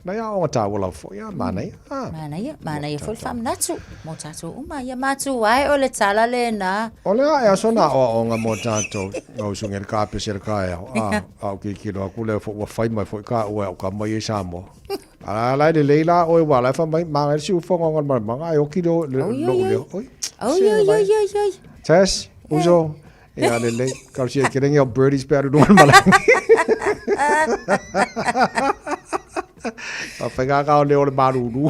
na ya o ta wala fo ya mana ya fo fam natu mo tato uma ya matu ai o le tala le na o le ai sona o nga mo tato o sungel ka pe ser ka ya au ki no ku le fo wa fai mai fo ka o ka mai sa mo ala la de leila o wa la fa mai ma si fo ngon ma ai o ki do le oi yo Tess uso ya le ka si getting your birdies better do mal Whaiga kao leo le maruru.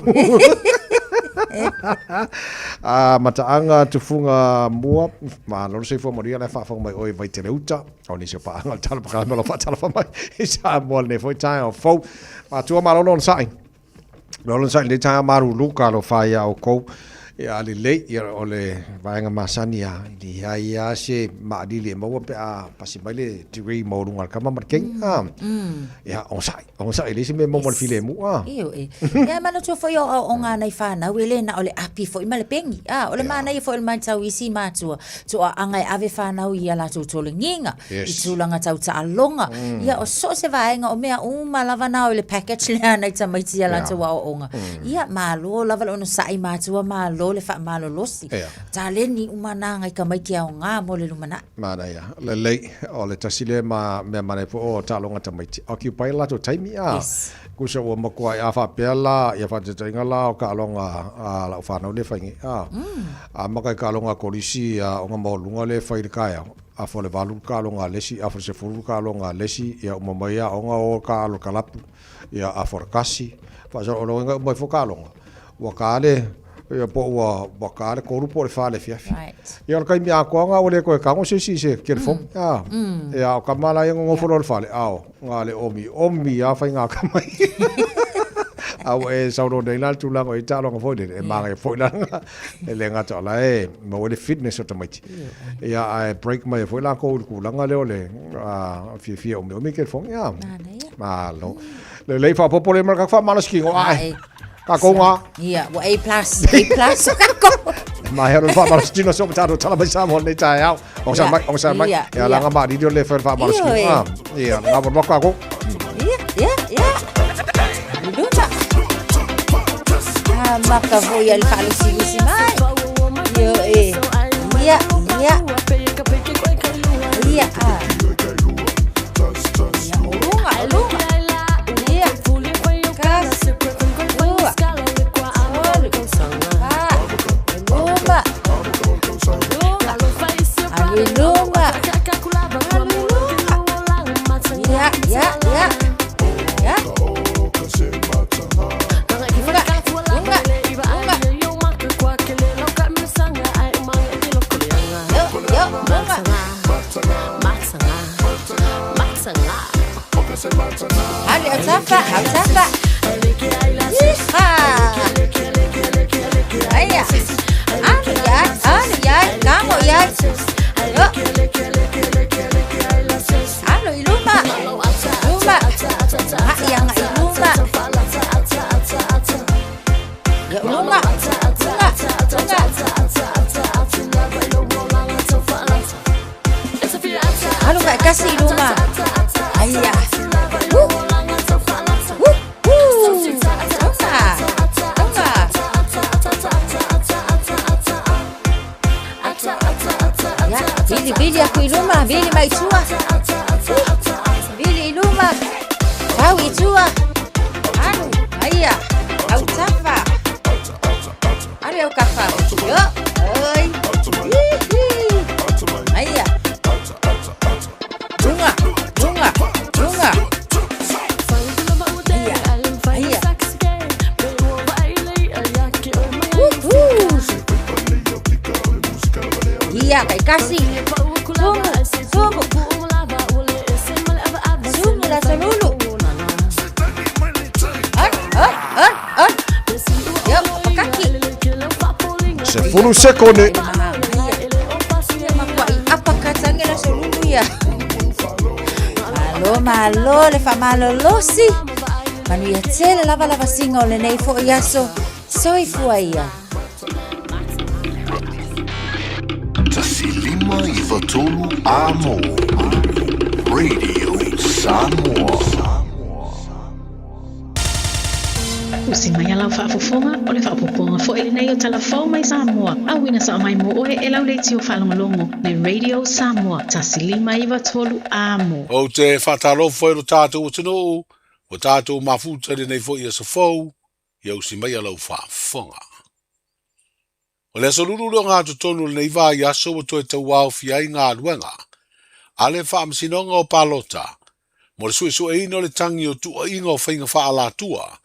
Mataanga tufunga mua. Ma loro se fo moria le whawhanga mai oi vai te reuta. O ni se paanga tala pakala melo whatala whamai. Isa mua ne foi tai o fau. Ma tua ma lolo nsai. Lolo nsai le tai maruru ka lo whai au kou. Ia le lei ia o le vaenga masani ia di ia se maadili e maua pe a pasi mai le degree mo runga kama marking ia on sai le se me mo mal file mu io ia mana tu foi o nga nei fana wele na ole api foi male pengi o le mana ia foi le mantau isi matu to anga ave fana ia la tu tole nginga i tulanga tau ta longa ia o so se vaenga o mea uma lava na o le package le ana ta mai tia la tu o onga ia malo lava no sai matu malo le fa malo losi tale ni umana ngai ka mai kia o nga mo le lumana mana ia le lei o le tasile ma me mane po o talonga tamaiti occupy la to time ku se o makua ia fa pela ia fa te ngala o ka longa la fa no le fangi a maka ka longa kolisi o nga mo lunga le fa ka a fo le valu ka longa lesi a fo se fulu ka longa lesi ia o mai ia o nga o ka lo kalapu ia a forkasi fa so o longa mo fo ka longa wa ka le ia po wa ka le koru po le fa le fiafi ia ka mi a ko nga o le ko ka ngo se ke fo ia o ka mala ia ngo fo le fa le ao nga le omi a fa nga ka mai au e sa ro de la tu la ko ita lo fo de e ma e fo la e le nga la e mo le fitness automatic ia I break my fo la ko ku la nga le o le fi o mi ke fo ia ma lo le fa po le mar ka fa malas ki ngo ai ka ko nga ia wa A+ ka ko ma hero fa malas tino so tato tala ba sa mo le tai au o sa mai ia la nga ma di le fa malas ki ia nga bo ka ko ia maka voy al falusi mai yo ia Ay, Halo kak kasih rumah. Ayah. Bili aku iluma, bili mai tua. Bili iluma. Kau itua. Anu, ayah. Au tafa. Anu au kafa. Yo. Oi. Ayah. Bunga. Iya, kay kasih. Sumu lah selulu. Yo, kaki. 10 sekondi. Apa katanya lah selulu ya? Malo, le fa malo losi. Manu ya tele lava singo le nei fo yaso. Soi fuaia. Tasilima Ivatolu Amo Radio Samoa. Usimaya lau whaafofonga o le whaapoponga fo ele nei o talafau mai Samoa. Awina sa mai mo oe e lau leiti o whalongalongo le Radio Samoa. Tasilima Ivatolu Amo. O te whatarofo e ro tātou o tino o tātou mafuta le nei fo i a sa fau i au simaya lau whaafonga. O le solulu lo ngā tutonu le nei vā i aso o toi tau wau fiai ngā luenga. Ale whaamsinonga o palota. Mo le sui e ino le tangi o tua inga o whainga whaalatua.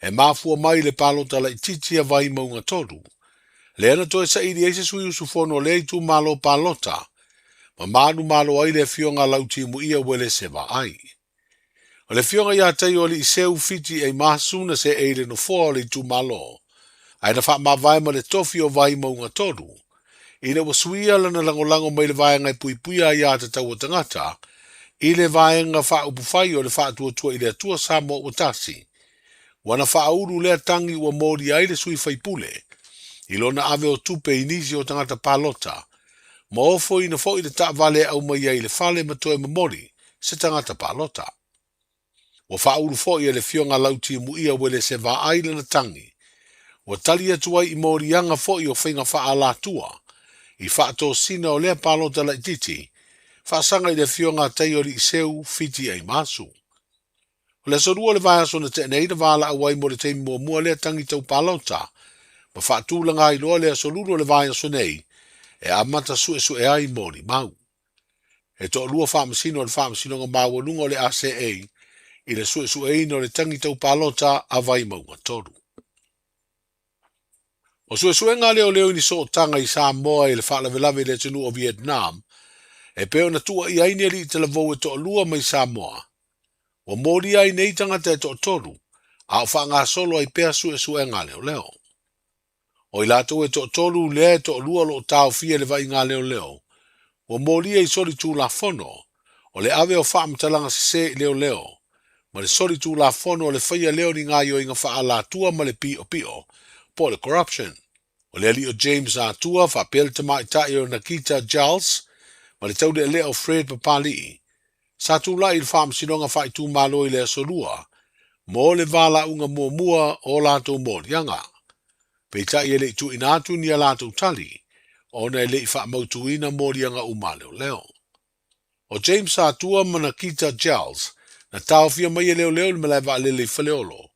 E mafua mai le palota la ititia vai maunga toru. Le ana toi sa iri eise sui usufono le tu malo palota. Ma manu malo ai le fionga lauti mu ia wele se va ai. O le fionga ia tai o li iseu fiti e masuna se eile no fua o le tu malo. Ai na wha mawai ma le tofi o vai maunga toru. Ina wa suia lana langolango mai le vaenga i puipuia ia te tau o tangata. I le vaenga wha upufai o le wha atua i le atua Samoa o tasi. Wana wha uru lea tangi ua mori ai le sui whaipule. I lona ave o tupe inisi o tangata palota. Ma ofo ina fo i le ta vale au mai ai le fale matoe mamori se tangata palota. Wa wha uru fo i le fionga lauti mu ia wele se va ai lana tangi. Wa tali atu ai i mori anga fo i o whainga wha ala tua. I wha ato sina o lea palota la ititi. Wha sanga i le fionga tai o li iseu fiti ai masu. O le sorua le vai aso na te nei na vala awai mo le teimi mua lea tangi tau palota. Ma wha tūlanga i loa lea soruru le vai aso nei. E amata sue ai mori mau. E to lua whamasino le whamasino nga maua lunga o le ACA. I le sue ai no le tangi tau palota a vai maunga toru. O sue ngā leo ni so tanga i Samoa i le whaalavelave le tunu o Vietnam. E peo na tua i aine li te lavou e to lua mai Samoa. O mori ai nei tangata e to toru. A o wha solo ai pea sue ngā leo. O i lato e to toru le to lua lo tau fia le vai ngā leo. O mori ai sori tū la fono. O le ave o wha mtalanga se leo. Ma le sori tū la fono o le whaia leo ni ngā yo inga wha ala tua ma le pio. Po le corruption. O le ali o James a tua wha pel te mai tai o Nakita Giles. Ma le taude leo Fred Papali. Sa tu la il fam sinonga fai tu malo i le solua. Mo le vala unga mua o lato morianga. Peita i le tu inatu ni a lato tali. Ona le fa mautu ina morianga umaleo leo. O James a tua Nakita Giles. Na tau fia mai leo le maleva le faleolo.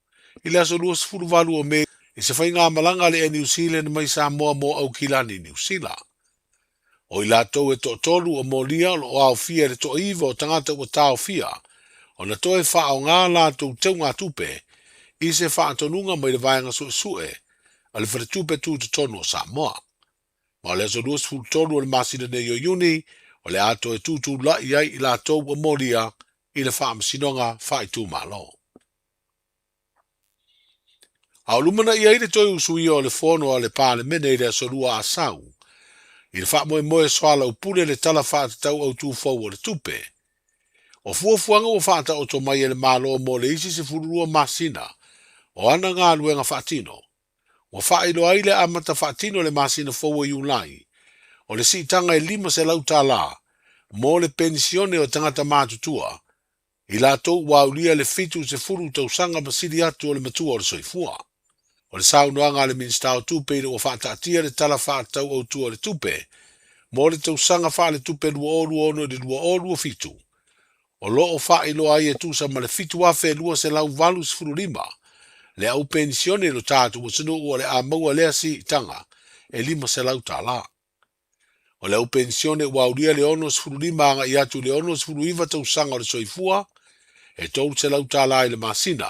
I le solua sfuru valu o me. I se whainga malanga le e New Zealand mai Samoa mo au kilani New Zealand. O i lato e to toru o molia o au fia le to iwa o tangata o tau fia. O na toe wha o ngā lato tau ngā tupe. I se wha atonunga mai le vaenga sue. A le whare tupe tu te tono o Samoa. Ma le so duas fu toru o le masina ne yo yuni. O le ato e tutu la iai i lato o molia. I le wha amasinonga wha i tu malo. A lumana iai le toi usui o le fono o le pāle mene i le sorua a sau. I le wha moe soala upule le tala wha te tau au tū fau o le tupe. O fuafuanga o wha ta o to mai e le malo mo le isi se furua masina. O ana ngā luenga wha tino. Wa whaelo ai le amata whaatino le masina fōua i ulai. O le siitanga e 5 se lau tālā, mō le pensione o tangata mātutua, i lātou waulia le fitu se furu tausanga masiri atu o le matua o le soifua. O le saunoanga le minsta o tupe i le wa whaataatia le tala whaatau o tua le tupe, mō le tausanga wha le tupe lua olu ono le lua olu o fitu. O loo whaelo ai e tusa ma le fitu afe lua se lau valu se furu 5, le au pensione lo tātu o sinu o le a maua lea si tanga, e 5 se lau tālā. O le au pensione waulia le ono se furu 5 anga i atu le ono se furu 5 tausanga o le soifua, e tolu se lau tālā i le masina,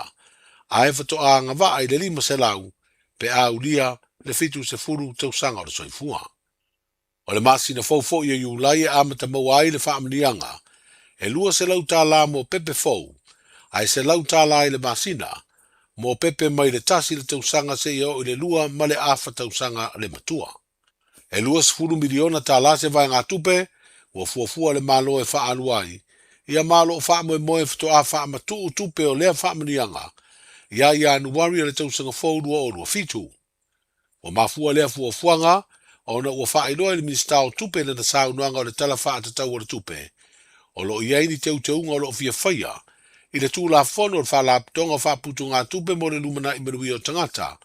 a e fato a anga va ai le 5 se lau, pe a ulia le fitu se furu tausanga o le soifua. O le masina fau i ulai e amata maua ai le whaamnianga, e lua se lau tālā mo pepe fau, ai se lau tālā i le masina, mo pepe mai le tasi le tausanga se i le lua ma le afa tausanga le matua. E lua se furu miliona tālā se vai ngā tupe, ua fuafua le malo e wha aluai, ia malo o wha moe fito a wha matu tupe o lea whaamnianga, ia anuari le tausanga fau lua o lua fitu. O mafua lea fuafuanga, o na ua wha iloa le minsta o tupe le na saunuanga o le tala wha atatau o le tupe, o lo iaini teuteunga o lo fia whaia, i le tūla fono o wha laptonga wha putu ngā tupe mo le lumana i marui o tangata,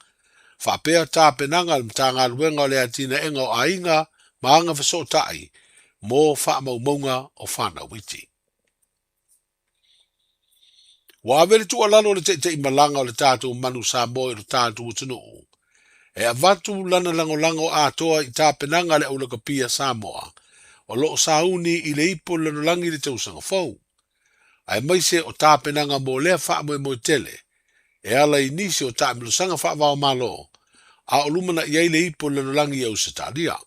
wha pea tā penanga le mtanga luenga o le atina enga o ainga, maanga whaso tai, mō wha maumaunga o whana witi. Wa avele tu alalo le te i malanga o le tātou manu sa moe o le tātou utinu. E avatu lana lango atoa i tā penanga le aulaka pia Samoa, o loo sauni i le ipo lano langi le tausanga fau. Ai maise o tā penanga mo lea wha moe tele, e ala i nisi o tā milusanga wha wao malo, a o lumana i ai le ipo lano langi au se tālia.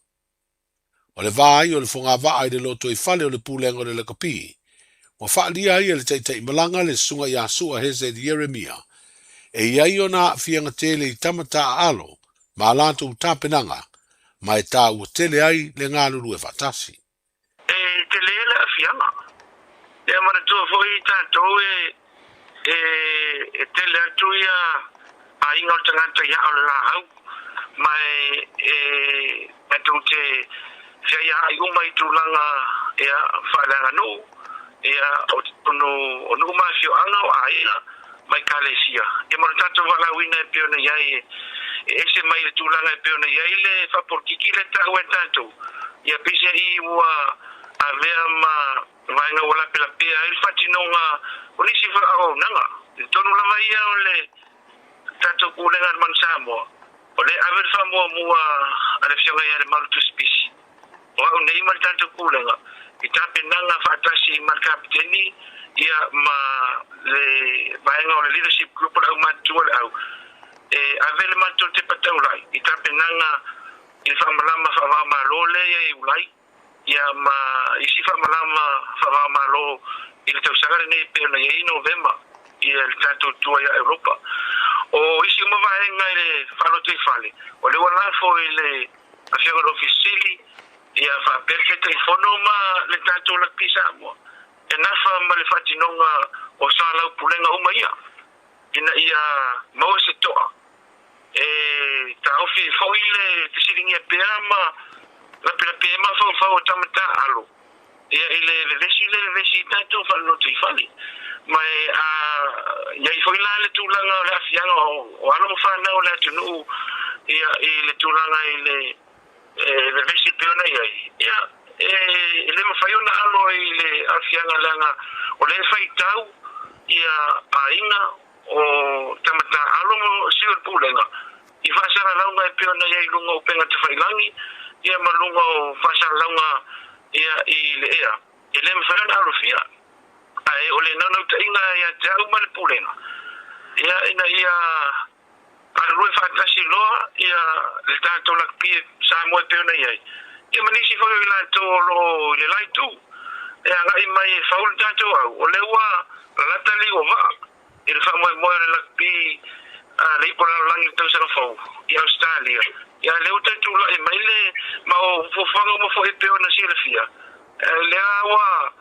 O le vai o le fonga va ai le loto i fale o le pūlenga o le lakapi, wa wha lia ai le teitai malanga le sunga i asua heze di Jeremia, e iai o na fianga tele i tamata alo, ma alato tā penanga, mai tā ua tele ai le ngā lulu e whatasi. Te lele a fianga. E amana tua foi tātou e tele atu ia a inga o tangata ia o le la hau. Mai atu te fia ia ai uma i tūlanga ea whaelanga nu. Ea o nu mafio anga o aina mai kalesia. E amana tātou wala wina e peona iai ese mai le tūlanga e peona iai le whaporkiki le tau e tātou. Ia pise i ua a vea ma vainga wala pela pia il fatinonga o nisi fa o nanga tonu lava ia o le tato kulenga man Samoa o le aver fa mua ale fianga ia le marutu spisi o nei mal tato kulenga i tape nanga fa atasi mal kapteni ia ma le vainga o le leadership group o le matu o le au avele matu te pataurai i tape nanga i fa malama fa va malole ia i ulai ia ma isi fa malama fa malo i le tausanga nei pe na i November i le tato tua ia Europa o isi ma va nga le falo te fale o le wala fo i le afia ofisili ia fa perke telefono ma le tato la pisa mo e na fa ma le fatinonga o sala pulenga uma ia ina ia mo se toa ta ofi fo i le tisiringa pe ma la pema fa tamata alo ia ile le vesi tanto fa no te fali mai ia i foi la le tulanga la fianga o alo fa na o la tunu ia ile tulanga ile le vesi peona ia ile ma fa na alo ile afianga langa o le fai tau ia ainga o tamata alo mo siul pulenga i fa sara launga e peona ia i lunga o penga te failangi ia malunga o fasar launga ia i le ea. I le mwhana arofia. Ai o le nanau ta inga ia te au male pulenga. Ia ina ia arroi whatasi loa ia le tātou lakpie sa moe peona iai. Ia manisi whau i lātou lo le laitu. Ia ngai mai whaul tātou au. O le ua latali o vaa. I le whamoe moe le lakpie le ipona langi tau sa whau. I Australia. Ia leo tātou la e mai le ma o fofanga mo fo e peona silafia. Le awa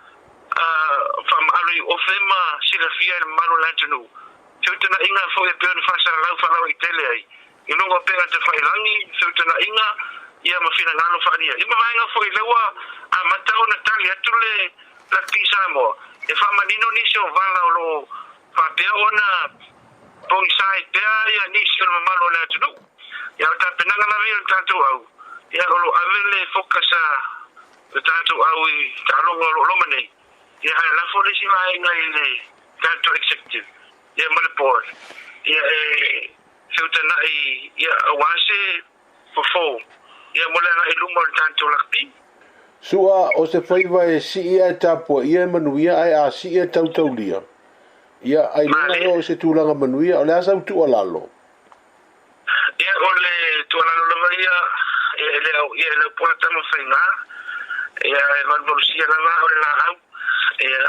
whamaalui o whema silafia e maro lantanu. Tūtana inga fo e peona whasara lau whanau i tele ai. inonga pega te whailangi, seu tana inga, ia mawhina ngalo whaania. Ima vaenga foi lewa a matau na tali atu le Laki Samoa. E whamanino nisi o vala o lo whapea ona pongi sai pea ia nisi o mamalo le atunu. Ia o ta penanga na vea tātou au. Ia o lo avele fokasa le tātou au i tālonga o lo lomane. Ia hai lafo lesi vaenga i le tātou executive. Ia male board. Ia seutana ia awase for ia mole na ilumo le tātou lakpi. Sua o se whaiva e si ia e tāpua, ia e manuia ai a si ia tautau lia. Ia ai langa o se tūlanga manuia, o le asa utu alalo. Ia o le tualalo lava ia le pona tama whainga. Ia e manvolusia lava o le la au. Ia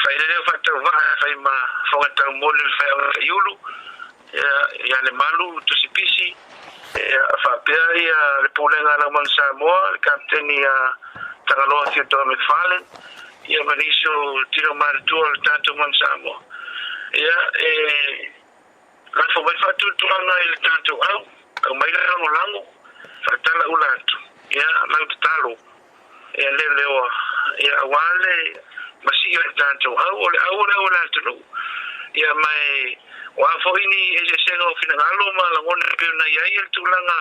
whairere o whatau vaha, whaima whangatau mole le whaiawa iulu. Ia le malu tusipisi. Whapea ia le pūlenga na Mang Samoa, le kapteni a Tangaloa Theodore McFarlane, ia maniso tino maritua le tātou Mang Samoa. Ia lafo mai whatutuanga i le tātou au mai lango lango, whatala ula atu, ia lau te talo, ia leoa, ia wale masi i le tātou o le au leo le atu nou, ia mai wa fo ini e se senga o fina ngalo ma la ngona pe na ia il tulanga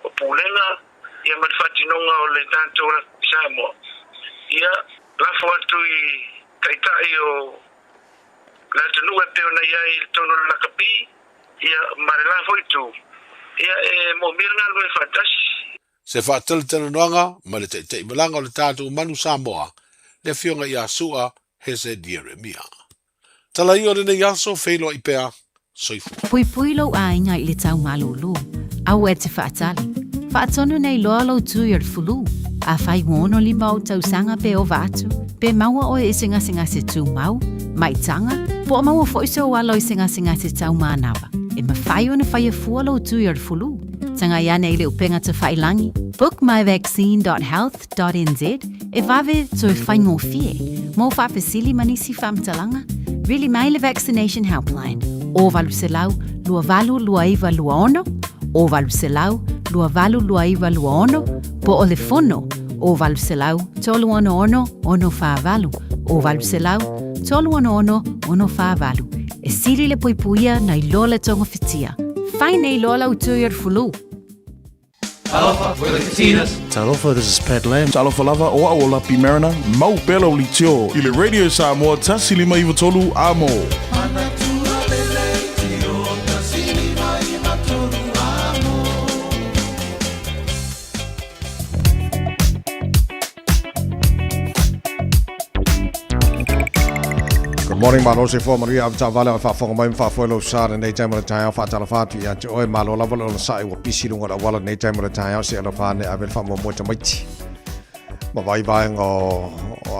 o pulenga ia ma fatinonga o le tanto la Samoa ia la fo atu i kaita o la tunu pe na ia il tono la kapi ia ma la fo itu ia mo mirna lo fatasi Se whaatal tana noanga, ma le te malanga o le tātou manu Samoa, le fionga i a sua hese Jeremia. Tala i o le nei aso whailo i pea, soifu. Pui pui lau a inga i le tau malulu. Au e te whaatali. Whaatonu nei loa lau tui ar fulu. A whai ngono li mau tau sanga pe o vatu. Pe maua o e singa se tū mau. Mai tanga. Po maua foiso o alo i singa se tau manawa. E ma whai o na whai a fua lau tui ar fulu. Tanga iane i leo penga te whailangi. Book myvaccine.health.nz e vave tui whaingo fie. Mo whapesili manisi whamtalanga. Really Maile Vaccination Helpline. O valu se lau, lua valu lua iwa lua ono. O valu se lau, lua valu lua iwa lua ono. Po o le fono. O valu se lau, tolu ono ono wha valu. O valu se lau, tolu ono wha valu. E siri le puipuia na i loa le tonga fitia. Whai nei loa lau tui ar fulu. Talofa, we're the Katinas. Talofa, this is Pat Lam. Talofa lava o aola pi marina. Mau pelo li tio. I le Radio Samoa tasili mai tolu amo. Good morning, Marose for Maria of Tavala for my Fafolo Sar and Nature Maritime for Talafati and Joy Malo Level on the side of Pissing or a wallet Nature Maritime, Cellophane, I will find more Motamiti. Mavai buying or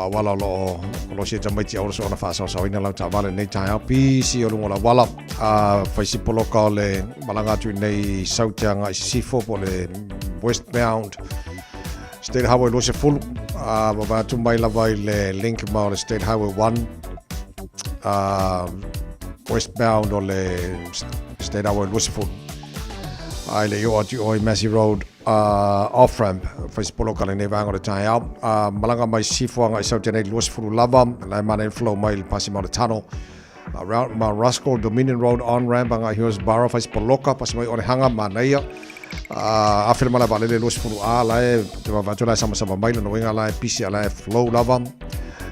Walla or Losita Miti also on a fast so in a lot of Valley Nature, PC or Walla, Faisipolocal, Malangatu in the South Young, C4 westbound. State Highway Lucy full, about 2 mile away, link mount State Highway 1. Westbound o le State Highway Lusiful. Ai le o Massey Road off ramp Facebook local nei vanga o tai au malanga mai sifuanga i Southern Lusiful lava lai mana flow mai pasi mo le tunnel around Mount Ruskell Dominion Road on ramp anga Hillsborough Facebook local pasi mai o le hanga manaia a firma la vale le Lusiful lai te va vatula sama mai no winga lai pisi lai flow lava.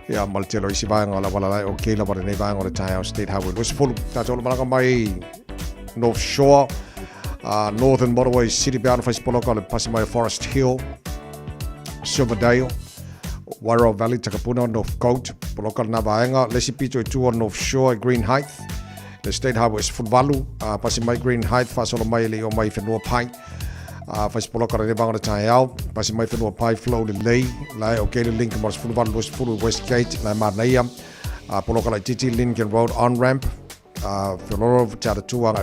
Ya maltelo isi vanga la wala o ke la wala nei vanga o tai State Highway Lusiful ta tolo malanga mai North Shore Northern Motorway City bound Facebook local Pasimaya Forest Hill Silverdale Wairau Valley Takapuna North Coast local na vaenga Lesipito tu on North Shore Green Heights the State Highway Fulvalu Pasimaya Green Heights fasolo mai le o mai fenua pai Facebook local ne vanga tai au Pasimaya fenua pai flow le lei lai o ke le link mas Fulvalu Westgate lai Marneia Poloka Titi Lincoln Road on ramp Floro Tatatua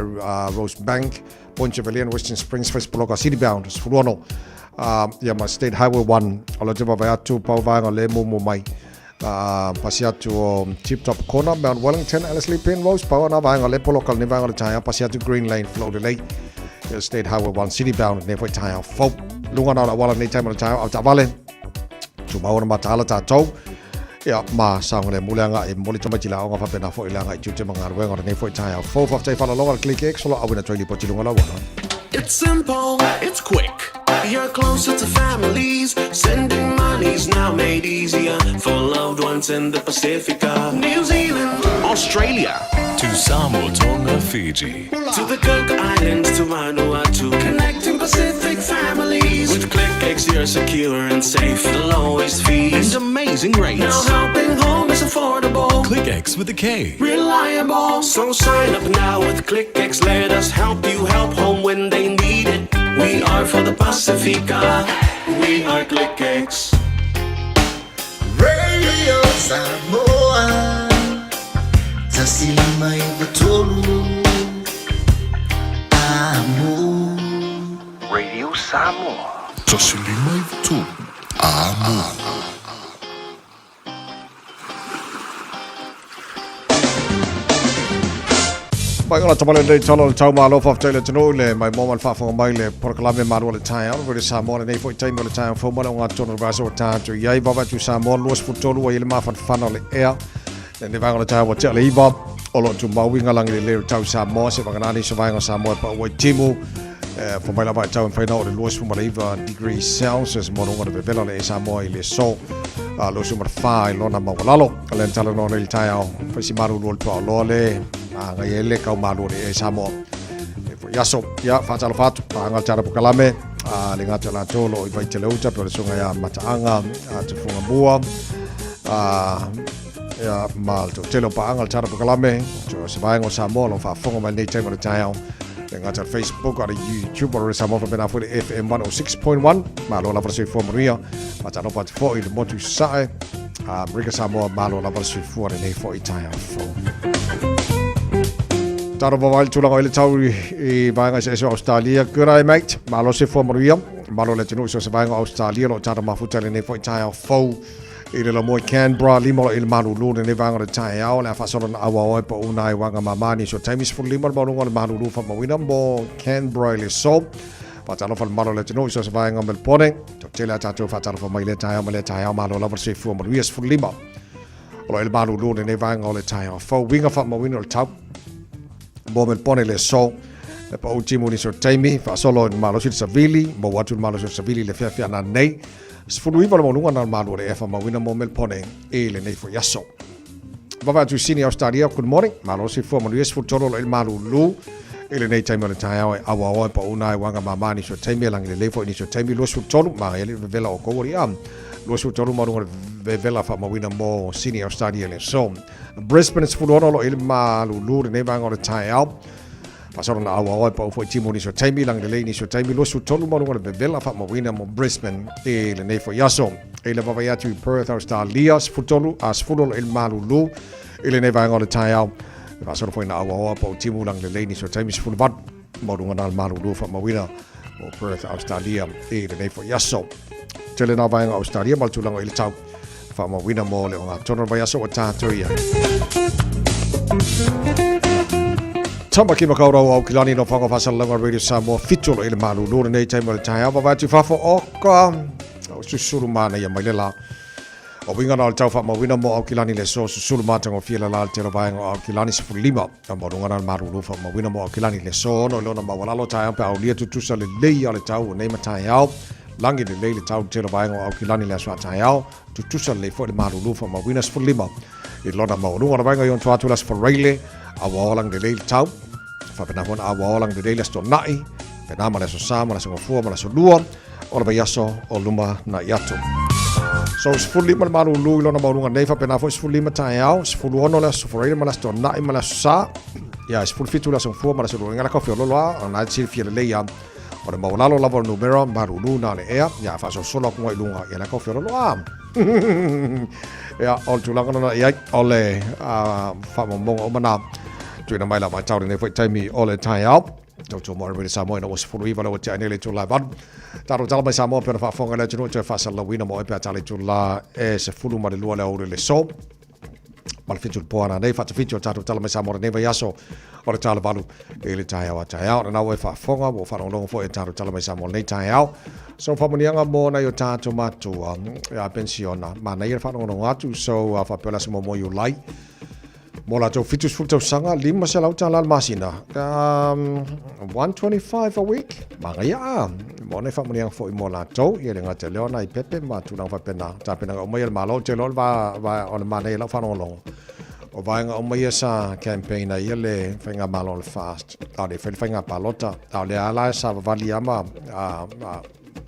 Rose Bank Ponchevalian Western Springs Facebook City bound Sfurono Yama State Highway 1 Olativa Vayatu Pau Vanga Le Mumu Mai Pasiatu Tip Top Corner, Mount Wellington, Ellerslie Penrose, Power Navang, Aleppo local Nivang Tire, Pasiatu Green Lane, Flow Delay, State Highway 1 City bound, Never Tire, Folk, Lungan Wall and Time on Tire of Tavale, Tumawan Matala Tato, Ma Sang Mulanga, Molitomachila, of Apena for Ilanga, Jutimanga, Wang on Never Tire, 4th of Tefala Lower Click X, or I win a 20 Potilunga. It's simple, it's quick. You're closer to families. Sending money's now made easier for loved ones in the Pacifica. New Zealand, Australia, to Samoa, Tonga, Fiji, to the Cook Islands, to Vanuatu. Connecting Pacific families. With ClickX, you're secure and safe. The lowest fees and amazing rates. Now helping home is affordable. ClickX with a K. Reliable. So sign up now with ClickX. Let us help you help home when they need it. We are for the Pacifica. We are ClickX. Radio Samoa. Tasilima Ivatolu. Amo. Radio Samoa. Tasilima Ivatolu. Amo. Baiklah, coba lihat channel Chau Malo of Taylor Tenule, my mom and father from Baile, Proclame Manuel Time, very Samoan and for time of time for one on John Vaso time to Yay Baba to Samoan, Los Futolo, Ilma and Funnel Air, then the Vango Time will tell Eva, all to Mowing along the little Tau Samoa, Sevanani, Savang Samoa, but with Timu, for my love, Town find out the Los from Maliva degrees Celsius, Mono of the Villa Samoa, so. Lo sumber fai lo na mawalalo len tala no il tayo fasimaru lo to lole ngayele kau malu e samo yaso ya fatalo fatu anga cara pukalame linga tala tolo i vai tele uta por sunga ya mataanga te funga bua ya malto telo pa anga cara pukalame so sabango samo lo fa funga mal nei tema tayo linga tala Facebook or YouTube or samo fa bena for FM 106.1 malo la versi formaria Matano pat fo il motu sae Brika Samoa malo la versi fuori nei fo itaia fo Taro bawail tulang oile tau I baanga se Australia Kurai mate malo se formaria malo le tinu se baanga Australia lo taro mafutele nei fo itaia fo I le mo Canberra limo il manu lu nei baanga le taia o le fa solo awa oi po unai wanga mamani so times for limo mo ngol manu lu fa mo wina mo Canberra le so Fatalo fa malo le tino so vai ngam Melbourne to tela tato fatalo fa mai le taia malo la versi fu mo wies fu lima o il malo lu ne vai ngol le taia fo winga fa mo wino tau mo Melbourne le so le pa ultimo ni so taimi fa solo malo si savili mo watu malo si savili le fia na nei fu luiva mo lunga na malo le fa mo wino mo Melbourne e le nei fo yaso Baba tu sini Australia good morning malo si fu mo wies fu tolo il malo lu Ele nei time le taia awa o pa una wanga mamani so time lang le lefo ni so time lo su tolu ma ele vela o ko ri am lo su tolu ma vela fa ma wina mo senior study le so Brisbane is full lo il ma lu ne vanga o taia pasoro na awa o pa fo timo ni so time lang le ni so time lo su tolu ma vela fa ma wina mo Brisbane e le nei fo yaso ele va ya tu Perth Australia futolu as full il ma lu ele ne vanga o taia Pasal foi na awa pa timu lang le ni so time full bad mo dunga dal malu do fa mawina o Perth Australia e le nei fo yaso tele na vai Australia mal tulang il tau fa mawina mo le nga tono vai yaso ta toia Tamba ki makau rau au kilani no whanga whasal langa Radio Samoa fitolo ile malu lore nei taima le taia wa watu whafo o ka susuru mana ia mai le la O winga na tau fa mawina mo au kilani le so susulu matango fiela la te robainga au kilani se fulima ka morunga na maru fa mawina mo au kilani le so no lona mawalalo tai ampe au lia tutusa le lei ale tau nei matai au langi le lei le tau te robainga au kilani le so tai au tutusa le fo le maru fa mawina se fulima I lona morunga na bainga yon tuatu las for raile au lang le lei tau fa pena fon au lang le lei le sto nai pena ma le so sama le so fu ma le so lua o le yaso o luma na yato So it's fully malu lu lo na malu ngai fa pena fo it's fully matai au it's full ono la so for ma la sto na ma la sa ya it's full fitu la so fu ma la so ngala ka fio lo la na chi fie le ya o le maula lo la vo numero malu lu na le ya ya fa so solo ko lu ya la ka fio lo ya all tu la na ya ole fa mo mo mana tu na mai la ma chau ne fo tai mi ole tai au to mo re sa mo no was full even o tai ne le tu la ban Taro tala mai Samoa pera whaafonga le tunu te whaasala wina mo e pia tali tula e se fulu ma le lua le aure le so. Mal fitu poana nei fatu fitu taro tala mai Samoa nei vai aso o le tala valu e le tai au tai au. Na ue whaafonga mo whanongongo fo e taro tala mai Samoa nei tai au. So whamonianga mo na yo tato matua a pensiona. Ma nei e whanongongo atu so whapela se mo you lai. Mo la tau fitus full tau sanga lima se lau tala masina. 125 a week. Manga ia. Mo ne whamonianga fo i mo la tau. Ia le ngate leo na i pepe ma tunang whapena. Ta pena o mai malo te lol va o le mana lau whanongongo. O vaenga o mai sa campaign ia le whainga malo le fast. Tau le whainga palota. Tau le ala sa vali ama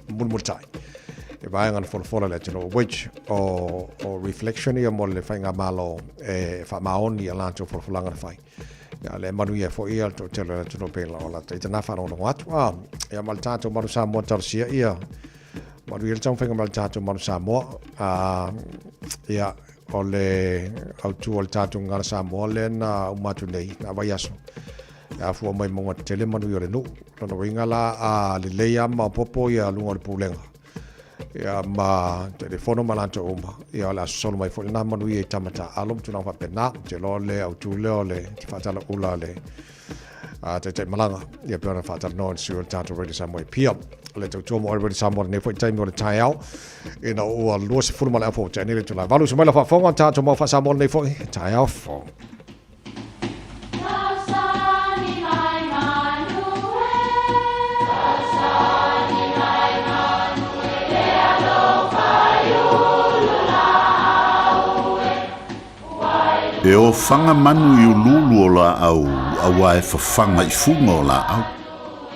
mulmutai. E vaenga na fola le tino which o reflection ia mo le whainga malo e whamaoni a lanto folanga na whai. Ia le manu ia fo ia to telo le tino pela o la te na whanongongo atu. Ia maltato manu sa mo tarsia ia. Manu ia le tau whainga maltato manu sa mo. Ia o le autu o le tātou ngara sa mo le na umatu nei na vai aso. Ia fua mai monga tele manu i o le nu. Lono ringa la a le leia ma popo ia lunga le pulenga. Ia ma telefono malanto uma. Ia la solo mai fo na manu i tamata alom tuna fa pena. Te lo le autu le o le ki fatala ula le. Te malanga. Ia pera fatala no si o tātou ready sa mo i pia. Le tau tuamo already sa mo ne fo time o le tai au. Ina o lua se fulu mala fo te ni le tula. Valu se mai la fa fonga tātou mo fa sa mo ne fo tai au fo. E o whanga manu i ululu o la au, awa e whawhanga i funga o la au.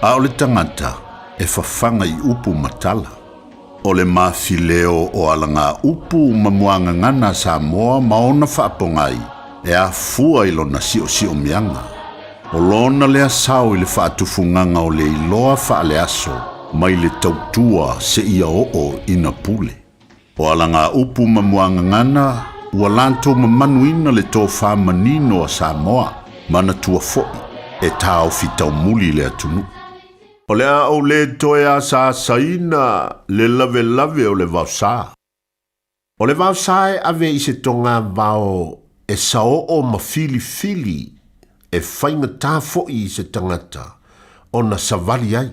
A o le tangata, e whawhanga i upu matala. O le mawhileo o alanga upu mamuanga ngana sa moa maona whaapongai, e a fua i lona si o mianga. O lona lea sao i le whaatufunganga o le iloa whaale aso, mai le tautua se ia o ina pule. O alanga upu mamuanga ngana, ua lanto mamanuina le tō whamanino a Samoa, mana tua fo'i, e tāo fitau muli le atunu. O lea au le toe a sa saina le lave o le vausā. O le vausā e ave i se tonga vao e sao o mawhili, e whainga tā fo'i i se tangata, o na savali ai.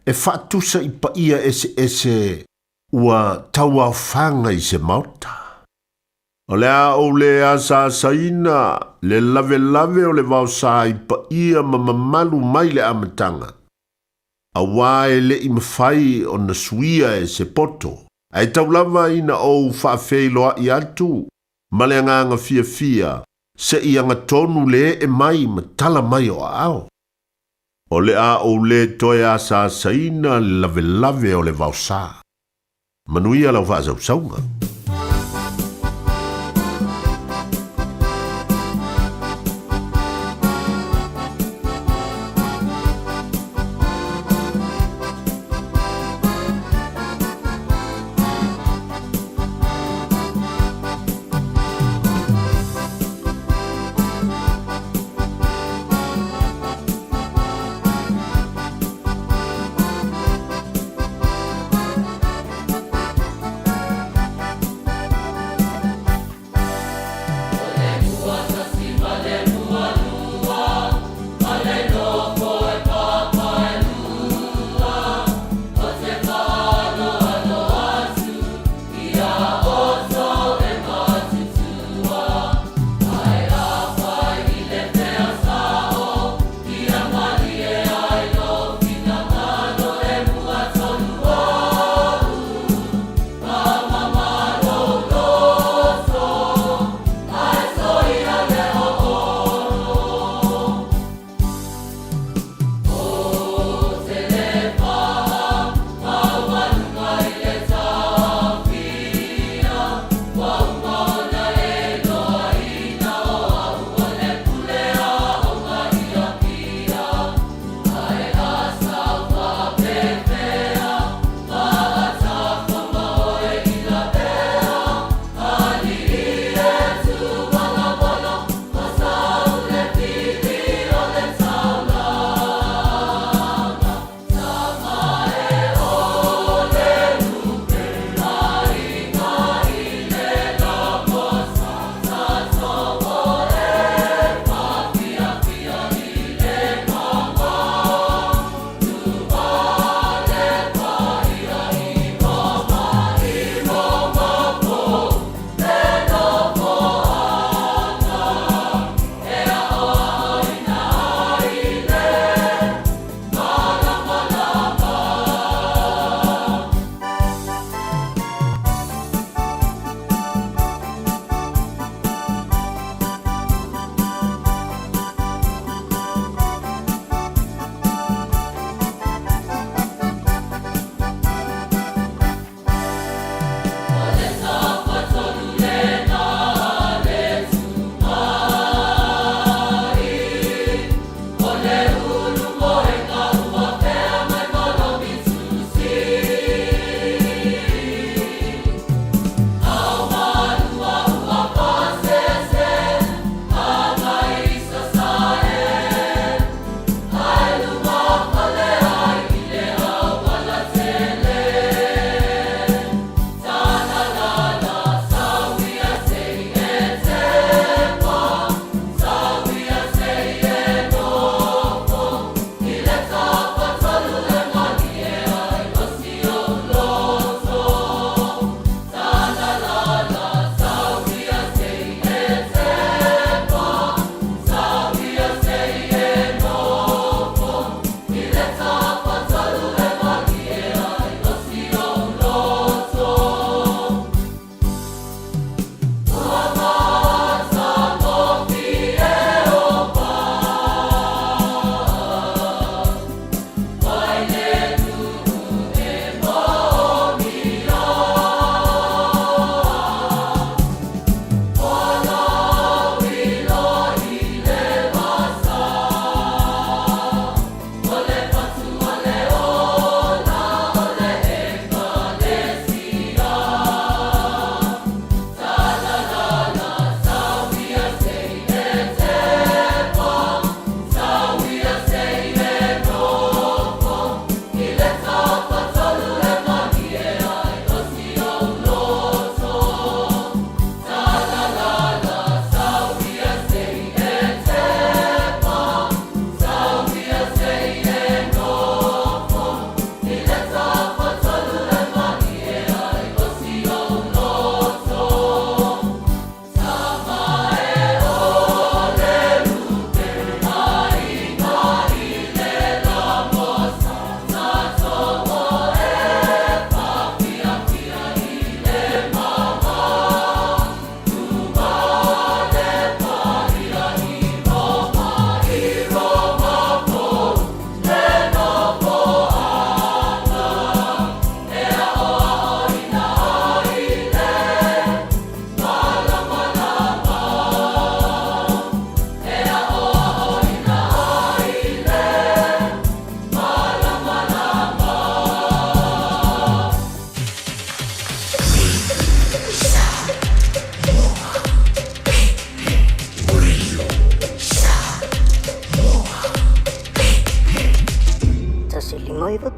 E whaatusa i paia ese ua tau au whanga i se mauta. O lea o le asa saina, le lave o le vausā i pa ia mamamalu mai le amatanga. A wae le i mawhai o na suia e se poto. Ai tau lava ina o whaafeiloa i atu, ma le nganga fia, se i anga tonu le e mai ma tala mai o ao. O le a o le toe asa saina le lave o le vausā. Manuia lau wha saunga.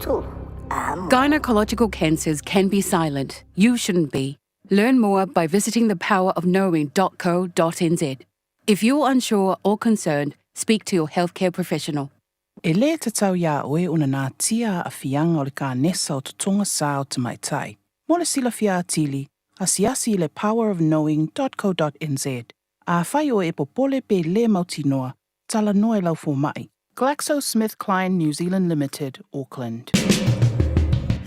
tolu amo. Gynecological cancers can be silent. You shouldn't be. Learn more by visiting thepowerofknowing.co.nz. If you're unsure or concerned, speak to your healthcare professional. E le te tau ia oe una nā tia a fianga o le ka nesa o tutonga sā o te maitai. Mo le sila fia atili, a siasi le powerofknowing.co.nz. A whai o e popole pe le mautinoa, tala noe lau fo mai. GlaxoSmithKline New Zealand Limited, Auckland.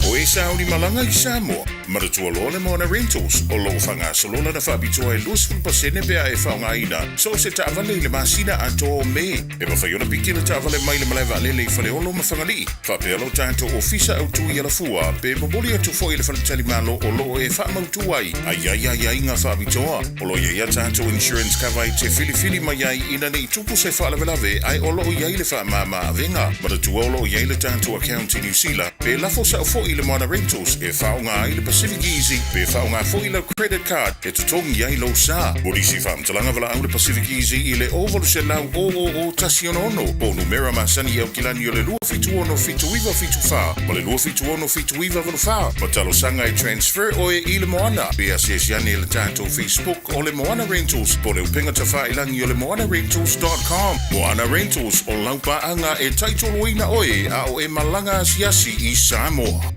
O e Saudi Malanga i Samoa, maratua loa le Moana Rentals, o loo whanga salona na whabitua e 20% pea e whaunga ina, so se taawale i le masina a tō me. E mawhaiona piki le taawale mai le malaiwa lele i whale olo mawhangali, whapealo tātou ofisa au tui ala fua, pe maboli atu fo i le whanatali malo o loo e whamautu ai, ai ngā whabitua, o loo ia tātou insurance cover i te fili mai ai ina nei tupu se whalavelave ai o loo iai le whamama a venga, maratua o loo iai le tātou account i New Zealand, pe lafo sa o fo i le Moana Rentals e whaunga ai le Pacific Easy pe whaunga fo i le credit card e tutongi ai lo sa. Morisi whamtalanga wala au le Pacific Easy i le ovalu se lau o tasi ono po numera masani au kilani o le lua fitu ono fitu iwa fitu wha ma le lua fitu ono fitu iwa walu wha ma talo sanga e transfer o e i le Moana pe asesiane e le tātou Facebook o le Moana Rentals po le upenga ta whailangi o le moanarentals.com. Moana Rentals o laupa anga e taitoloina oe a o e malanga asiasi i Samoa.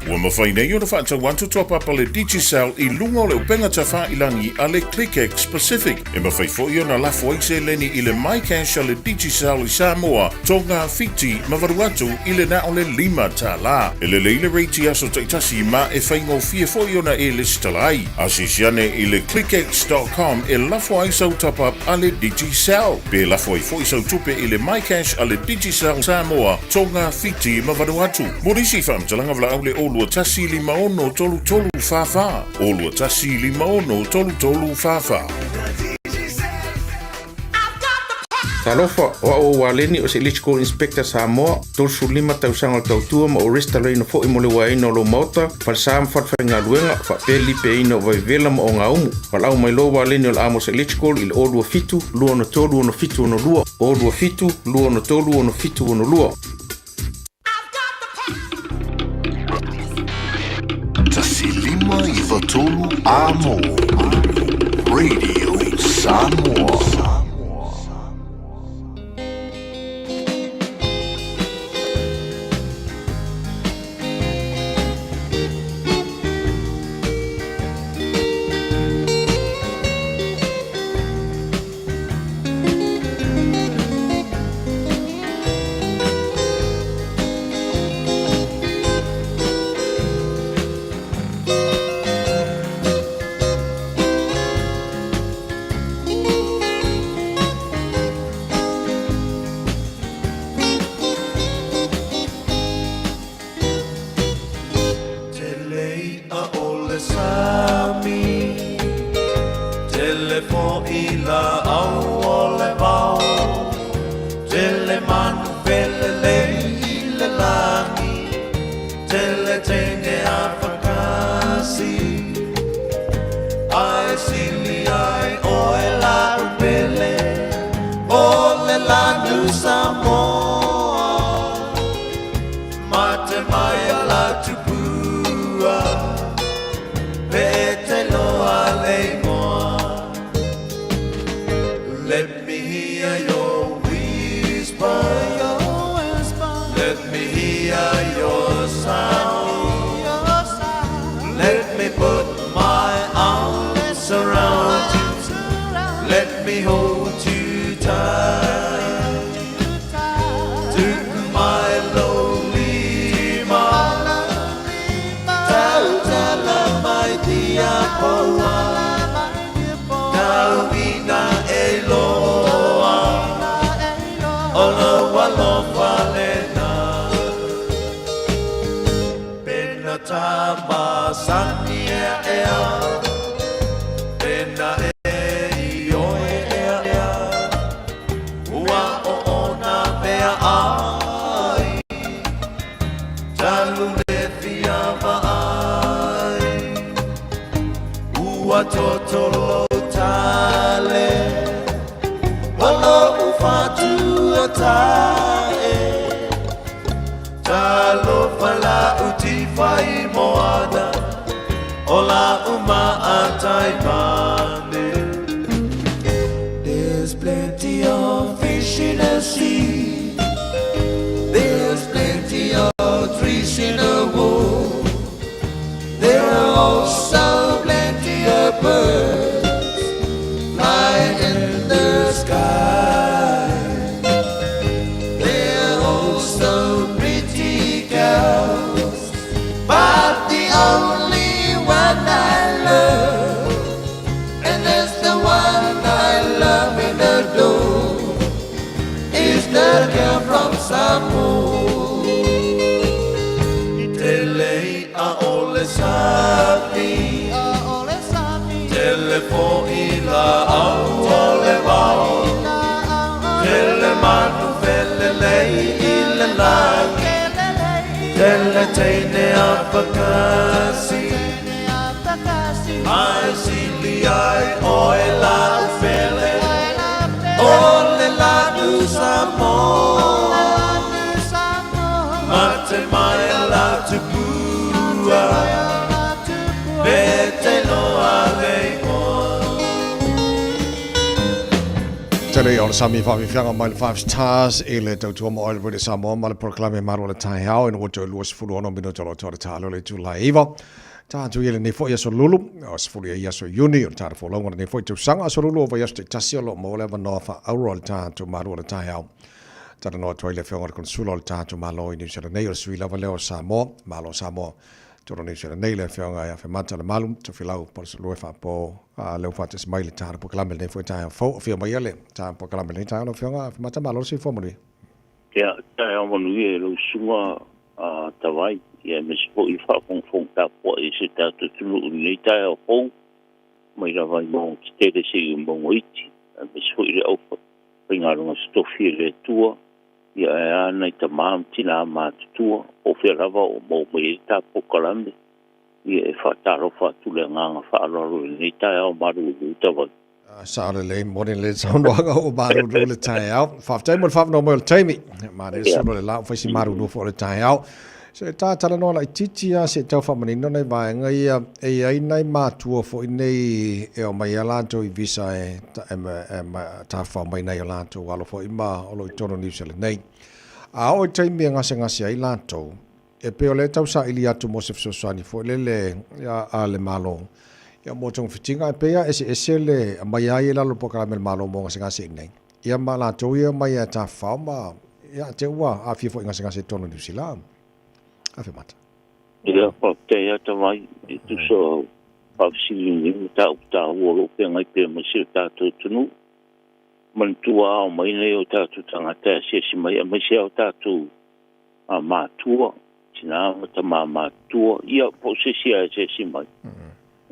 Ua mawhai nei o na whaata want to top up ale Digicel i lunga o le upenga ta whailangi a le ClickX Pacific. E mawhai fo i o na lafo aise leni i le MyCash a le Digicel i Samoa, tonga fiti mawaruatu i le na o le 5 ta la. E le leile reiti aso taitasi ma e whaingo fia fo i o na e listalai. Asisiane i le ClickX.com e lafo aise au top up a le Digicel. Pe lafo ai fo i sau tupe i le MyCash a le Digicel Samoa, tonga fiti mawaruatu. Morisi whamtalanga wala au le Olua tasi 5 tolu fafa. Olua tasi 5 tolu fafa. Talofa o waleni o se electrical inspector Samoa, tolsu 5 tausanga o tautua ma o resta reina fo i mole waina o lo mauta, falsam fatwhainga luenga, fa peli pe ina o vaivela ma o ngā umu. Walau mai lo waleni o Amos Electrical i le olua fitu, lua no tolu ono fitu ono lua, olua fitu, lua no tolu ono fitu ono lua. Tasilima i Vatolu Amo Radio Samoa. alofa la uti fai moana o la uma atai mane. There's plenty of fish in the sea, there's plenty of trees in the wood, there are also plenty of birds flying in the sky. There are also pretty girls, but the only one I love, and that's the one I love and adore, is the girl from Samoa. Tele a ole sapi, telefoni la au ole vau, tele manu fele lei ile langi, tele teine apakasi, ai sili ai oe la fele, ole la du Samoa, mate mai la tupua, bete no Tele on sami fa vi fjanga mile 5 stars ele to to mo already samo mal proclame maro le tai hao en roto luos fulu ono mino tolo to talo le July eva ta tu ele ne fo ya so lulu os fulu ya so uni on ta fo longo ne fo to sanga so lulu over yesterday tasio mo le no fa aurol ta to maro le tai hao ta no to ile fjanga con sulo ta to malo ni se ne yo sui lava le samo malo samo to ne se ne le fjanga ya fe mata le malum to filau por so lo fa po leo fa tes mai le tara po klame le foi ta fo fi mai le ta po klame le ta no fianga mata malo si fo mori ya ta o mo ni lo sunga ta vai ya me spo I fa fong ta po I se ta tu lu ni ta o fo mai la vai mo te de si mo witi me spo I o fo pinga lo sto fi le tua ya na ta mam tina ma tua o fi la va o mo me ta po klame ia fa taro fa tu le nganga fa lo ni ta o maru ta va sa le modern le sound o maru le tai au fa tai mo fa no mo tai mi ma le so le la fa si maru no fo le tai au se ta tala no la titia se ta fa mani no nei va ngai e ai nei ma tu fo nei e o mai ala to I visa e ta fa mai nei ala to alo fo ima o lo tono ni se le nei a o tai mi ngase ai la to e pe o le tau sa ili atu mo se fsosani fo le ya ale malo ya mo tong fitinga pe ya ese le mai ai la lo poka me malo mo ngase nei ya mala to ya mai ta fa ma ya te wa a fi fo ngase tono ni sila a fi mata ia pa te ya ta mai tu so pa si ni ta wo lo pe ngai pe mo si ta tu nu man tu a mai nei o ta tu tanga ta si mai se o ta tu a ma tu na ta mama tu ia posisia se simai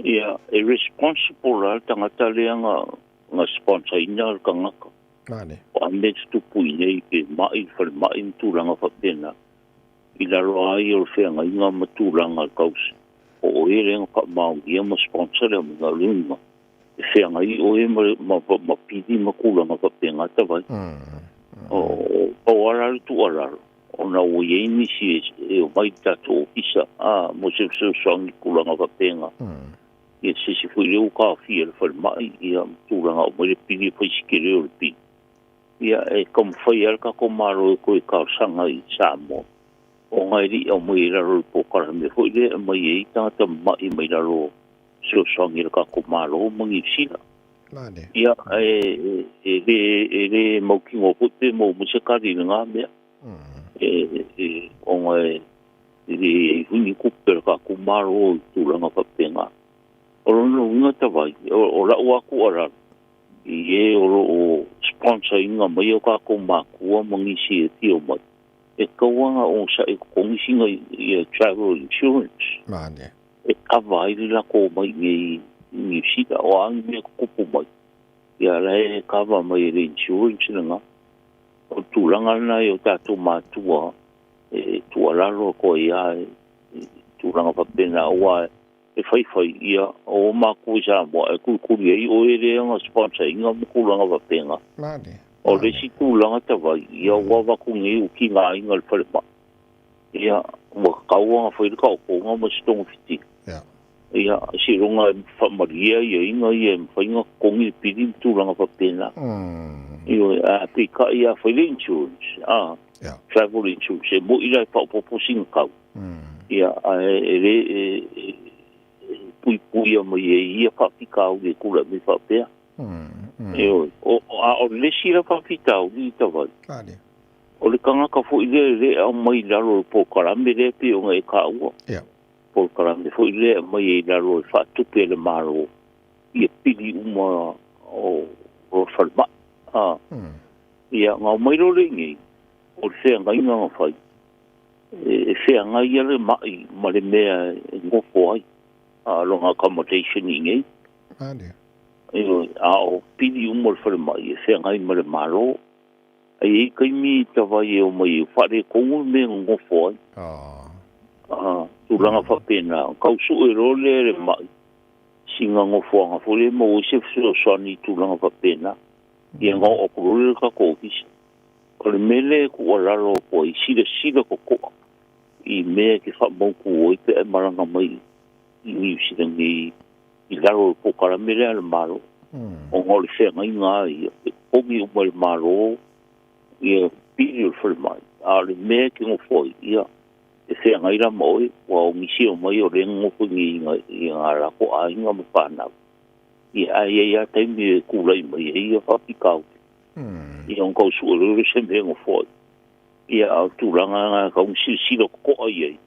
ia e responsible al tanga talianga nga sponsor ina kanga mane o ande tu puine pe mai for mai tu langa fa pena ila roai o fenga inga matu langa kaus o ele nga ma ia mo sponsor mo ngalunga e fenga I o e ma pidi ma kula ma fa pena ta vai o ora tu ora ona o ye ni si e o mai ta to isa mo se song kula nga papenga e se fu le ka fi el for mai ia tu nga o le pidi foi skere o pi ia e kom foi el ka komaro ko ka sanga I samo o ngai ri o mai la ro po ka me foi le mai e ta mai la ro so song el ka komaro mo ngi sila ia e mo ki mo putte mo se ka ri nga me onga huni kupera ka kumaro tulanga papenga orono unga tawai o la wa ku ora I o sponsor inga mai o ka kumaku mangisi ti o mai e kawanga o sa e kongisinga I travel insurance mane e kavai la ko mai ni sita o ang me kupu mai ya la e kava mai insurance nga o tulanga na yo tatu matua e tualalo ko ia tulanga papena wa e fai ia o makuja mo e kukuri ai o ele nga sponsor inga kulanga papena mane o le si kulanga tava ia wa ku ngi u ki nga inga le falpa ia wa kaua foi ka ko ngoma stong fiti ia si ronga fa maria ia inga ia fainga kongi pidi tulanga fa pena io a pika ia foi insurance travel insurance mo ila pa po singa ia ele pui mo ia fa pika o de kula mi fa pea io o le sira fa pita o ni tava o le kanga ka fo ile a mai laro po karame le pe o ngai ka o po karame fo ile mai laro fa tu pe le maro ia pili uma o falma ia nga mai lo le ngi o se ngai nga fa se ngai ia le mai ma le mea ngo fo ai a long accommodation ngi io a pili uma falma ia se ngai ma le maro ai kai mi tava eu mai fare com me ngo foi tu langa fa pena kau su role mai singa ngo fo nga fole mo se so ni tu langa fa pena ia ngo o ku ka ko bis ko le mele ku la ro po i sida ko i me ki fa bon ku o te maranga mai i ni sida ni i la ro po kala mele al maro o ngo le se ngai o mi o mal maro ia pili for mai ale me que no foi ia se ngai ra moi o misi o mai o rengo ko ni ia ra ko ai nga mo pana ia tai me ku lai mai ia fa pikau ia on ko su ro se me no foi ia tu langa ka un si ko ai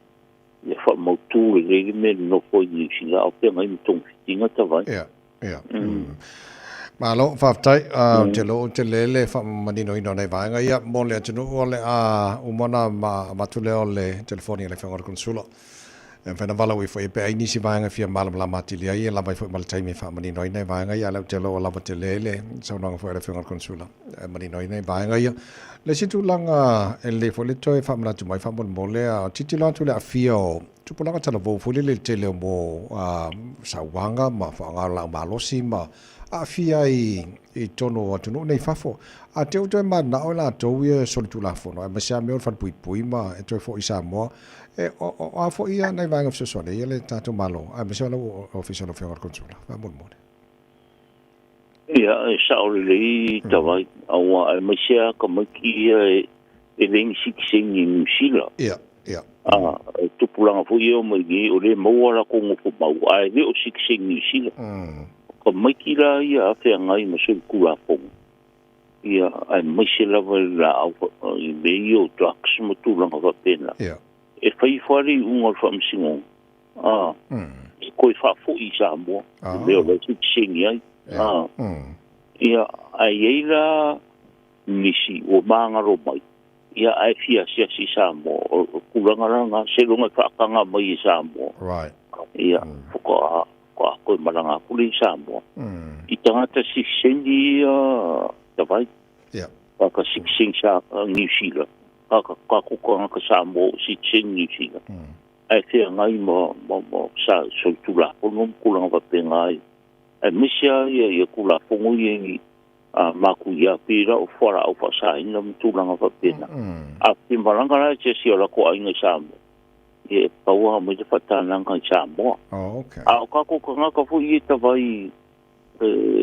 ia fa mo tu le me no foi ni si la o pe ngai tong tinga ta vai Malo faftai jelo jelele fa manino ino nei vai ngai mo le tunu ole umona ma tule ole telefoni le fengor consulo en fena vala wi foi pe ini si vai ngai fia malam la matili ai la vai foi mal tai me fa manino nei vai ngai ala jelo la telele so no foi le fengor consulo manino nei vai ngai le situ langa ele foi le toi fa mala tu mai fa mo le titilo tu le afio tu pula ka tala vo foi le tele mo sawanga ma fa ngala malosi ma a fia i tono atu no nei fafo a te uto ma na ola to ye sol tu la fo no ma sia me fa pui ma e to fo isa mo e o a fo ia nei vanga so so le tato malo a me sia lo official of your control va mo mo ia sa o le tawai a ma sia ko ma ki e ven sing in sila ia tu pulanga fo yo mo gi o le mo ala ko mo fo mau ai le o sing in sila ko mai kira ia fe ngai ma sul kula pong ia ai mai se lava la au i meio trucks mo tu langa va pena e fai fari un or fam singon ko fa fo i sa mo le o le sing ia ia ai ela misi o manga ro mai ia ai fia si sa mo kulanga ranga se longa fa kanga mai sa mo ia ko ko malanga puli samo i tangata si sendi ta vai ka si singa New Zealand ka ko ka samo si New Zealand ai te ngai mo sa so tula o no kula va pengai ai misia ia kula fongo i ma ku ia pira o fora o fa sa ina tula va pena a timbalanga la che si ola ko ai ngai samo e paua mo te fatana ngai samo a ka ko ka fu i ta vai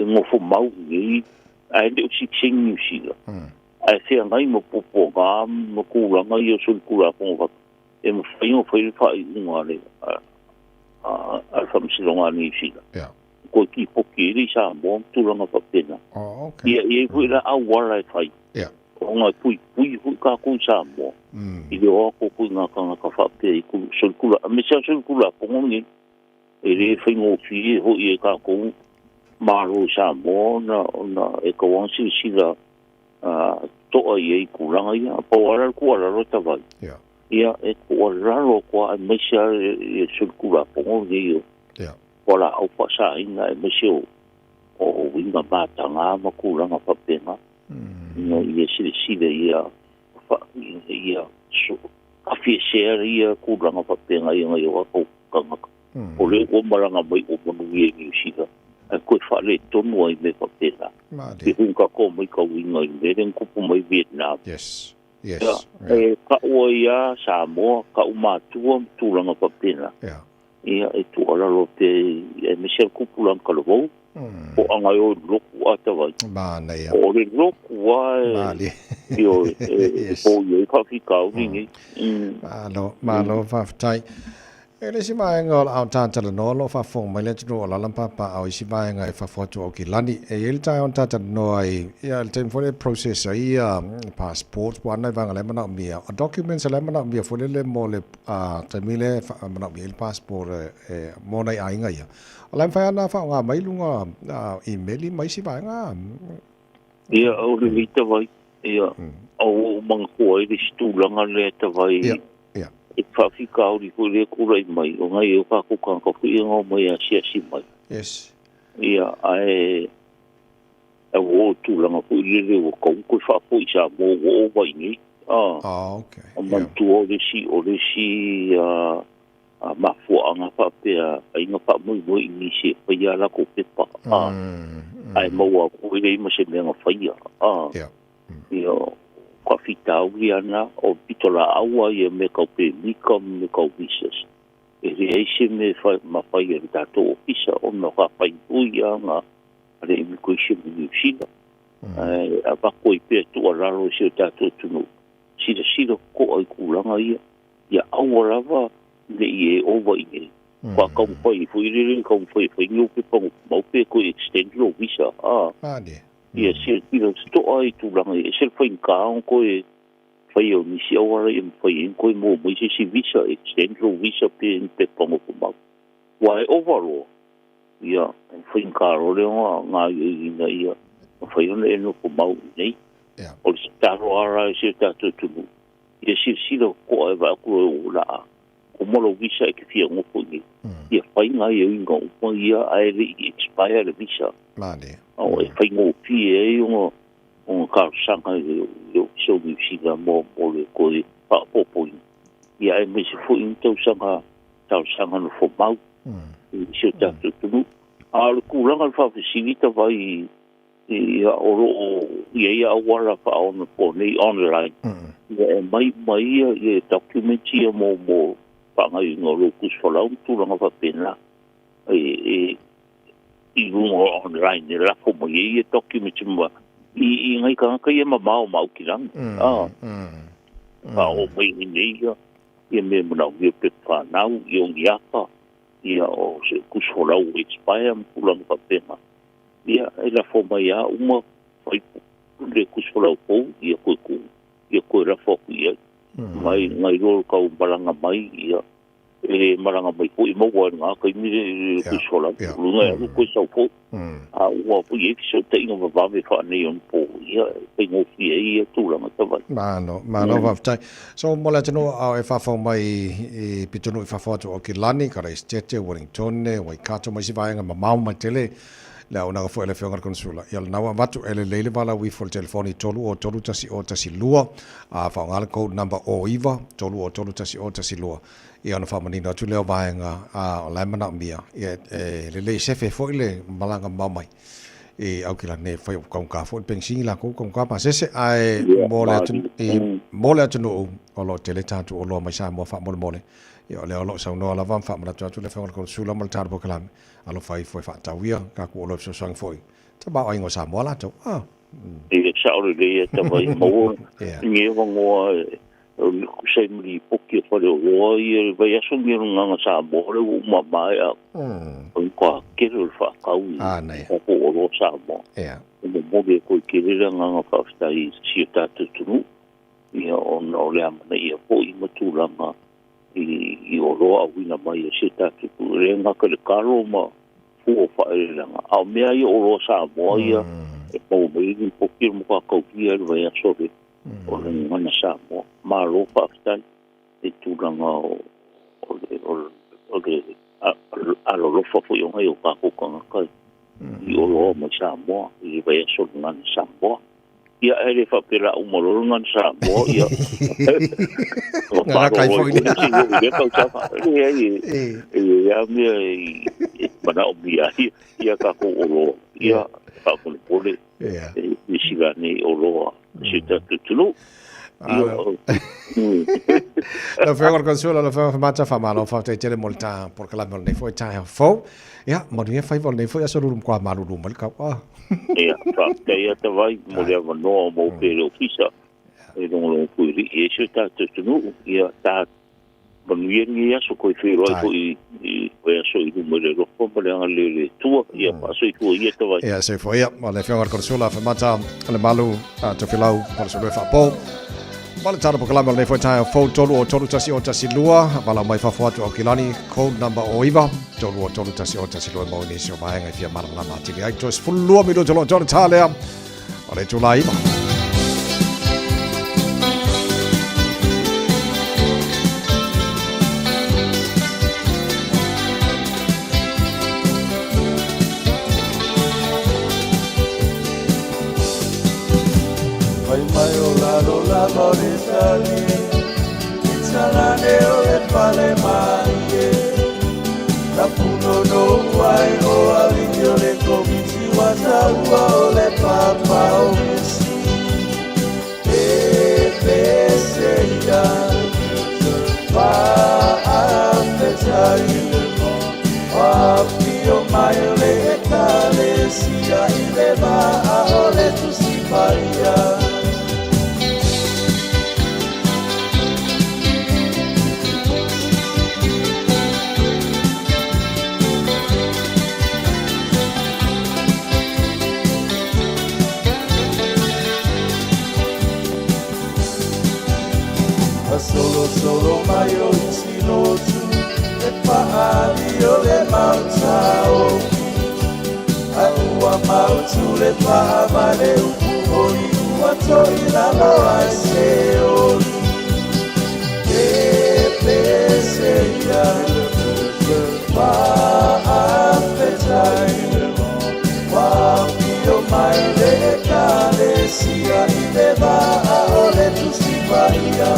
mo fu mau i ai de si New Zealand ai se ngai mo popo ga mo kula ngai o sul kula ko e mo fai fa ngale a famsi longa ni sila ko ki poki ri sa mo tu longa pa pena e la a wala fai nga pui ka ko sa mo i de o ko nga ka fa pe ku sul kula me sa sul kula ko ngi e re fai mo fi ho e ka ko maro sa mo na e ko wan si sila to ai ku langa ia po ara ku ara ro ta vai ia e ko raro ko a mesia e sulkula pongo dio wala au pasa ina e mesio o winga bata nga makula nga papena no ia sile ia ia so afi share ia kula nga papena ia nga ko kanga o le o malanga mai o monu ia ni sila ko fa le tonu ai me papena e hunka ko mai ka winga i le ko po mai Vietnam Yes. Ka ua ia Samoa, ka umatua tūlanga papena. Ia e tuala lo te e Michelle Kupulang Kalavou. O anga o loku atawai. Mana ia. O le loku wa Io po ia whawhikau ringi. Malo whawhitai. E le si mai ngā au tātara no lo whawhong mai le tino o lalampapa au i si mai ngā e whawhotu au ki lani. E ili tai on tātara no ai ia le teim fole process ai passport wana i vanga le mana mia. A documents le mana mia fole le mo le taimile mana mia il passport mo nei ainga ia. O lai whai ana whao ngā mailunga emaili mai si mai ngā. Ia au le vita vai. Ia au mangkua i le stūlanga le tawai. E whawhika auri ko le kurai mai, o ngai e whakukanga ka whi ngau mai a siasi mai. Yes. Ia, e o tūlanga ko i le o kau koe whaapo i sa mō o vai ni. Okay. A mantu o le si mafuanga whapea, a inga whaamui mo i nisi e whaia la ko pepa. Ai maua ko i le ima se mea whaia. Ia, ka fita auri ana o pitola aua ia me kau pe mika me kau visas. E reise me mawhai e tato o pisa o me ka whai ui anga ale immigration me New Zealand. A wako i pia tua raro se o tato tunu. Sira ko ai kulanga ia. Ia aua rava ne i e ova i e. Kwa kau whai fuirere kau whai nyo pe pangu mau pe ko extend lo visa. Ia se tira sto ai tūlanga e se whai nkaong ko e whai o nisi awara e mwhai en koe mō mai se visa, extended visa pe pango po mau. Wai overall, ia, whai nkaro leo ngā ina ia, whai ona eno po mau nei. O le taro ara e se tato tunu. Ia sira ko e waku e o laa. O molo visa e ke fia ngopo ni. Ia whai ngā e inga upa ia aere i expire le visa. O e whai ngō pie e o ngā sanga e so New Zealand mo le koe whaapopoi. Ia e me se fui tau sanga no fo mau. Se tato tunu. A le kūranga le whawhisinita vai ia oro ia awara whaona po nei online. Ia e mai ia e documenti ia mo whangai ngā locus whalau tūranga whapena. I runga online e lafo mai ia documenti mua. I ngai ka ia mau ki lang. O mai nei ia me manau ia pe whanau i o ngiapa. Ia o se kusholau expire mpulang whapena. Ia e lafo mai a uma whai le kusholau pou ia koe rafo ku ia. Mai ngai rol kau maranga mai ia. E maranga mai po i maua ngā kai mire kusholau. Lunga e alu koe sau pou. A ua po i so te inga mawame whanei on po ia pe ngofi e ia tūranga tawai. Mano waftai. So mola tino au e whawhau mai i pitunu i whawhau o ki lani ka reis tete Wellington wai kato mai si vaenga mamau mai tele le au naga fo ele whionga konsula. Ia le nawa watu ele leile wala wi fo le telefoni tolu o tolu tasi lua a whaongala code number o iwa tolu o tolu tasi lua. Ia ona whamanina tu leo vaenga o lai mana mia. Ia le sefe fo ile malanga mamai. E au kila ne fai kong ka fo pensingi la kong ka pasese ai mole atu o lo tele tatu o lo mai sa mo fa mole ia le lo sa no la van fa mana tu le fa ko sula mal tar bo kalam alo fai foi fa tawia ka ko lo so sang foi ta ba ai ngo sa mo la tu e sa o le ta vai mo ni ngo ku sei mi poki fa le o ia vai aso mi nga sa mo le uma mai ko ke ro fa ka u nei ko lo sa mo mo be ko ke le nga fa sta i si ta tu ia on o le ama ia po i matulanga i o roa wina mai e se tātu renga ka le karo ma fua whaeranga. Au mea i o roa sa moa ia e pau mai i pokir mo ka kaukia e vai asore o le ngana sa moa. Ma roa whaaftai e tūranga o le alolofa fo i o ngai o ka kukanga kai. I o roa mai sa moa i vai asore ngana sa moa. Ia ere whapera umororo ngan sa moa ia. Ngā kai fo i ia mea i mana o mia ia ka ko oro. Ia ka ko pole. I siga nei oroa. Si ta tutulu. Lo feo consuelo lo feo mata fa malo fa te tele molta porque la mol nei foi tai fo ya mo ni fai vol nei foi aso rum kwa malu rum mal ka wa ya fa te ya te vai mo le no mo pe ofisa e non lo puoi e se ta tu no ya ta bon ni ya so ko fi ro ko i so i mo le ro po le le tu ya pa so i tu ya te vai ya se foi ya mo le feo consuelo fa mata le malu to filau por so le fa po Vale tara pokalama nei foi tai fo tolu tasi o tasi lua vala mai fa foatu o kilani code number o iva tolu tasi o tasi lua mo ni so mai ngai fia marala mati ai to fullu mi do tolu tale ole tula iva Moritani, Italane ole pale maie, la puno no wai o alivio le komiti wataua ole papa o misi, peseida, pa afetai, wapio mai ole ekalesia ileva ole tusiparia. Solo mayo silotu e paali o le mautao Aua mautu le paamale upu oi Uato ilalo ase oli E peseia Paafetai Wapio mai le ekalesia Ileva ole tusipaia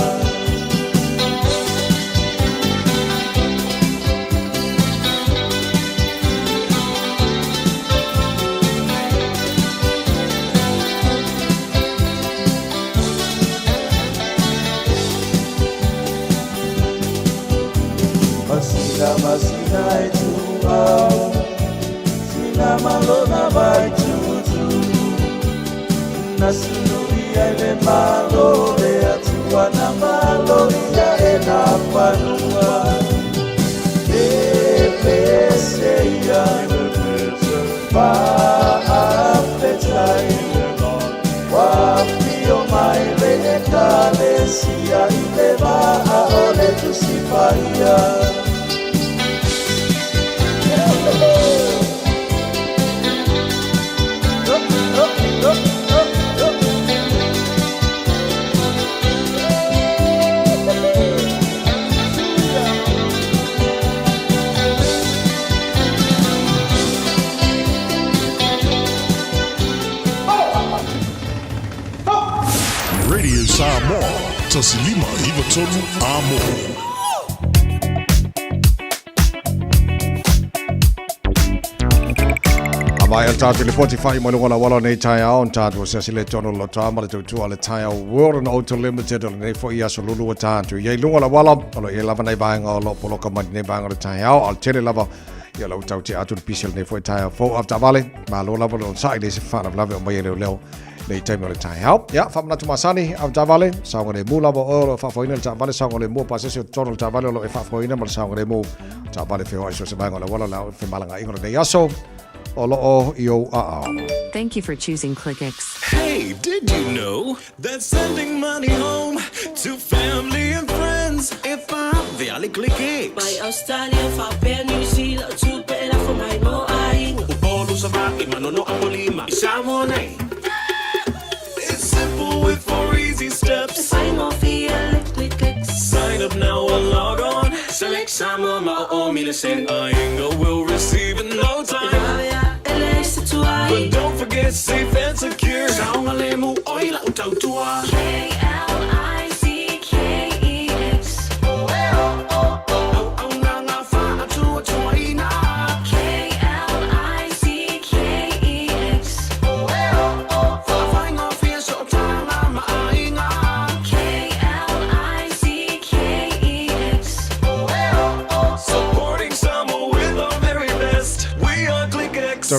Masina e tuau, sina malona vai tutu. Nasunuia e le malo le atua na maloia e na panua. E peseia, pa afetai, wapio mai le ekalesia i le va ole tusipaia. Radio Samoa, Tasilima Ivatolu Amo. Mai al tatu le Spotify mo wala wala nei tai au tatu se sile tono lo tama le tu ale tai au World Auto Limited nei fo ia so lulu tatu ye lunga la wala lo ye lava nei banga lo polo kama nei banga le tai au al tele lava ye lo tau te atu pisial nei fo tai fo of vale ma lo lava lo sai dei se fa of lava mai le nei tai mo le tai au ya fa na tu masani of vale sa ngore mu lava o fa fo ina ta vale sa ngore mu pa se tono ta vale lo e fa fo ina mo sa ngore mu ta vale fe o so se banga la wala la fe malanga ingro nei aso Thank you for choosing ClickX. Hey, did you know that sending money home to family and friends if I'm the ClickX? By Australia, for New Zealand, to better for my mo ai. Upolo sa baki manono ang lima. Isamo na. It's simple with 4 easy steps. Sign off via ClickX. Sign up now or log on. Select Samo mao milisend. Ainga will receive in no time. But don't forget safe and secure. Saunga lemu oila utautua. ClickX. ClickX.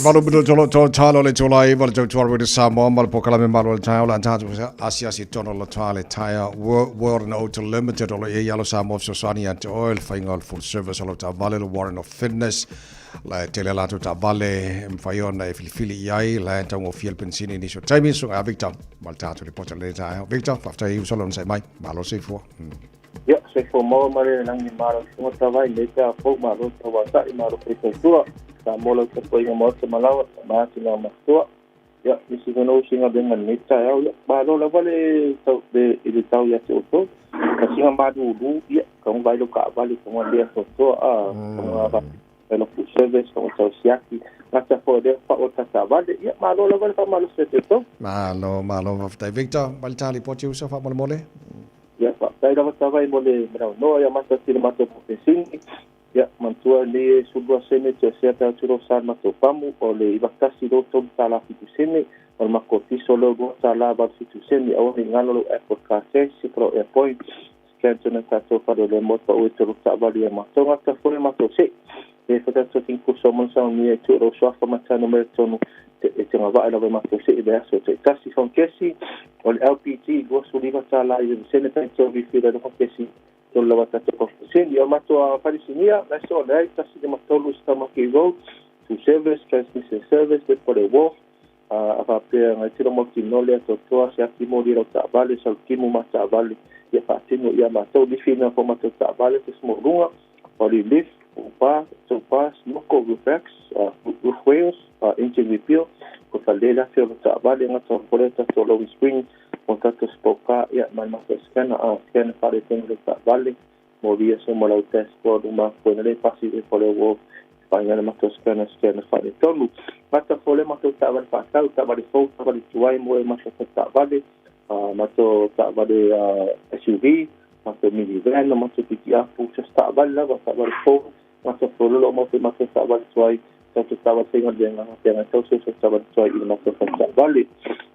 Malu bidu jolo chalo le chulai val jo chwar with Samoa mal pokala me mal chao la cha Asia si tono la chale tire world no to limited or e yellow Samoa so sani at oil final full service all of Vale Warren of Fitness la tele la ta Vale mfaiona e filifili yai la tango fiel pensini ni so time so Victor mal ta to report le ta Victor after you solo sai mai malo sei fo Ya, se formó mare nang ni maro so tawai le ta fo maro tawa sa i maro pe so ta molo te ko mo te malawa ma ti na maso ya isi no singa dengan nita ya ba lo la vale so de ile tau ya so to ka singa ma du ya ka ba lo ka vale ko dia so ko ba pelo fu service ko so siaki nata fo de fa o ta vale ya ma lo la vale fa malo se to malo va Victor baltali poti usa fa mole ya pa dai da tawai mole no ya masa ti ma to profesini ya mantua le subwa sene te seta turo san mato pamu o le ibakasi do tom tala fitu sene o makoti solo go tala ba fitu sene o ngalo airport case sipro airport skantona tato fa do le moto o turo tabali ma to ngata fo mato se e fata to tin ku so mon sa mi to ro so fa mata no me tonu e te ngava ala ma to se be so te tasi fon kesi o LPG go su liva tala i sene tanto vi fida do kesi tolla wata te profesini o mato a parisinia la so dai tasi de matolu sta maki road to service transmission service de por el wolf a pa pe ngai tiro mo kinole to to sia ki mo diro ta vale sal ki mo mata vale ya patino ya mato di fina fo mato ta vale te smo runga o li lift o pa so pas no ko reflex roof wheels engine repair ko talela fe ta vale ngato poreta to low spring o tato spoka ya mal mato scan pare tengo ta vale movia so mo la test por uma ponele pasi de por el wolf Panjang mato scan fare tolu mata fole mato ta vale pa ta vale fo ta vale tuai mo mato ta vale mato ta vale SUV mato minivan mato pikia pu ta vale la ta vale fo mato folo lo mo mato ta vale tuai ta vale singa dengan to so ta vale tuai mato ta vale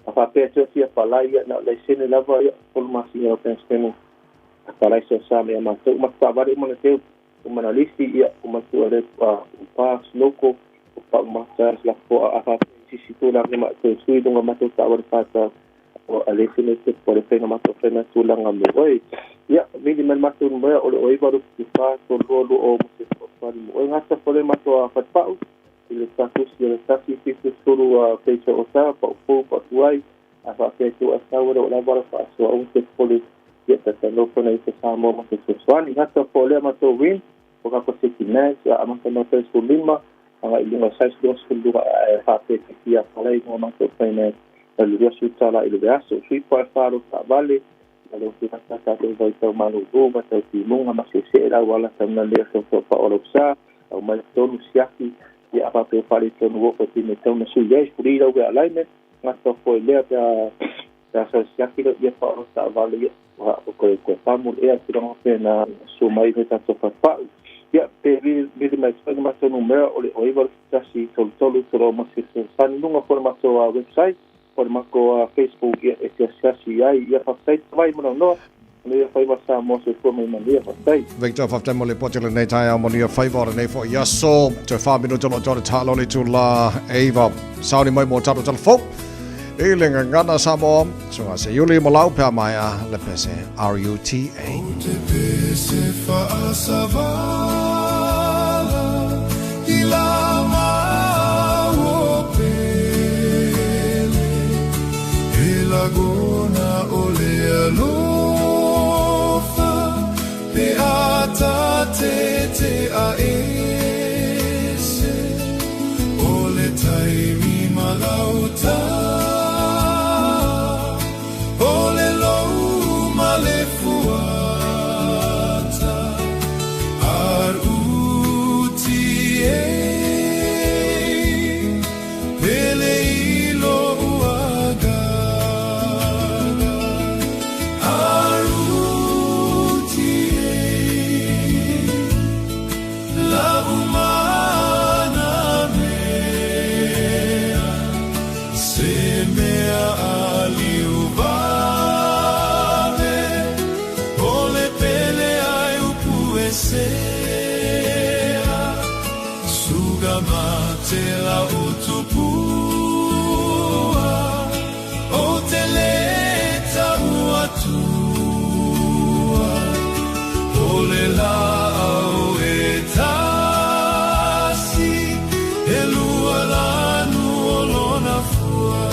apa pe to sia palai na le sene la va por mas ya pensemos palai so sa me mato ta vale mo te umanalisti ya umatu ale pa loko pa masa la po apa si tu la ma to sui dong ma to ta pa o ale sine te por pe ma to pe na tu la ngam oi ya vedi man ma to mo o va ro pa to lo o mo se pa mo nga sa por ma to pa pa ile status ile status se solo pe o sa pa pa tuai apa pe tu asa o la va pa so o se por ya ta no pone ese samo mo se swani hata por ma to win o ka se kinai a ma no pe su lima anga ilunga sai dos kundu fa pe kia palai no ma to pene el dia sutala il verso sui pa faro ta vale lo que está to vai to malu go ma to ti munga ma se la wala tamna le so pa oropsa o ma to siaki ya pa pe pare to no ko ti me to na su yes puri lo ga alignment ma to foi le ta so siaki lo ya pa ta vale o ko pa mu e ti no pena su mai ta to pa ya pe vi mai spag ma to numero o ivar tasi tolu tolo ma se san nunga formato a website por mako Facebook ya esi ya fa site vai mo no le fa va sa mo se ko mai mania fa site Victor fa temo le potele nei tai mo ni fa va nei fo ya so te fa bino tolo tolo talo le tu la eva sauni mai mo talo talo fo elenga ngana sa mo so se yuli mo lau pa mai le pese RUTA Laguna ole alofa pe ata te a ese ole taimi malauta ole lo malefuata arutie pele ilo Sugamate la utupua o te leta uatua o le la au e tasi e lua lanu o lona fua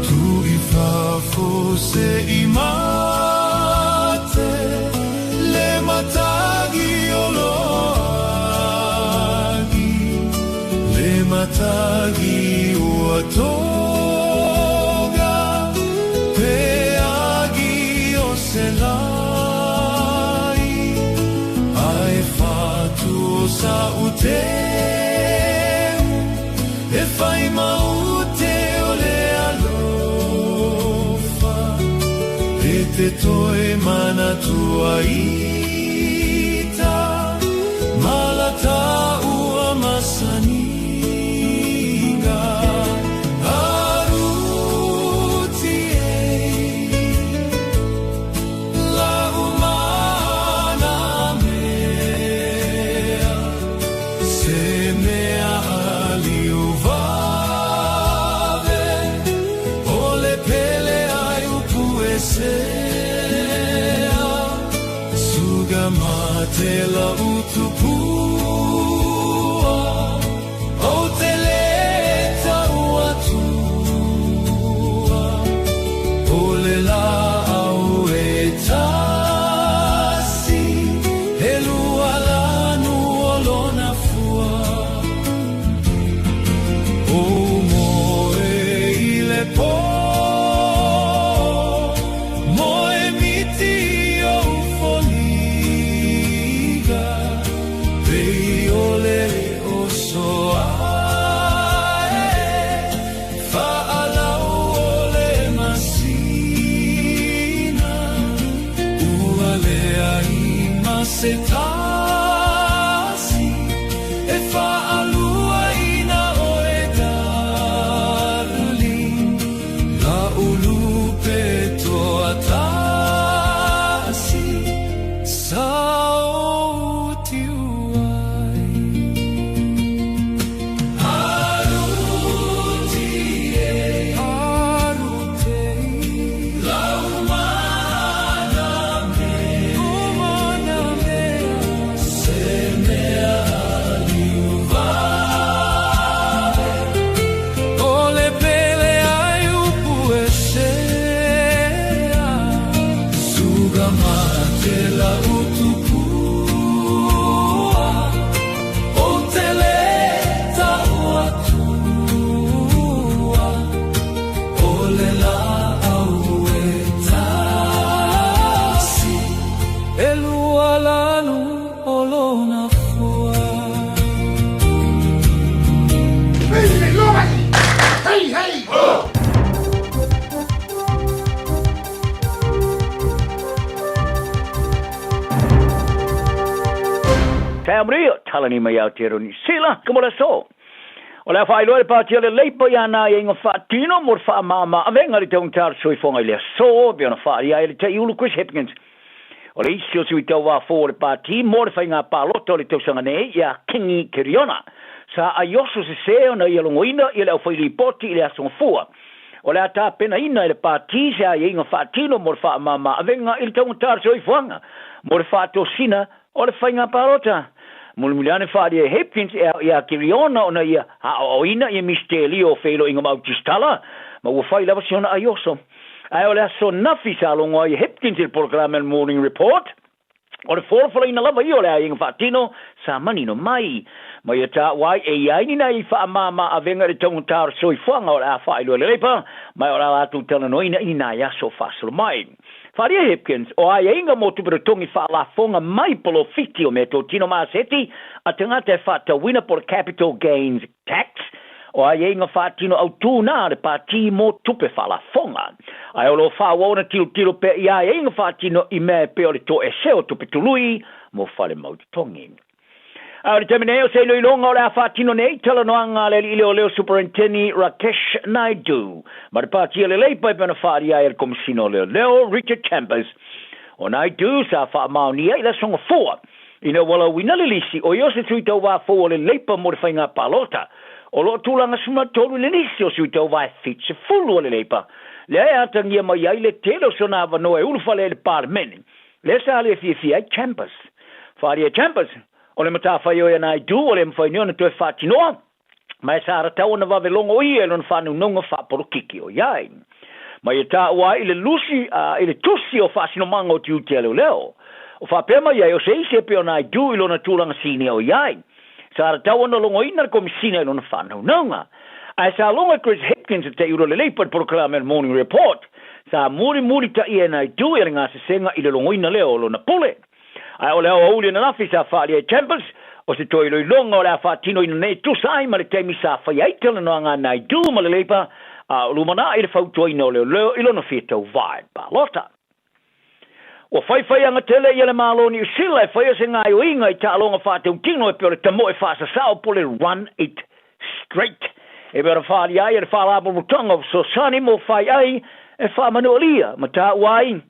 tu i fafo se i mate le matagi o loagi le matagi ua toga pe agi o se lai ai fatu o sa uteu e fai maute o le alofa e te toe mana tua ita malata ua masaninga aruti la umana mea se mea aliuvave o le pele ai upuesea sugamate la utupua o te leta uatua o le la au e tasi e lua lanu o lona fua o moe i le po moe miti o ufoliga pei o le o soae fa'alau o le masina ua lea i masetasi e fa'alua ina o e darling la ulupe toa tasi sao tiuai aruti e arute la umana mea se mea aliuvare o le pele ai upuesea sugamate la utupua o te leta uatua o le la au e tasi e lua lanu o lona fua Tamrio, talani mai au te roni. Sila, kamora so. O le whai loe pātia le leipa ia nā e inga whaatino mor wha mama a venga le taung tār soi whonga i le so, bea na wha ia e le te iulu Chris Hipkins. O le isi o sui tau wā fō le pāti, mor whai ngā pālota o le tausanga nei, ia Kingi Kiriona. Sa a yoso se seo na ia longoina i le au whai li poti i le asonga fua. O le ata pena ina i le pāti se a i inga whaatino mor wha mama a venga i le taung tār soi whonga. Mor whaato sina o le whai ngā pālota. Mulmuliane whaari e Hipkins ia Kiriona ona ia haoina ia misteli o whelo inga mautistala, ma ua whai lava siona a yoso. Ai o le aso nafi sa longa i Hipkins il program and morning report, o le whorwhala ina lava i o le a inga whaatino sa manino mai. Ma ia ta wai e iainina i wha mama a venga re taungu tāra soi whanga o le a whai lua le leipa, mai o le atu tala noina i nā iaso whasalo mai. Wharia Hipkins, o ai inga mo tuperatongi whaalafonga mai polo fiti o me tō tino maaseti, a tangata e whaatawina por capital gains tax, o ai inga whaatino au tūna re pāti mo tupe whaalafonga. Ai o lo whaawona tilo pe i ai inga whaatino i mea pe o le tō e seo tupe tului mo whale mauti tongi. Au te meneo se lo ilonga o le afatino nei tala noanga le leo Superintendent Rakesh Naidu. Ma pa tia le lei pai pena whaari ai komisino leo Richard Chambers. O Naidu sa wha maoni ai la songa fua. Ina wala wina le lisi o yose tui tau wā fua le leipa mo le whainga palota. O lo tūlanga suma tolu le lisi o sui tau wā fitse fulu o le leipa. Le ai atangia mai ai le telo sona wano e ulufale le parlemeni. Le sa le fia ai Chambers. Whaari ai Chambers. O le mata whai oia nai du, o le mwhai niona tue whatinoa. Mai sa ratau na wawe longo i e lona whanu nonga whaporo kiki o iai. Mai e tā ua i le lusi, i le tusi o whasino manga o tiu te leo. O whapema iai o se ise pe o nai du i lona tūlanga sini o iai. Sa ratau na longo i na komisina i lona whanu nonga. Ai sa longa Chris Hipkins te uro le leipad proklame el morning report. Sa muri ta i e nai du i ngā se senga i le longo i na leo lona pule. Ai o leo auli na nafi sa whaali e Chambers, o se toi loi longa o lea whaatino ina nei tusai ma le teimi sa whai aitala no anga nai du ma le leipa, a lumana i le whautua ina o leo ilo na fia tau vai pa lota. O whai anga tele i le maloni u sila e whai se ngai o inga i ta alonga whaatau tino e pio le tamo e whaasa sao po le run it straight. E bera whaali ai e le whaalapo mutonga so sani mo whai ai e whaamanu alia, ma ta uai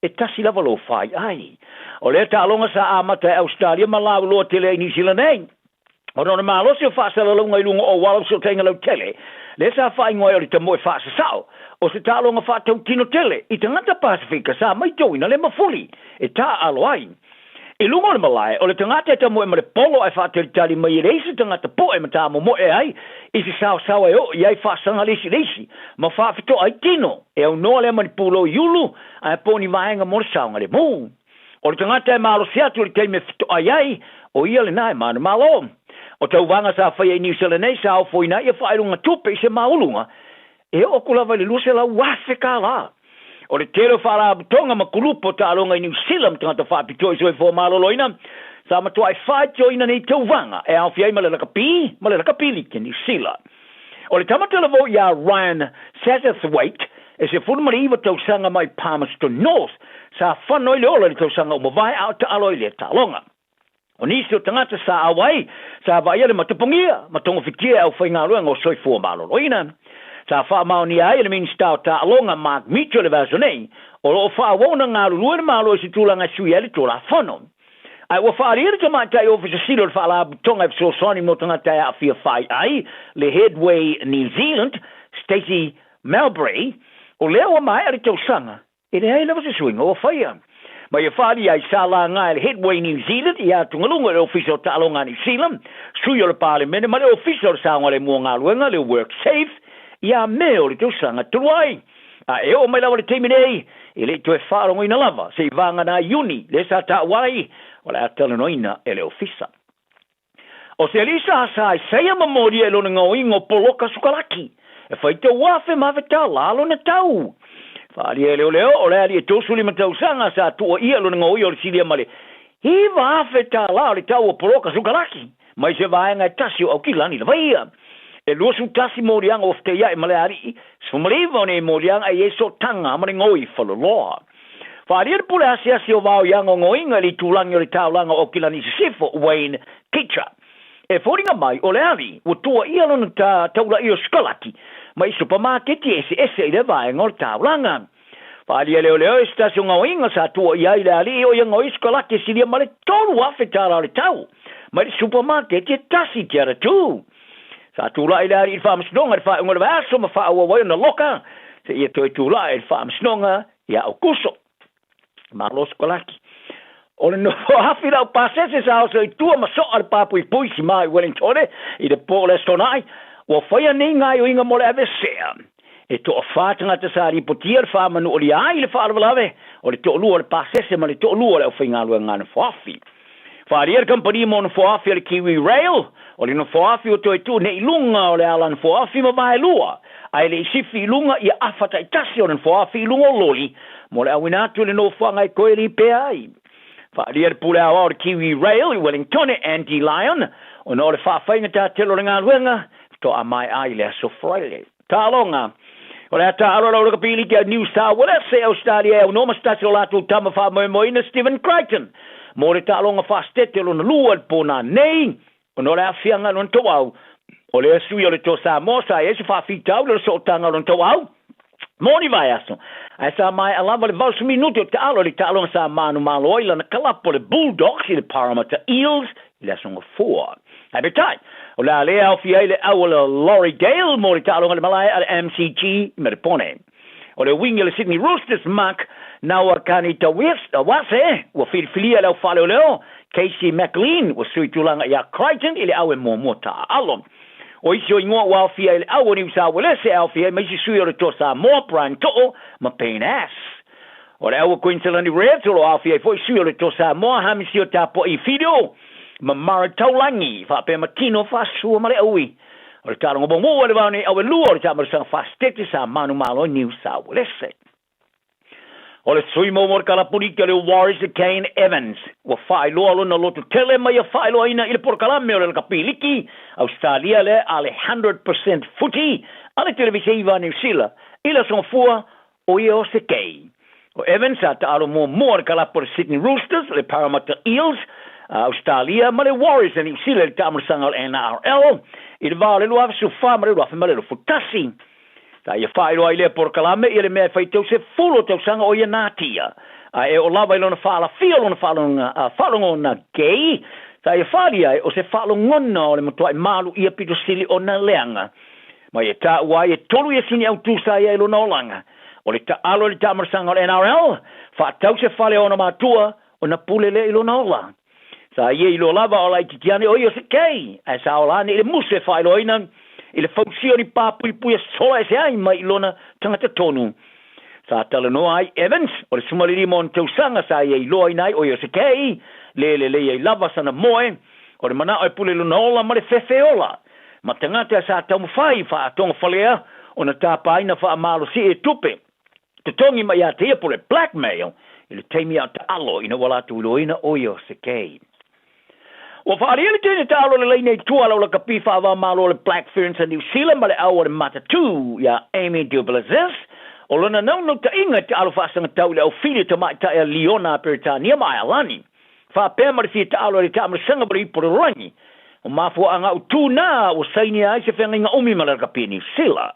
e tasi lava lo whai ai. O le talonga sa amata e Australia ma lau loa tele i New Zealand ei. O nona malo se o whaasala lunga i lunga o wala so tenga lau tele. Le sa whai ngoi o le tamo e whaasa sao. O se talonga whaatau tino tele. I tangata Pasifika sa mai toina le mafuli. E ta alo ai. I lunga o le malai, o le tangata e tamo e ma le polo e whaatari tali mai e reisi tangata po e matamo mo e ai. I se sao e o, i ai whaasanga lesi. Ma whaafito ai tino. E au noa le manipulo yulu, a poni maenga mo le saunga le muu. O le tangata e malo seatu le teime fito ai, o ia le nai mana malo. O tau wanga sa whai e New Zealand nei sa o foina i a whaerunga tupe i se maulunga. E o kulava le luse la wafe ka la. O le tero whara abutonga ma kulupo ta alonga i New Zealand tangata whaapito i soe fo malo loina. Sa matua e whaitio ina nei tau wanga e au fiai ma le lakapi li ke New Zealand. O le tamatela vo ia Ryan Satterthwaite e se fulmari iwa tau sanga mai Palmerston North. Sa whanoi le ola le tau sanga o mawai au ta aloi le talonga. O nisi o tangata sa awai, sa vai ele matapungia, matongo fitia au whai ngā ruanga o soifua malo loina. Sa wha maoni ai ele minsta o ta alonga Mark Mitchell le vazonei, o lo wha wona ngā ruruere malo si tūlanga sui ele tōla whano. Ai wa wha riri ta mātai ofisa silo le wha la butonga e so soni mo tangata e a fia whai ai, le Headway New Zealand, Stacey Melbury, o leo o mai ari tau sanga. E rei lewa se swinga o whaia. Ma ia whaari ai sa la ngā le Headway New Zealand, ia tungalunga le ofisa o talonga New Zealand, sui o le parliamene, ma le ofisa o le saunga le mua ngā luenga, le work safe, ia meo le tau sanga turuai. A e o mai lawa le teiminei, e le to e whaarongo ina lava, se i vanga na uni, le sa ta wai, o le atalano ina e le ofisa. O se alisa sa e seia mamori e lona ngau ingo poloka sukalaki, e whaita wafe maweta lalo na tau. Whaari e leo, o le ali e tosuli matau sanga sa tua ia lona ngau i o le silia male. Hi wafe ta lao le tau o poloka sukalaki, mai se vaenga e tasi o au kilani la vaia. E luasu tasi morianga o fteia e male ari, sfumariva ne morianga e so tanga mare ngoi whaloloa. Whaari e pule asi o vau ianga ngoinga li tūlangi o le taulanga o kilani sifo Wayne Kitcher. E fōringa mai o le ari, o tua ia lona taula i o skalaki, mai supermarketi ese i le vaenga o le taulanga. Whaari e leo e stasio ngoinga sa tua ia i le ari o ianga o skalaki silia male tolu afe tara le tau. Mai supermarketi e tasi tiara tū. Sa tula i lari i whaamsnonga i whaunga le vaso ma whaua wai na loka. Se ia toi tula i whaamsnonga i au kuso. Ma los kolaki. O le no hafi rau pasese sa oso i tua ma soa le papu i puisi mai Wellington i le pōle stonai. Wa whaia ni ngai o inga mole ave sea. E to o whātanga te sa ri potia le whaamanu o li ai le whaalawalawe. O le to lua le pasese ma le to lua le au whaingalua ngana whaafi. Whaari company mo na whaafi le Kiwi Rail. O le no whaafi o toi tu ne ilunga o le alan whaafi ma vai lua. Ai le isifi ilunga i afata i tasi o le whaafi ilunga o loli. Mo le awinatu le no whanga i koe li pe ai. Whaari pule awa o le Kiwi Rail i Wellington e Andy Lyon. O no le whaafeinga ta telo le ngā ruenga. To a mai ai le aso Friday. Tā longa. O le ata arora o kapili ki a New South Wales se Australia o noma stasi o latu tama wha moina Stephen Crichton. mo le talonga fastete lo na lua pona nei ono le afianga non to au o le sui o le to Samoa sa e se fa fitau le so tanga non to au moni vai aso ai sa mai alava le 20 minuti o talo le talonga sa manu malo ila na kalapo le Bulldogs i le Parramatta Eels i le songa 4 ai betai o le ale au fia le awala Lorrydale mo le talonga le malai al MCG me pone o le wingi le Sydney Roosters mak na wakani ta wase wa filia le falo leo Casey McLean wa sui tulanga ya Crichton ile awe mo ta alon o isio ingoa wa fia ile awe ni sa wale se au fia mai sui o le tosa mo Brian to ma pain ass o le awe Queensland Reds o au fia foi sui o le tosa mo hamisio tapo I fido ma marataulangi fa pe matino fa su ma le awi o le talonga bongo le vani awe luo le tamar sa fastete sa manu malo New South Wales o le sui mo mor kala purika le Warriors Kane Evans wa fai lo alo na lotu tele mai fai lo ina ile por kala me le kapiliki Australia le ale 100% footy ale televisiva New Zealand ile son fua o io se kei o Evans at alo mo mor kala por Sydney Roosters le Parramatta Eels Australia ma le Warriors New Zealand tamar sangal NRL il vale lo av su fa ma lo fa lo futasi ta ia fai lo ile por kalame ile me fai tau se fulo tau sanga o ia natia e o lava ile na fala feel on falong on gay ta ia fai ai o se falong ngona o le motua malu ia pito sili o na leanga ma ia ta wai tolu ia sini au tu sa ia ilo na olanga o le ta alo le ta marsanga o NRL fa tau se fale ona matua o na pulele ilo na ola sa ia ilo lava o lai titiane o ia se kei e sa olani ile muse fai lo ina ile fausio ni papui puia soa se ai mai lona tangata tonu sa tala no ai Evans o le sumaliri mon tau sanga sa ia iloi nai o se kei le ia lava sana moe o le mana o pule luna ola ma le fefeola ma tangata sa tau mawhai fa atonga falea o na tapa ina fa amalo si e tupe te tongi mai a te pule blackmail ile teimi au ta alo ina wala tu iloina o se kei o fa'ari ele tene talo le leine tua la kapi fa va malo le Black Ferns and New Zealand male au le Matatu ya Amy Duplessis o lona no ta inga te alo fa sanga tau le au fili te mai ta Leona Peritania mai alani fa pe mar fi ta alo le ta mar sanga bri por rangi o mafu anga utuna o saini ai se fenga umi male kapi New Zealand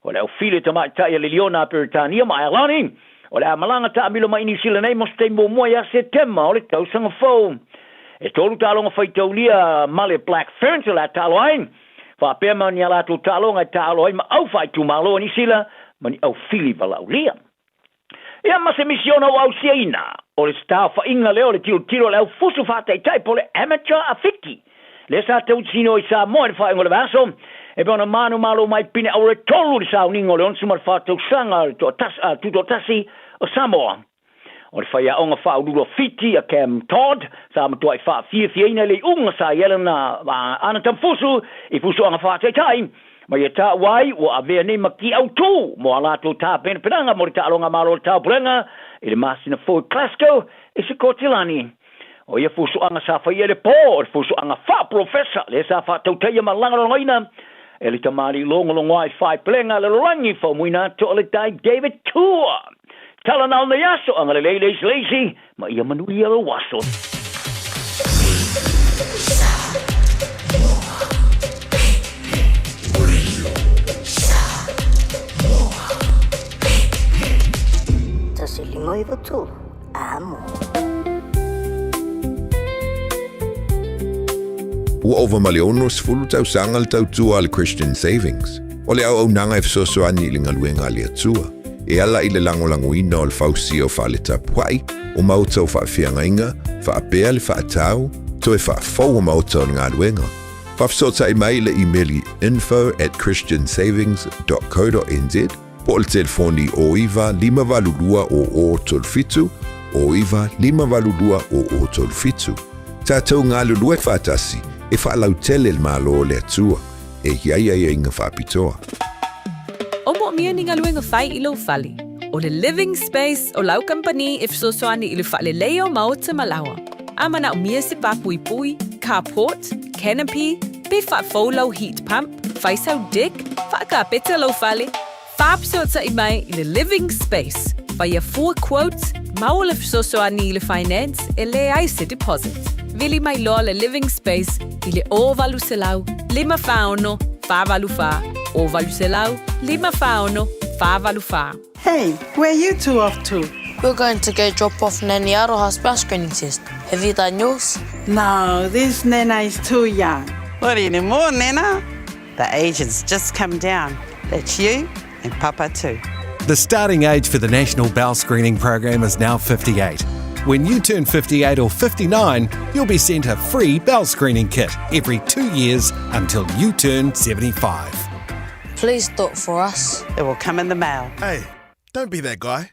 o le au fili te mai ta Leona Peritania mai alani o le malanga ta milo mai New Zealand ai mo stembo mo ya September o le tau sanga fo e tolu talonga fai taulia male Black Ferns la talo ai fa pema ni ala tu talonga talo ai ma au fai tu malo ni sila mani au fili vala ulia e ma se misiona au siena o le sta fa inga leo le tiro le au fusu fa tai pole amateur afiki le sa te utsino i sa mo fa ngole vaso e bona manu malo mai pine au re tolu sa uningo le on sumar fa tu sanga to tas tu to tasi o Samoa o le whaia onga whaururo fiti a Cam Todd, sa matua I wha fia le unga sa Yelena ana tamfusu, I fusu anga wha tai, ma ia ta wai o a vea nei maki au tū, mo ala tō tā pena penanga, mo le ta alonga maro le tau purenga, I le masina Ford Glasgow, I se kotilani. O ia fusu anga sa whaia le pō, o fusu anga wha professor, le sa wha tau teia ma langa rongoina, e le tamari longo ai whai purenga le rangi wha muina to le tai David Tua. Tala na ona yaso ang lazy ma ia manuli alo waso Tasili moi votu amo Ua ova maliono sfulu tau sangal tau tua al Christian Savings. O le au nanga so ani linga luenga le tua. E ala I le langolangoina o le fausi o whaaleta puai, o mautau whaafianga inga, whaapea le whaatau, to e whaafau o mautau ngā ruenga. Whafsota I mai le emaili info@christiansavings.co.nz, po le telefoni o iwa 5valulua o tolfitu, o iwa 5valulua o tolfitu. Tātou ngā lulua whaatasi, e whaalau tele le malo le atua, e hiaia inga whaapitoa. O mo mia ni ngaluenga fai ilo fali. O le living space o lau company if so soani ilu fale leo maota malawa. Ama na umia se papui pui, carport, canopy, be fa folo heat pump, fai sau dick, fa ka peta lo fale. Fab so ta I mai i le living space. Faia 4 quotes, maule fsosoani le finance, e le aise deposit. Vili mai loa le living space, ile o valu selau, lima fauno, fa valu fa, o valu selau, lima fauno, fa valu fa. Hey, where you two off to? We're going to go drop off Nanny Aroha's bus screening test. Have you done yours? No, this Nena is too young. What anymore, Nena? The age has just come down. That's you and Papa too. The starting age for the National Bowel Screening Program is now 58. When you turn 58 or 59, you'll be sent a free bowel screening kit every 2 years until you turn 75. Please do it for us. It will come in the mail. Hey, don't be that guy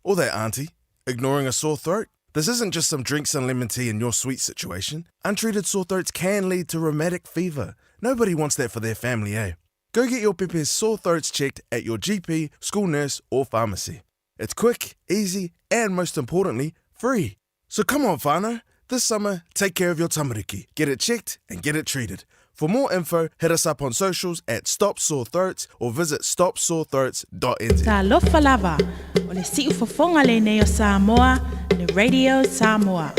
or that auntie ignoring a sore throat. This isn't just some drinks and lemon tea in your sweet situation. Untreated sore throats can lead to rheumatic fever. Nobody wants that for their family, eh? Go get your Pepe's sore throats checked at your GP, school nurse or pharmacy. It's quick, easy and most importantly, free. So come on, whānau. This summer, take care of your tamariki. Get it checked and get it treated. For more info, hit us up on socials at Stop Sore Throats or visit stopsorethroats.nz. Ta lofa lava, o le si'u fofonga le nei o Samoa, le Radio Samoa.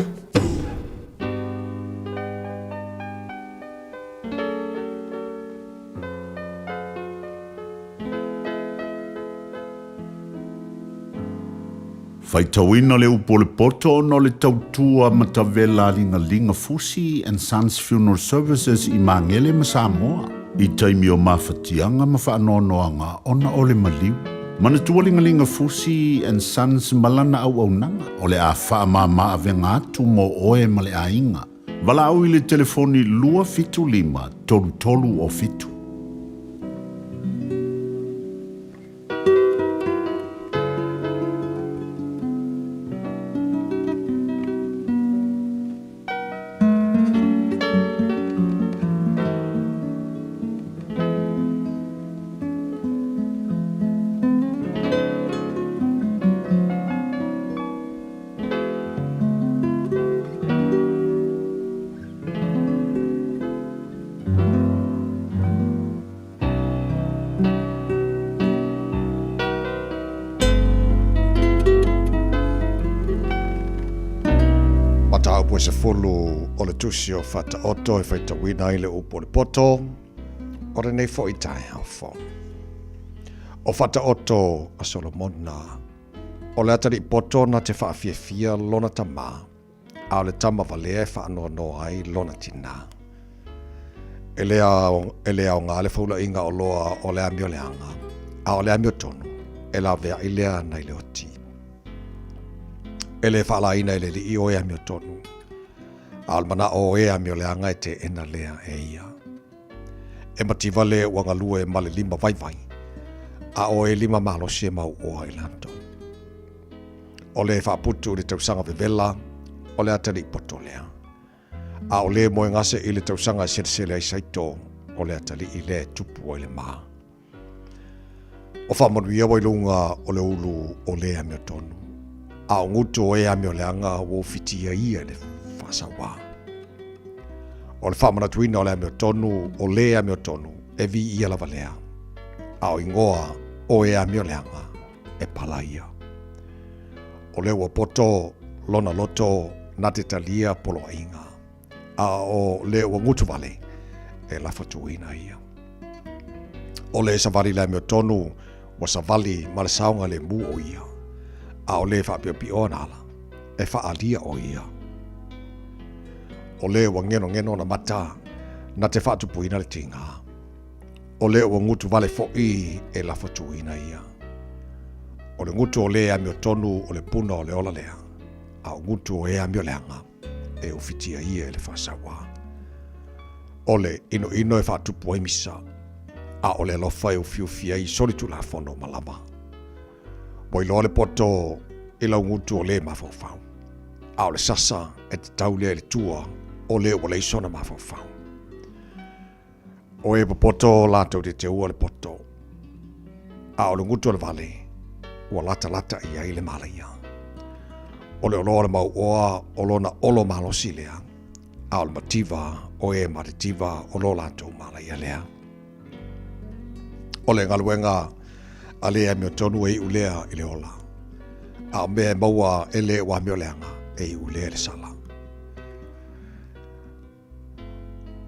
Faitauina le upo le poto no le tautua matavela linga Fusi and Sons Funeral Services I Mangele ma Samoa. I taimi o mawhatianga ma whaanoanoanga ona o le maliu. Manatua linga Fusi and Sons malana au nanga o le a whaamama avenga atu mo oe ma le ainga. Wala au I le telefoni lua fitu lima tolu o fitu. Matau se fulu o le tusi o fata oto e faita wina I le upo le poto o le nei fo I tai hawho. O fata oto a Solomona o le atari poto na te whaafia lona tama a o le tama valea e whaanoa no ai lona tina. E lea o ngā le faula inga o loa o le amio le anga a o le amio tonu e la vea I lea na I le oti. E le whaalaina I le li o e amio tonu. Almana o e amio le anga e te ena lea e ia. E mativa le wangalua e male lima vai. A o e lima malo se mau o Ailando. O le whaaputu le tausanga vevela, o le atari poto lea. A o le moe ngase I le tausanga sele ai saito, o le atari I le tupu o le maa. O whamanuia wai lunga o le ulu o le amio tonu. A o ngutu o e amio le anga o fitia ia le whasawa. O le whamana tuina o le amio tonu, o le amio tonu, e vi ia lava lea. A o ingoa o e amio le anga, e palaia. O le ua poto, lona loto, na te talia polo inga. A o le ua ngutu vale, e lafa tuina ia. O le savari le amio tonu, wa savali ma le saunga le mu o ia. A o le whaapiopi o nala, e whaalia o ia. O le ua ngeno na mata, na te whaatupuina le tinga. O le ua ngutu vale fo'i e lafa tuina ia. O le ngutu o le amio tonu o le puna o le ola lea. A o ngutu o e amio leanga, e ufitia ia e le whasawa. O le ino e whaatupu ai misa. A o le lofa e ufiufia I solitu la fono malama. Poi lo le poto I lau ngutu o le mawhawhau. A o le sasa e te taulea e le tua o le o le isona mawhawhau. O e poto lato te ua le poto. A o le ngutu o le vale, ua lata I le malaia. O le oloa le mau oa o lona olo malosi lea. A o le mativa o e maritiva o lo lato malaia lea. O le ngaluenga a le amio tonu e ulea I le ola. A me maua ele wa mioleanga e ule le sala.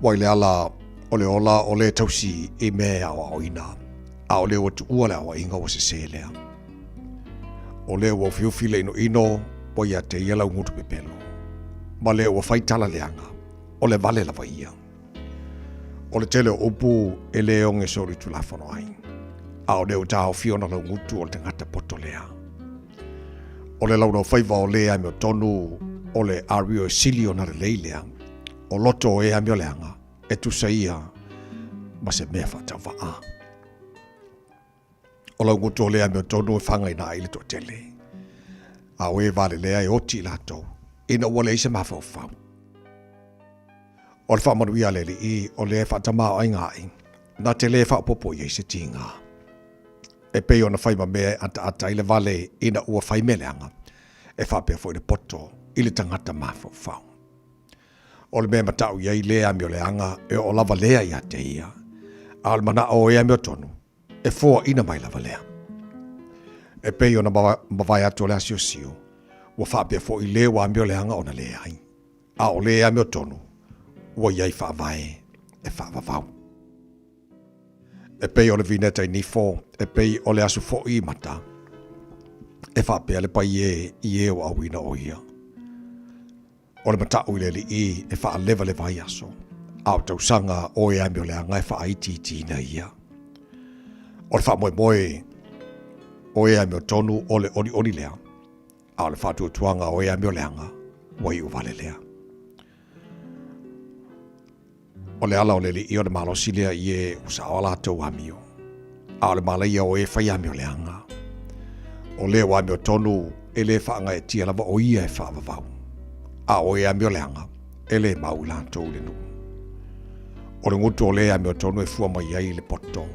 Waile ala ole ola ole tausi e me awa oina. A ole o tu ua le awa inga o se selea. Ole o fiufile ino poia te iela ngutu pepelo. Ma le o faitala leanga. Ole vale la vaia. Ole tele upu ele onge sori tu la fono ai. A ole o tau fiona la ngutu o te ngata potolea. Ole lau no faiva o lea me o tonu ole ario e silio na leilea. O loto e amio leanga. E tu saia ma se mea whatau a. O lau ngutu o lea me o tonu e whanga ina ile to tele. A oe vale lea e oti lato. Ina ua leise mawhau whau. O le whamanuia lele i o le whatamao ai ngai. Na te le whapopo i se tinga. E pei ona whaima mea ata ile vale ina ua whaimeleanga. E whapea fo i le poto i le tangata mawhau whau. O le mea matau iai lea mi o le anga e o lava lea i ate ia. A o le mana o ea mi o tonu. E fua ina mai lava lea. E pei ona mawai atu le asio sio. Ua whapea fo i lewa mi o le anga ona lea ai. A o lea mi o tonu. Ua iai whaavae e whaavavau. E pei o le vineta i nifo. E pei o le asu fo i mata. E whapea le pai e o awina o ia. O le matau i le li i e wha leva le vai aso. Au tausanga o e amio le anga e wha aiti na ia. O le wha moe moe o e amio tonu o le oni lea. Au le wha tuanga o e amio le anga wai u vale lea. O le ala o le li i o le malosilia i e usa o la tau amio. Au le malaia o e whai amio le anga. O le o amio tonu e le whaanga e tia lava o ia e wha vavau. A o e amio leanga, e le mau lantou le nu. O le ngutu o le amio tonu e fua mai ai le poto.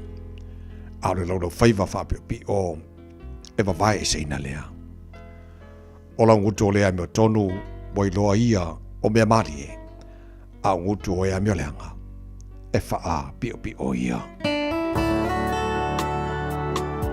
A o le laulau whaiva whapio pi o e vavai e seina lea. O la ngutu o le amio tonu boi loa ia o mea mari e. A o ngutu o e amio leanga, e wha pi o ia.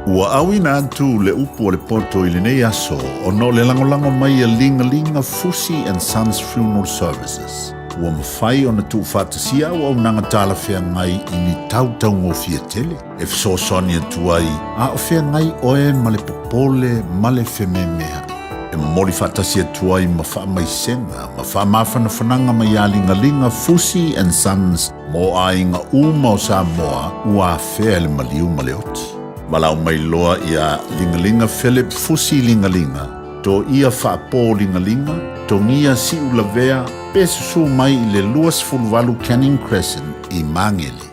Ua awina atu le upu o le poto i le nei aso o no le langolango mai a linga Fusi and Sons Funeral Services. Ua mawhai o na tu whatasia o au nanga tala whea ngai i ni tau ngofia tele. E fsosoni atu ai, a o whea ngai oe ma le popole ma le whememea. E mori whatasia atu ai ma wha mai senga, ma wha mawhana whananga mai a linga Fusi and Sons mo a inga uma o Samoa ua whea le maliu ma le oti. Malau mai loa ia lingalinga Philip Fusi lingalinga. To ia whaapo lingalinga, to ngia si ulavea, pe susu mai i le luas fulvalu Canning Crescent i Mangele.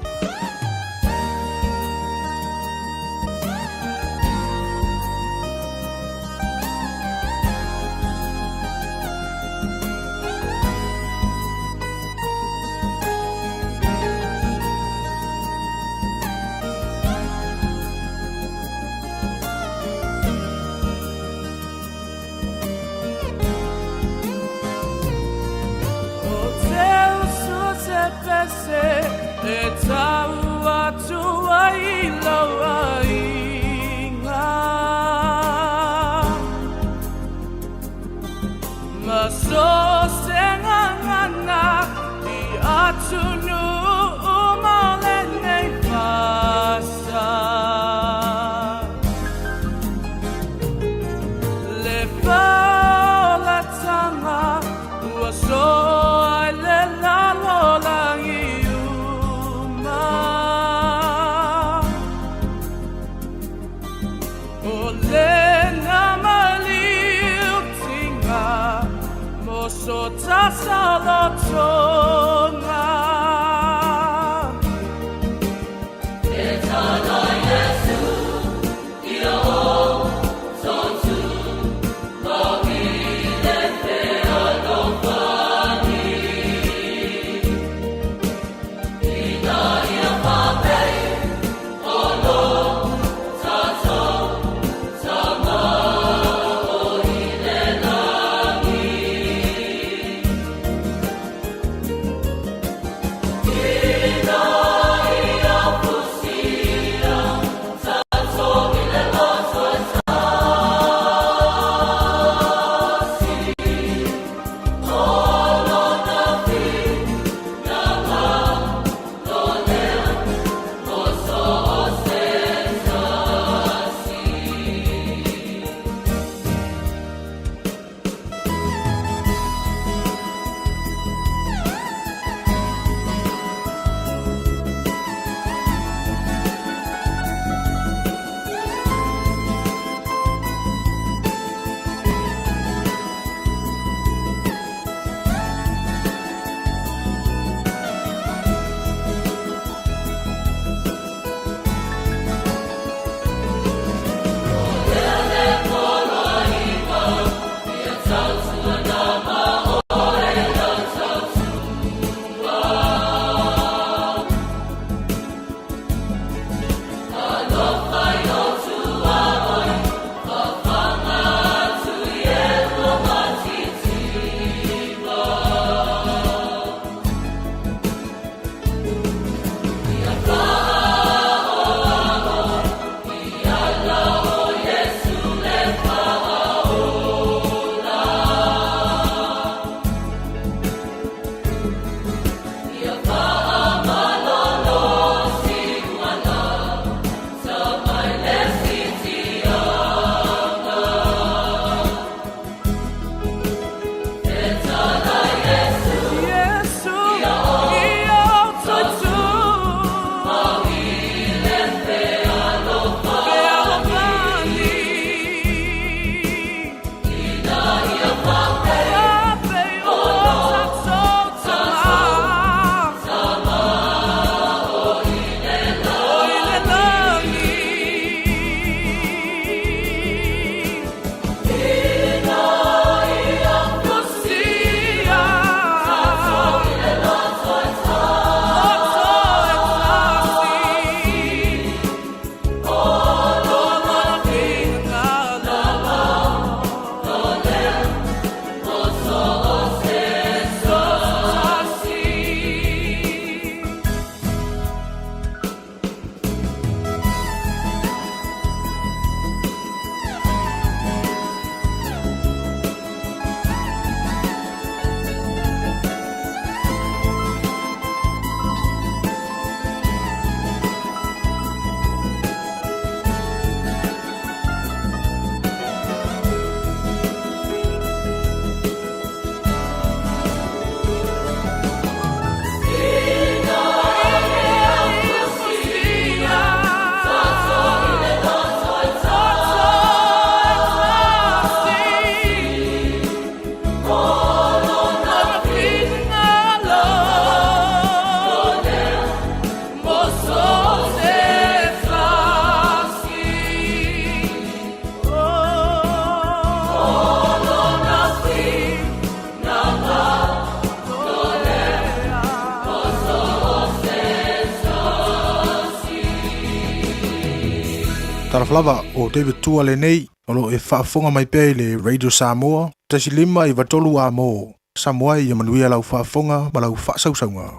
flava o David Tua le nei o lo e whaafonga mai pēi le Radio Samoa. Tasi lima I watolu a mō. Samoa I amanuia lau whaafonga ma lau whaasausaunga.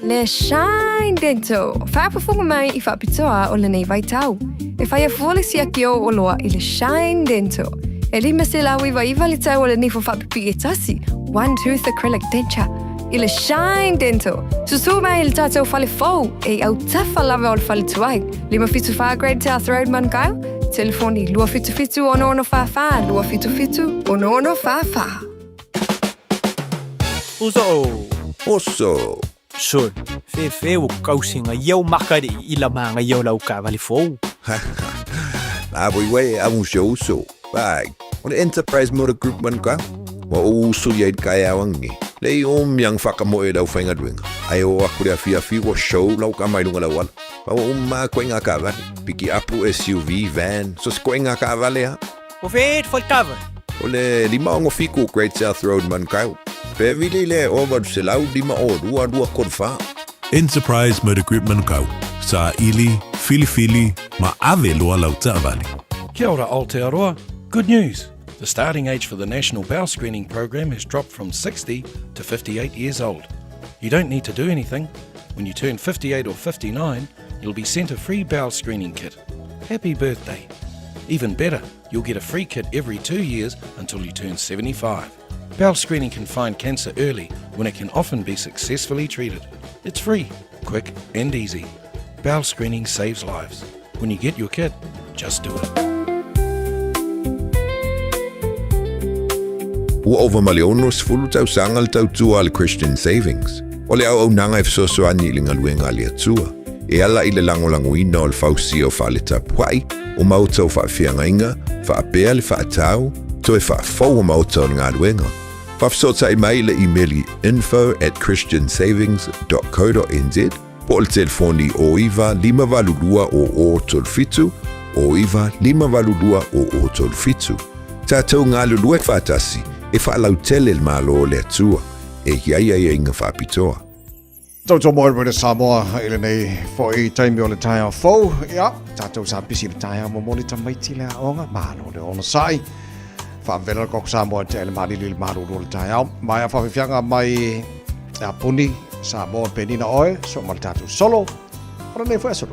Le Shine Dental. Whaapafonga mai I whaapitoa o le nei vai tau. E whaia fuolisi a ki o loa I le Shine Dental. E lima se lau iwa le tau o le nifo whaapipi e tasi. One Tooth Acrylic Denture. I le Shine Dental. Susu mai I le tātou whale fau. E au tafa lava o le whale tuai. 5 Great South Road Manukau. Telefoni 255 ono whawha. 255 ono whawha. Oso. So, fe o kausinga iau makari I la manga iau lau ka wale fau. Aboi amu uso. Bye. On the Enterprise Motor Group Manukau. Wa uso yaid kaya wangi. Lei yang whakamoe lau whainga duenga. Ai o aku rea fia wa show lau ka mai lunga lau wala. Pa ma koinga ka vale. Piki apu SUV, van. So koinga ka vale ha. O feet for cover. O le 5 fiku Great South Road Manukau. Pe vile le over se lau 5 dua kodfa. Enterprise Motor Group Manukau. Sa ili, fili, ma ave loa lau ta vale. Kia ora Aotearoa. Good news. The starting age for the National Bowel Screening Program has dropped from 60 to 58 years old. You don't need to do anything. When you turn 58 or 59, you'll be sent a free bowel screening kit. Happy birthday. Even better, you'll get a free kit every 2 years until you turn 75. Bowel screening can find cancer early when it can often be successfully treated. It's free, quick and easy. Bowel screening saves lives. When you get your kit, just do it. Ua over maliono sfulu tau sanga le tau tua le Christian Savings. O le au nanga soso ani le ngaluenga le atua. E ala I le langolanguina o le fausi o wha le tapuai, o mautau wha whianga inga, wha apea le wha atau, to e wha fau o mautau le ngaluenga. Whafsota I mai le emaili info@christiansavings.co.nz, po le telefoni o iwa 5valulua o tolfitu, o iwa 5valulua o tolfitu. Tātou ngā lulua whātasi, e whaalau tele le malo le atua, e hiaia inga whapitoa. Tautou mo le Samoa ile nei fo I taimi o le tai o fau. Ia, tātou sa pisi le tai o mo le tamaiti le aonga, malo le ona sai. Whaamvela koko Samoa te ele marili le maruru le tai au. Mai a whawhianga mai a puni Samoa penina oe, so ma le tātou solo. Ora nei fo solo.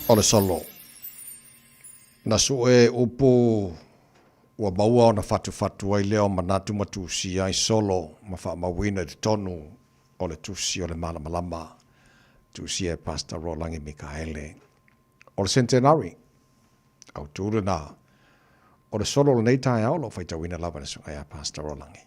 o le solo. Na su e upo ua maua o na fatu ai leo manatu matusi ai solo ma wha mawina te tonu o le tusi o le malamalama tusi e Pastor Rolangi Mikaele. O le centenary au tūre nā o le solo le nei tae au lo whaitawina lava le sunga ia Pastor Rolangi.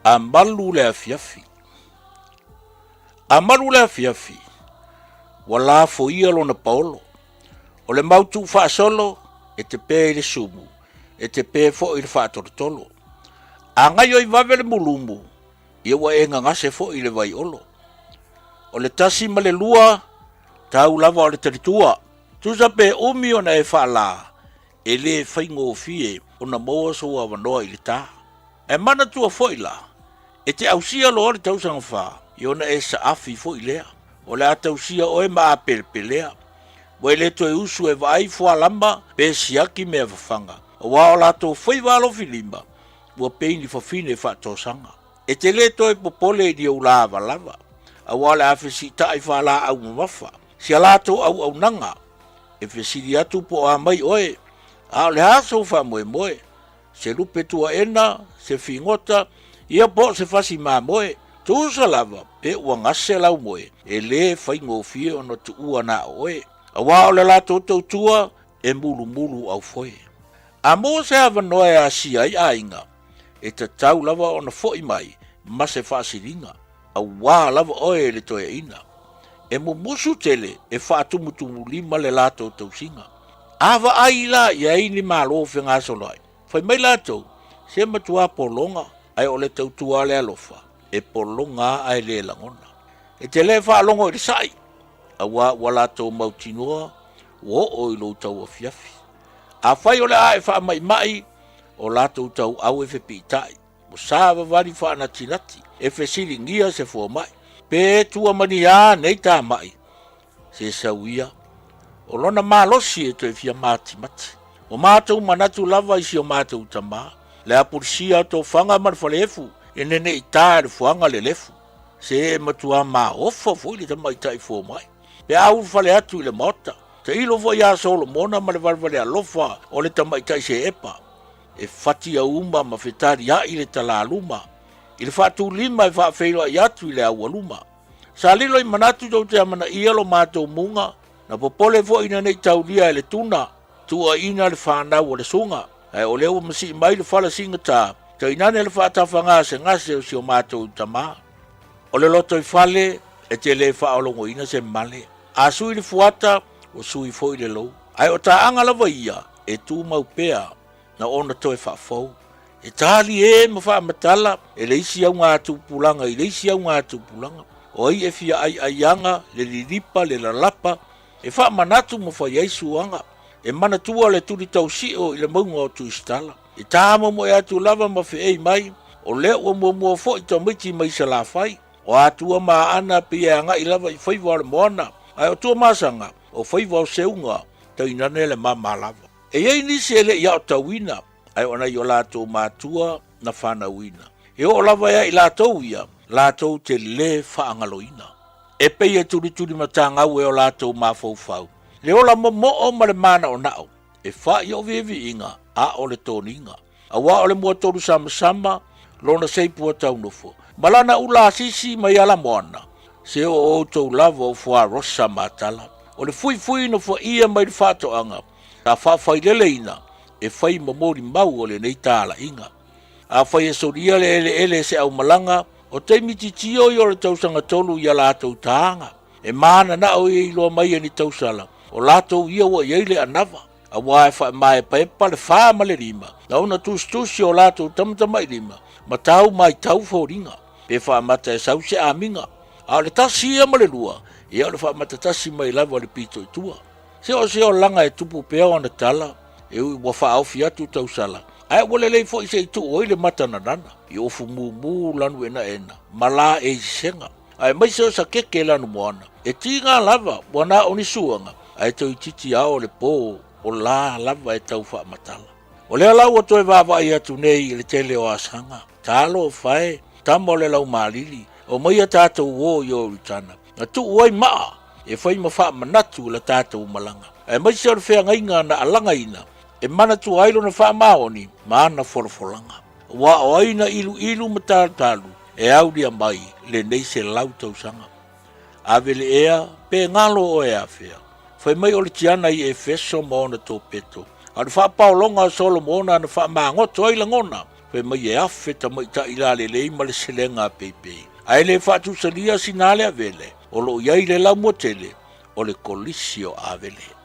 A malu le afiafi. A malu le afiafi. Wala fo ia lo na paolo. O le mautu wha solo, e te pē le sumu. E te pē fo i le wha torotolo. A ngai o i wawe le mulumu. Ia wa e ngangase fo i le vai olo. O le tasi ma le lua, tau lava o le taritua. Tusa pē umi o na e wha la. E le whaingo o fie, o na moa so wa wanoa i le tā. E mana tua fo i la. E te ausia lo le tausanga wha, i ona e sa afi fo i lea. O le atausia o e maa pelpelea. Wa le to e usu e vai fo alamba, pe siaki mea whawhanga. O wa o lato fwai walo filimba, wa peini whawhine whaatosanga. E te le to e popole di au lava lava. A wa le awhisi ta i whala au mawafa. Si a lato au nanga. E whesiri atu po a mai oe. A le haso wha moe moe. Se lupe tua ena, se fingota, ia po se fasi ma moe, tuusa lava, pe ua ngase lau moe, e le fai ngofie ono tu ua na oe. A wao le lato tautua, e mulu au foe. A mo se hava noe a si ai a inga, e ta tau lava ono foi mai, ma se fasi ringa. A waa lava oe le toia ina. E mo musu tele, e whaatumutumu lima le lato tausinga. Ava ai la, ia ini malo whenga solai. Fai mai lato, se matua polonga, ai o le tautua le alofa, e polonga ai le langona. E te le whaalongo i le sai, a wa lato mautinua, o i lo tau a fiafi. A fai o le a e wha mai, o lato tau au e whipitai, mo sāwa wari whaana tinati, e whesiri ngia se fua mai. Pe tua mani a nei tā mai, se sauia, o lona malosi e toi fia mati. O mātou manatu lava isi o mātou tamaa. Le apurisia to fanga mar falefu e nene i tā le fuanga le lefu. Se e matua mā ofa fui le tamai tai fo mai. Pe au fale atu i le mota. Te ilo fo ia solo mona ma le valvale alofa o le tamai tai se epa. E fati a uma ma fetari a i le tala luma. I le fatu lima e faa feilo a iatu i le au aluma. Sa lilo i manatu tau te amana i alo mātou munga. Na popole fo ina nei taulia e le tuna. Tua ina le whanau o le sunga. E o leo masi mai le fala singa tā. Te inane le whaatawhanga se ngase o si o mātou tamā. O le loto i fale, e te le whaolongo ina se male. A sui le fuata, o sui foi le lou. Ai o tā anga lava ia, e tū mau pēa, na ona toi whaafou. E tāli e ma whaamatala, e leisi au ngā tūpulanga, i leisi au ngā tūpulanga. O ai e fia ai anga, le liripa, le lalapa, e whaamanatu ma whaiaisu anga. E mana tua le turi tau si o i le maunga o tu istala. E tāma mo e atu lava ma fe ei mai, o leo o mua fo i tau miti mai sa la fai. O atua ma ana pe e anga i lava i whaiva o le moana. Ai o tua masanga, o whaiva o seunga, tau inane le mama lava. E ei nisi ele i au tau ina, ai ona i o lato mātua na whana uina. E o lava ia i lato ia, lato te le whaangalo ina. E pei e turi matanga ue o lato mafau. Le ola mo o ma le mana o nao, e wha i o vivi inga, a o le toninga. A wa o le mua toru sama, lona seipua tau nufo. Malana ula sisi mai ala moana, se o tau lava o fua rosa matala. O le fui no fua ia mai le whato anga, ta whawhai lele ina, e whai mamori mau o le nei tāla inga. A whai e soria le ele se au malanga, o teimiti tio i o le tausanga tolu i ala atau taanga. E mana na o i loa mai ni tausala. O lato ia wa yeile anava. A wae wha mai paepa le wha ma le rima. Na una tustusi o lato tamtama i rima. Ma tau mai tau fōringa. Pe wha mata e sau se aminga. A le tasi ia ma le lua. Ia le wha mata tasi mai lava le pito i tua. Se o langa e tupu pea o na tala. E ui wa wha au fiatu tau sala. Ai wale lei fo i se i tu oi le mata na nana. I ofu mu lanu ena. Ma la e senga. Ai mai se o sa keke lanu moana. E tinga lava, wana o ni suanga. Ai tau I titi ao le po o la lava e tau wha matala. O lea lau ato e wawa I atu nei I le tele o asanga. Talo o whae, tamo le lau malili. O mai a tātou o I o ritana. Na tu uai maa, e whai ma wha manatu la tātou malanga. Ai mai se o le whea ngainga na alanga ina. E mana tu ailo na wha maoni, maana wholofolanga. Wa o aina ilu ma tātalu. E auria mai le nei se lau tausanga. Avele ea, pe ngalo o ea whea. Whai mai o le tiana I e feso maona tō peto. Anu wha paolonga solo maona na wha maangoto ai langona. Whai mai e awhe ta mai ta ila le lei ma le selenga pepe. Ai le wha tu salia sinale avele. O lo iai le lau motele. O le kolisio avele.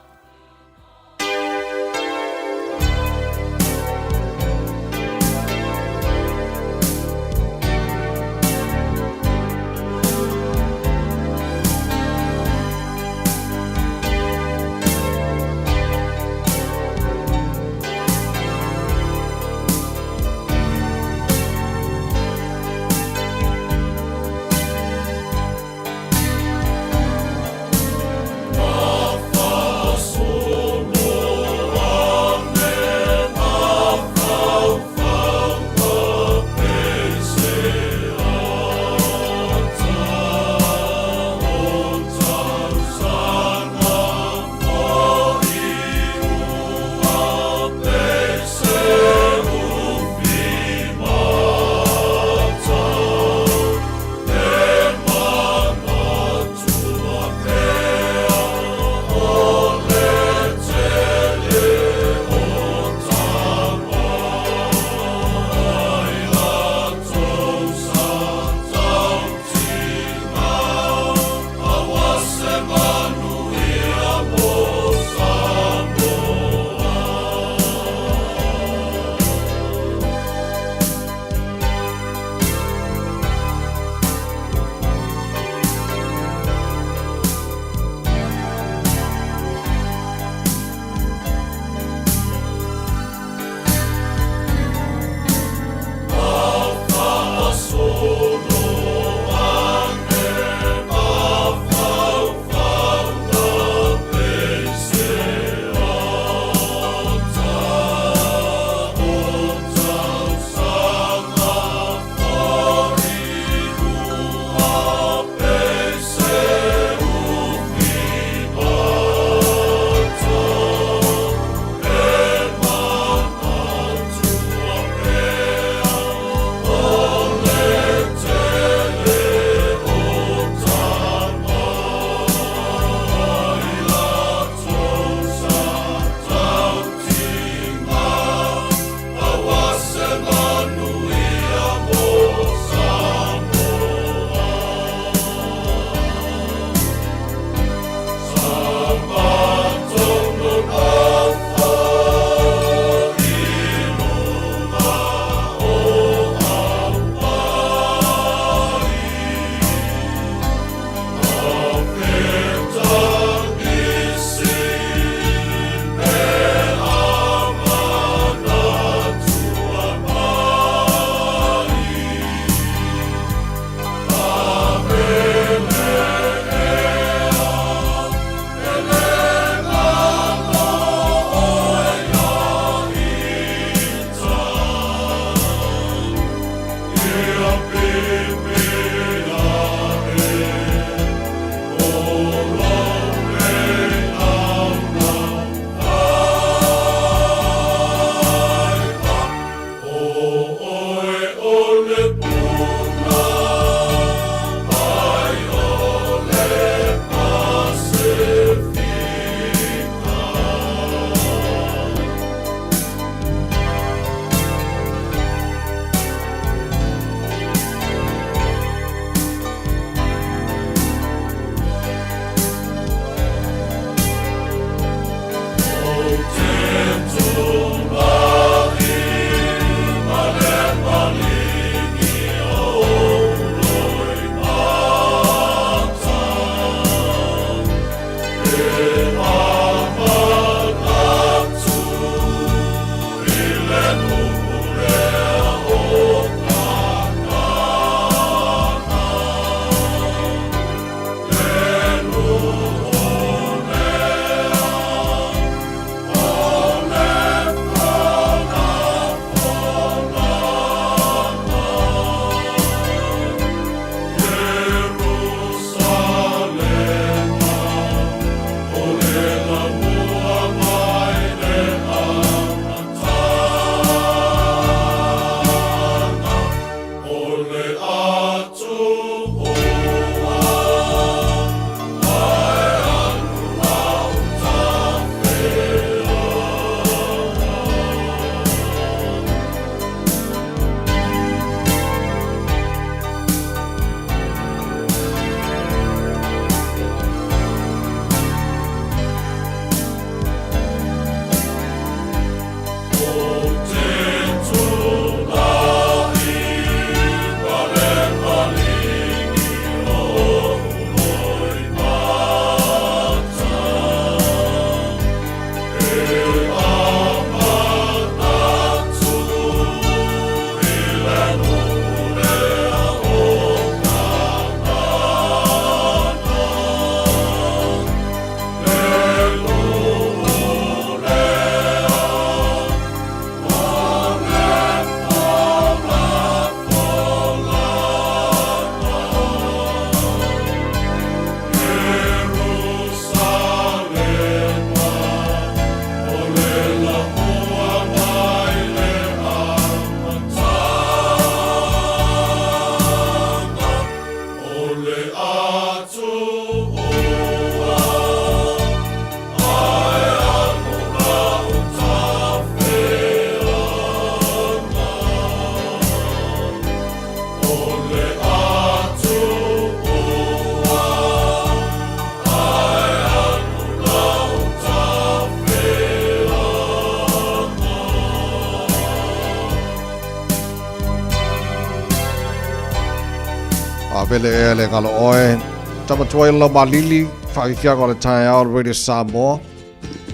Wawele ele ngalo oe. Tama tuai lo malili. Whakikia ko le tai ao Radio Samoa.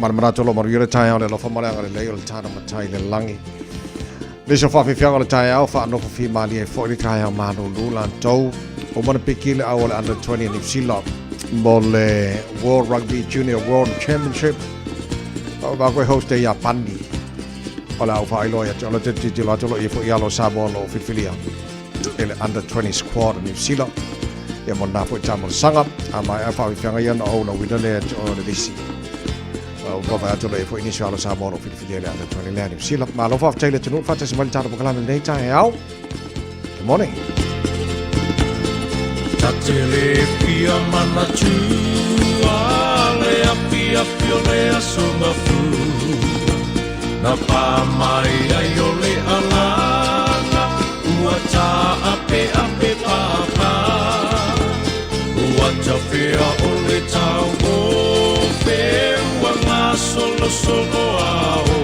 Maramarato lo maru le tai ao le lofa mare ngale leo le tana matai le langi. Leso whawhiwhia ko le tai ao whaanofa whi mali e fo le tai ao manu lulan tau. O mana piki le au le under 20 New Zealand. Mo le World Rugby Junior World Championship. O ba koe host e Japani. O le au whaailoa ia tolo te titi la tolo i fo i alo Samoa lo whiwhilia. Ele under 20 squad New Zealand. Ia mo nā fo i tāmo le sanga. A mai a whawhiwhia ia na au na wina le o le lisi. O gofa atolo e fo inisi alo Samoa lo whiwhilia le under 20 le New Zealand. Ma lo whawhitaile tunu whata si mali tāra pokalame nei tae au. Good morning. Tatele pia mana tua le api api o le asunga fu na pa mai ai o le alanga ua ta ape ape papa ua ta fea o le tau o pe ua ngā solo solo ao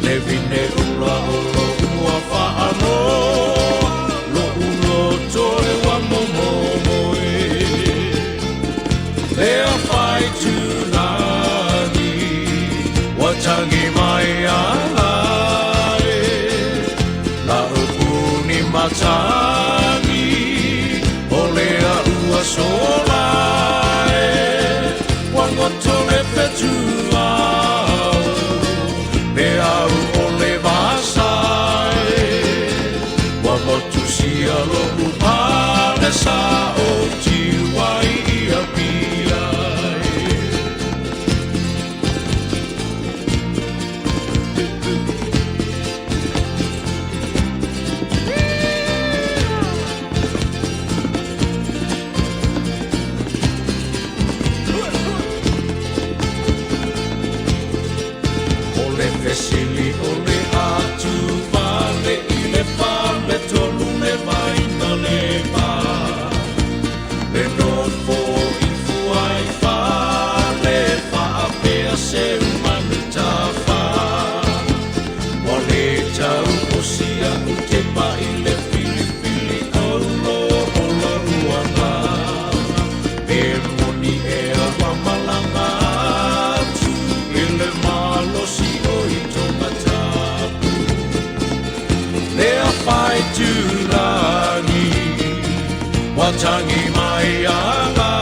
le vine ula o lo ua whaano lo ulo toe wa momo Lea whai tūnani Watangi mai alae La upuni matangi O lea ua solae Wangoto le petu au Me au o le vasae Wangotu sia lo upane sa o tiwai ia pi Sili ole atu vale ile vale tolu le vai no le va le non fo i fuai vale fa pe se umanta fa ole tau posia te pa ile fili fili olo olo ruanga pe moni e wa malanga tu ile malo si Lea whai tūrangi Watangi mai ala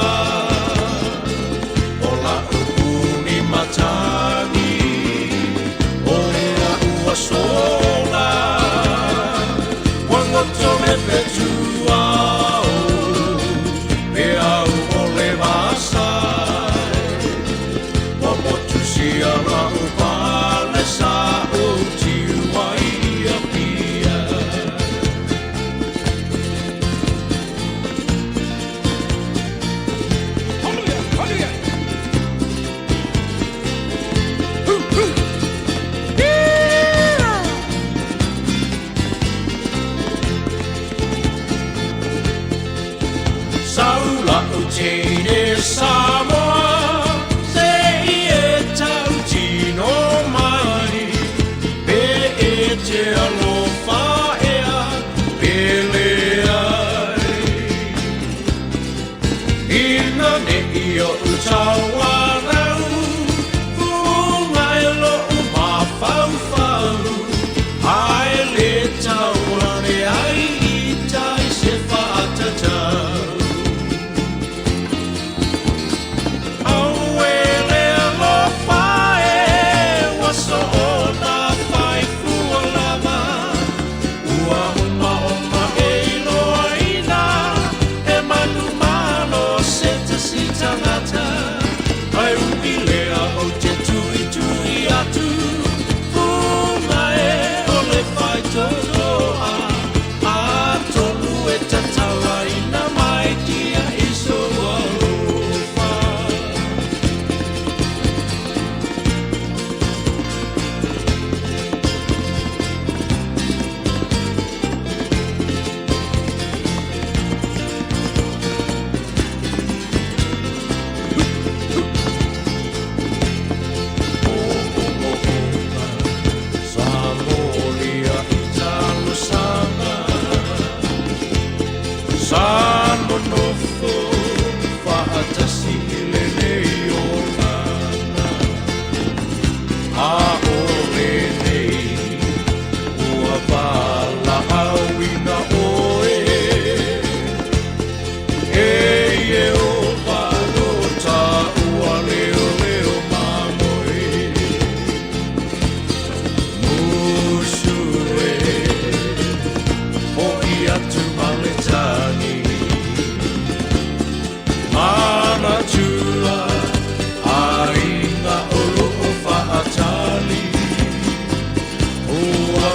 O la upuni matangi O lea ua sola Wangoto me petu au Me au o le vasai Wamotu si ala upale sa o tiwai Tine Samoa se e tau tino mai pe e te alofa ea pele ai ina ne i o utawa rau fungai lo uma fau fau ai le tau ane ai i tai se whaatatau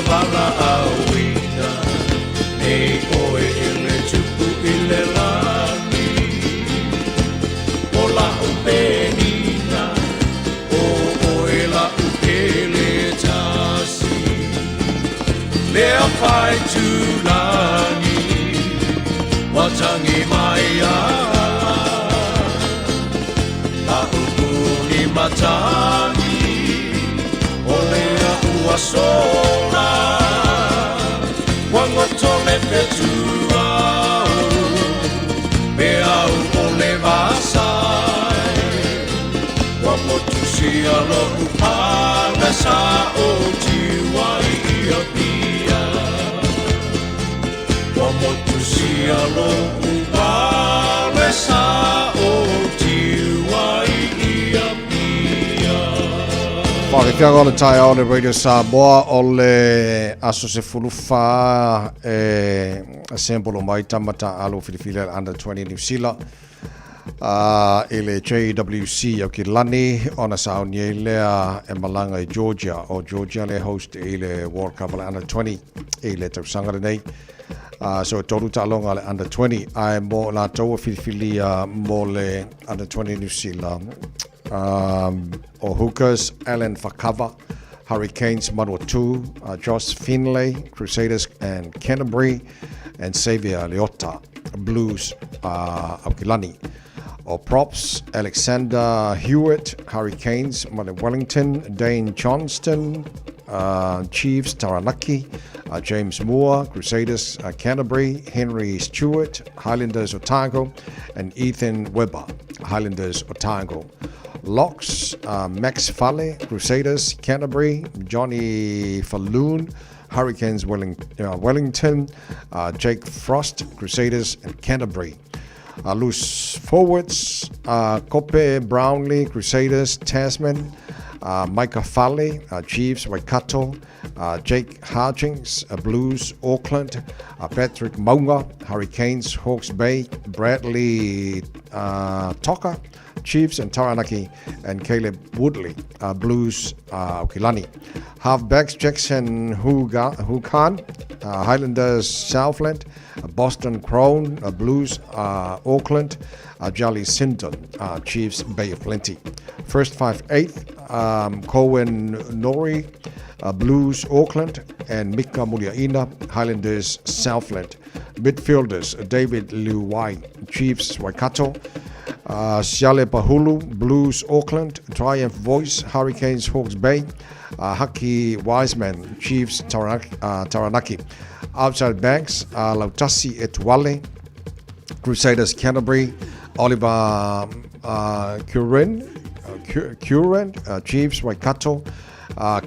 wala awina nei oe ele tupu ile lani o la upenina o oe la upele tasi lea whai tūlani watangi mai ala la upuni matangi o lea ua sola wangoto me petua me au o le vasai wamotu si alo upale sa o tiwai ia pia wamotu si alo upale sa o tiwai ia pia. Whakitianga o le tai au le Radio Samoa o le aso se fulufa assemble o mai tamata alo filifila under 20 New Zealand. I le JWC o ki lani ona sauni e lea e malanga i Georgia o Georgia le host i le World Cup le under 20 i le tausanga nei. So toru talonga le under 20 ai mo la tau filifili mo le under 20 New Zealand. Or Hookers, Alan Fakava, Hurricanes, Manawatu, Josh Finlay, Crusaders and Canterbury, and Xavier Leota, Blues, Aukilani. Or Props, Alexander Hewitt, Hurricanes, Wellington, Dane Johnston, Chiefs, Taranaki, James Moore, Crusaders, Canterbury, Henry Stewart, Highlanders, Otago, and Ethan Webber, Highlanders, Otago. Locks, Max Falle, Crusaders, Canterbury, Johnny Falloon, Hurricanes, Wellington, Jake Frost, Crusaders, and Canterbury. Loose forwards, Kope Brownlee, Crusaders, Tasman, Micah Falle, Chiefs, Waikato, Jake Hutchings, Blues, Auckland, Patrick Maunga, Hurricanes, Hawke's Bay, Bradley Toka, Chiefs and Taranaki, and Caleb Woodley, Blues, Okilani. Halfbacks, Jackson Hukan, Highlanders, Southland, Boston Crown, Blues, Auckland, Jolly Sinton, Chiefs, Bay of Plenty. First 5/8, Cohen Nori, Blues, Auckland, and Mika Muliaina, Highlanders, Southland. Midfielders, David Liuwai, Chiefs, Waikato, Siale Pahulu, Blues, Auckland, Triumph Voice, Hurricanes, Hawke's Bay, Haki Wiseman, Chiefs, Taranaki. Outside backs, Lautasi Etwale, Crusaders, Canterbury, Oliver Curran, Chiefs, Waikato,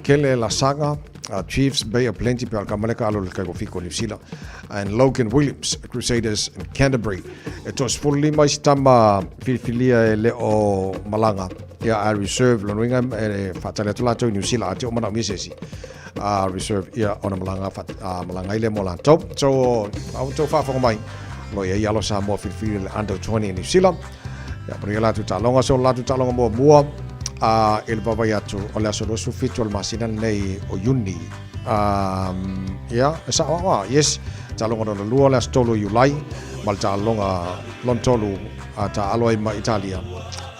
Kele Lasaga, Chiefs, Bay of Plenty, Palkamaleka, Alolkagofiko, New Zealand, and Logan Williams, Crusaders, and Canterbury. It was fully my stamba Filia Leo Malanga. Yeah, I reserve Lonwingham, Fatalatulato, New Zealand, Omana Misesi. Reserve here on Malanga, Malanga Molanto. So, I'm too far from my lawyer Yellow Samoa Filia under 20 in New Zealand. Yeah, but you're allowed to talk so lot to talk more. Il Babayatu, Olasoro Sufito, Masina Nei, or Uni. Yeah, yes, Talonga on the Lua, Stolo, you lie, Malta Longa, Lontolu, at Aloima Italia,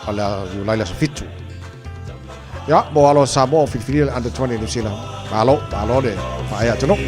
Ala Ulaila Sufitu. Yeah, Boalo Sabo, Fifil under 20 New Zealand. Hello, de Fire to know.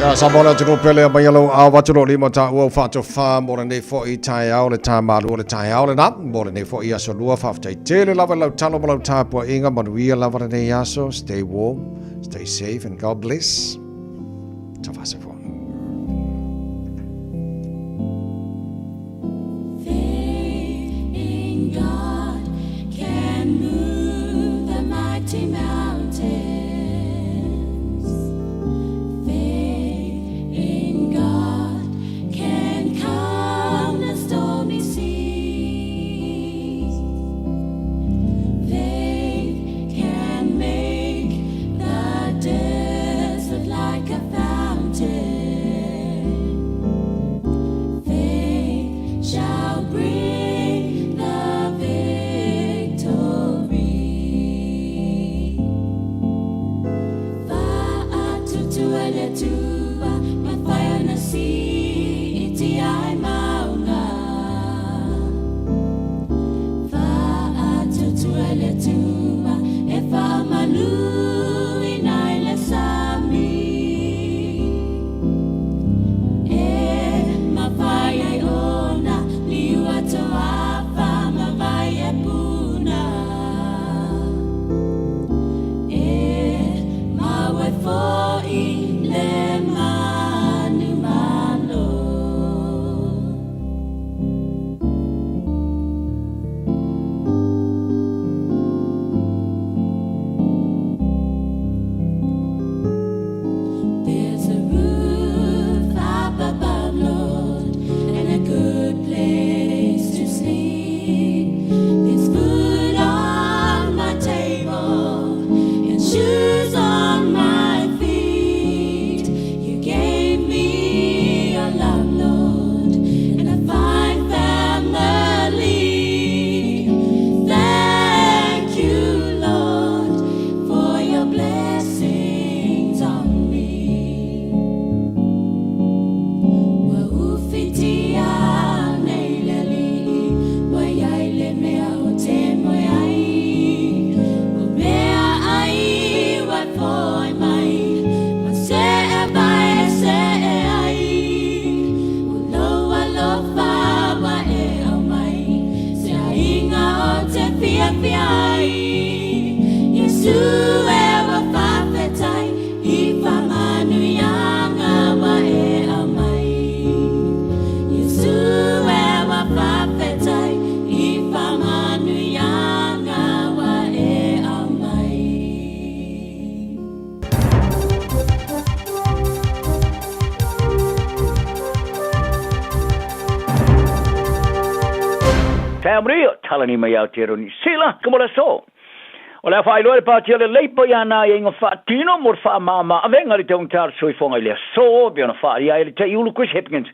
Ya sabona tino pele ba yalo a waturo lima ta ua fato fa mo ne fo I tai au le ta malu le tai au le na mo ne fo I aso lua fa tai tele lava lau talo mo lau ta po inga manuia lava ne yaso. Stay warm, stay safe and God bless. Ta fa se fo. In God can move the mighty mountains. Faith in God can calm the stormy seas. Faith can make the desert like a fountain. Faith shall bring the victory. Fa'atutuele tua, mawhaia na si iti ai maunga. Fa'atutuele tua, e whaamanui nai le sami. E mawhaia I ona, liua toa whamawhaia puna. E mawe fo'i le manu malo. There's a roof up above, Lord, and a good place to sleep. There's food on my table and shoes on my feet. You gave me your love, Lord, and a fine family. Thank you, Lord, for your blessings on me. Waufitia neileli, wayaile mea o te moeai. O mea ai wapoi mai, ma se e vai se e ai. O loa lofa wa e au mai, se ainga o te fia fia ai. Yesu e wa whawhetai, I whamanuianga wa e au mai. Yesu e wa whawhetai, I whamanuianga wa e au mai. Tamrio, talani mai au te roni. Sila, kamora so. O lea whaeloa le pātia le leipa ia nā i inga whaatino mor whaamama avenga le teung tāra soifonga I lea so, biona whaari ai le te iulu Chris Hipkins.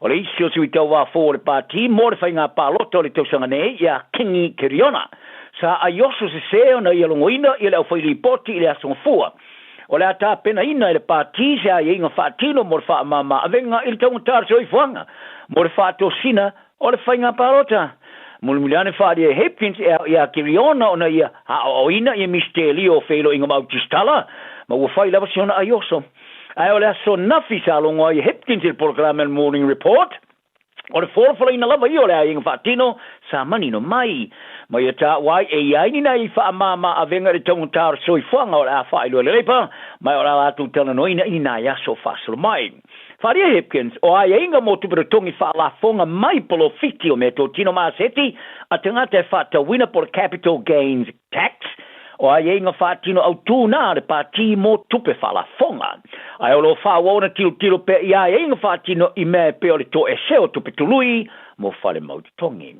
O le isi o sui tau wā fō le pāti, mō le whainga pāloto le tausanga nei, ia Kingi Kiriona. Sa a yoso se seo na ia longoina, ia le au whaili poti, I le asonga fua. O le ata pena ina I le pāti, se a i inga whaatino mor whaamama avenga I le teung tāra soifonga. Mō le whaatosina, o le whainga pālota. Mulmiliane whaari e Hipkins ia Kiriona ona ia haoina ia misteli o whelo inga mautistala. Ma ua whai lava siona a yoso. Ai o le aso nafi sa longa ia Hipkins il programa il Morning Report. O le whorwhala ina lava I o le a inga whaatino sa manino mai. Ma ia ta wai e iaini na I whaamama avenga le taungu tāra soifuanga o le a whailua le leipa. Mai o le atu tala noina ina iaso whasalo mai. Wharia Hipkins, o ai inga mo tupiratongi whaalafonga mai polo fiti o me tō tino maaseti, a tangata e whaatawina por capital gains tax, o ai inga whaatino au tūna le pāti mo tupe whaalafonga. Ai o lo whaawona tilo pe I ai inga whaatino I mea pe o le tō e seo tupe tului mo whale maututongi.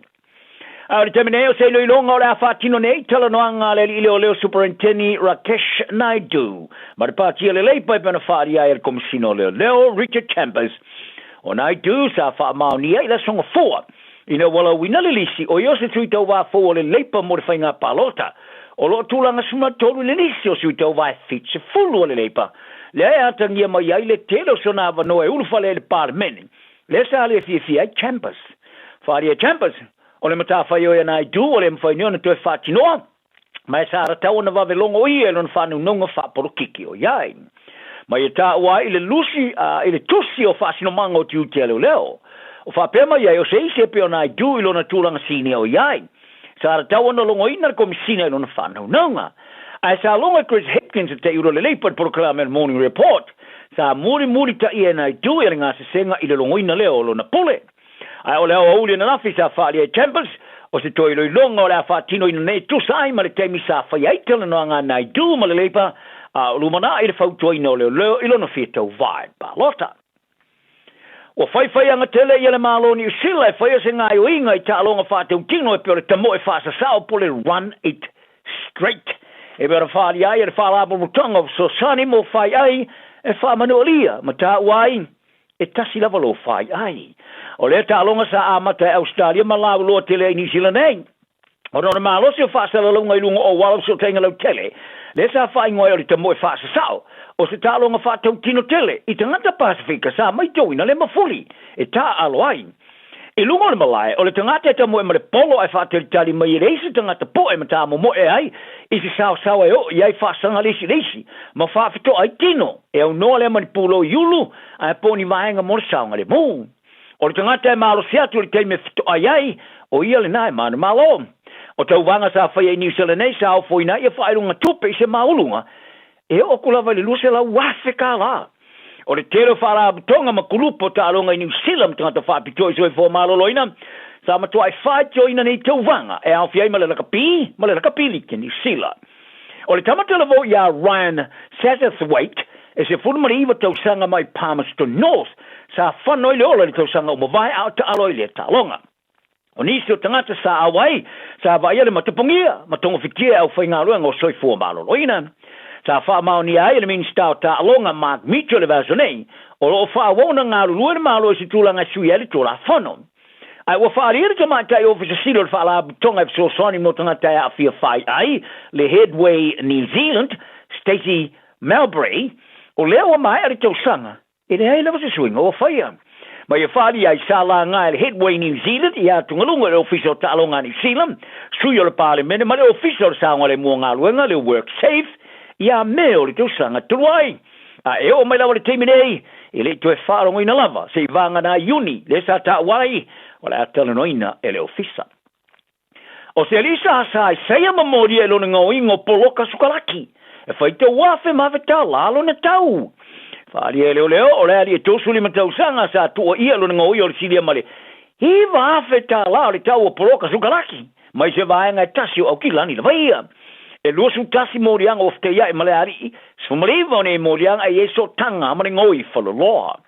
Au le temineo se loilonga o le a whaatino nei tala noanga le ili o leo Superintendent Rakesh Naidu. Ma le pātia le leipa I pena whaari ai le komisino leo Richard Chambers. O Naidu sa whaamao ni ai la songa fua. Ina wala wina le lisi o yose tui tau wā fua le leipa mo le whainga palota. O lo tūlanga suma tolu le lisi o sui tau wā fitse fulu o le leipa. Le ai atangia mai ai le telo sona wanoa e ulufale le parmeni. Le sa le fifi ai Chambers. Whaari Chambers. O le matawhai o Naidu o le mwhainiona tue whaatinoa. Mai sa aratau na wawe longo I e lon whanu nonga whaporo kiki o iai. ma ia ta wa ile lusi ile tusi o fasino mango tiu tele leo o fa pema ia o se pe ona du ilo na tulanga sini o yai sa ta ona longo ina komisina ilo na fana nonga ai sa longa Chris Hipkins te uro le leipad proclame morning report sa muri ta ia na du ia nga se senga ile longo ina leo lo na pole ai o leo o uli na nafi sa fa le Chambers o se toi loi longa o le fa tino ina nei tu sai ma le temi sa fa ia tele no nga na du ma le leipa lumana ile fa toi no leo ilo na fita vai ba lota o fai anga tele ia le malo ni sila fai se ngai o inga i ta longa fa te tino e pole tamo e fa sa sao pole run it straight e bera fa ia e fa la bo tonga so sani mo fai ai e fa manolia mata wai e tasi lava lo fai ai o le ta longa sa amata Australia ma la lo tele ni sila nei o no malo se fa sa longa i lungo o wala so tenga lo tele le sa fai ngoi o tamo e fa sa sao o se ta longa fa te tino tele i tangata Pasifika sa mai toina le mafuli e ta alo ai e lungo le malai o le tangata te mo e mare polo e fa te tali mai reisi tangata po e mata mo e ai i se sao e o i ai fa sanga lesi ma fa fito ai tino e o no le manipulo yulu a poni vaenga mo saunga le mo o le tangata e malo sia tu le te me fito ai o ia le nai manu malo o tau vanga sa fai e New Zealand nei sa o foi na ia fa lunga tupe se maulunga e o kula vai luse la wafe ka la o le tero fara tonga makulupo ta longa i New Zealand tanga fa pitoi so fo malo loina sa ma tuai fa joina nei tau vanga e au fiai mala ka pili ke New Zealand o le tamata vo ya Ryan Satterthwaite e se fu mari va tau sanga mai Palmerston North sa fa noi le ola le tau sanga mo vai out ta aloi le ta longa o nisi o tangata sa awai sa vai le matapongia matongo fikia au fai ngalo ngo soi fo malo loina sa fa mauni ai le min sta ta longa Mark Mitchell le vasone o fa wona ngalo luer malo si tulanga sui ele tola fono ai o fa rir ke mata o office silo fa la tonga so soni mo tanga ta afia fai ai le Headway New Zealand Stacey Melbury o leo mai ari to sanga ele ai le was swing o faia ma ia fali ai sala ngai le Headway New Zealand ia tungalunga le official ta longa New Zealand sui o le parliament ma le official sa ngale mo ngalo ngale work safe ia meo le tau sanga tuai e o mai lawa le teimi nei e le tue wharongo ina lava se i vanga na uni le sa ta wai o le atala noina e le ofisa o se alisa sa i seia mamori e lona ngau ingo poloka sukalaki e fai te wafe mawe ta lalo na tau whaari e leo o le ali e tosuli ma tau sanga sa tua ia lona ngau i o le silia male hi wafe ta lalo le tau o poloka sukalaki mai se vaenga e tasio au kilani la vaia e luasu tasi morianga o fte ia e maleari so maliva ne morianga e so tanga mare ngoi falo loa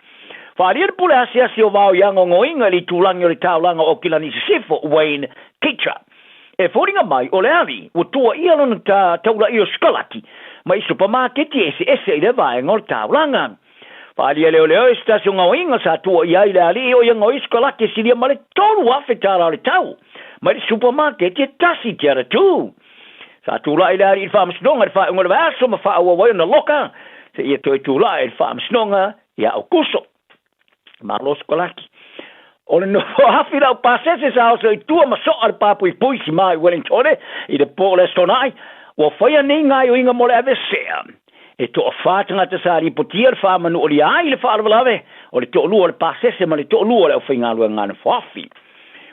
wharir pule asi o vau ianga ngoinga li tulangi o le taulanga o kilani sifo Wayne Kitcher e fōringa mai o le ali o tua ia lona taula i o skalaki mai supermarket ese i le vaenga o le taulanga wharia leo e stasio ngoinga sa tua ia i le ali o ia ngoi skalaki silia male tolu afe tala o le tau mai le supermarket e tasi tiara tu sa tula ila i famsnonga fa ngol vaso ma fa wa na loka se ia toi tula i famsnonga ia o kuso ma los kolaki o no hafi la pasese sa so tu ma so al papu i puisi mai Wellington i de pole stonai o fa ia ninga i inga mole ave se e to fa tanga te sa ri potier fa manu o li ai le fa alave o le to lu o pasese ma le to lu o le finga lu ngana fafi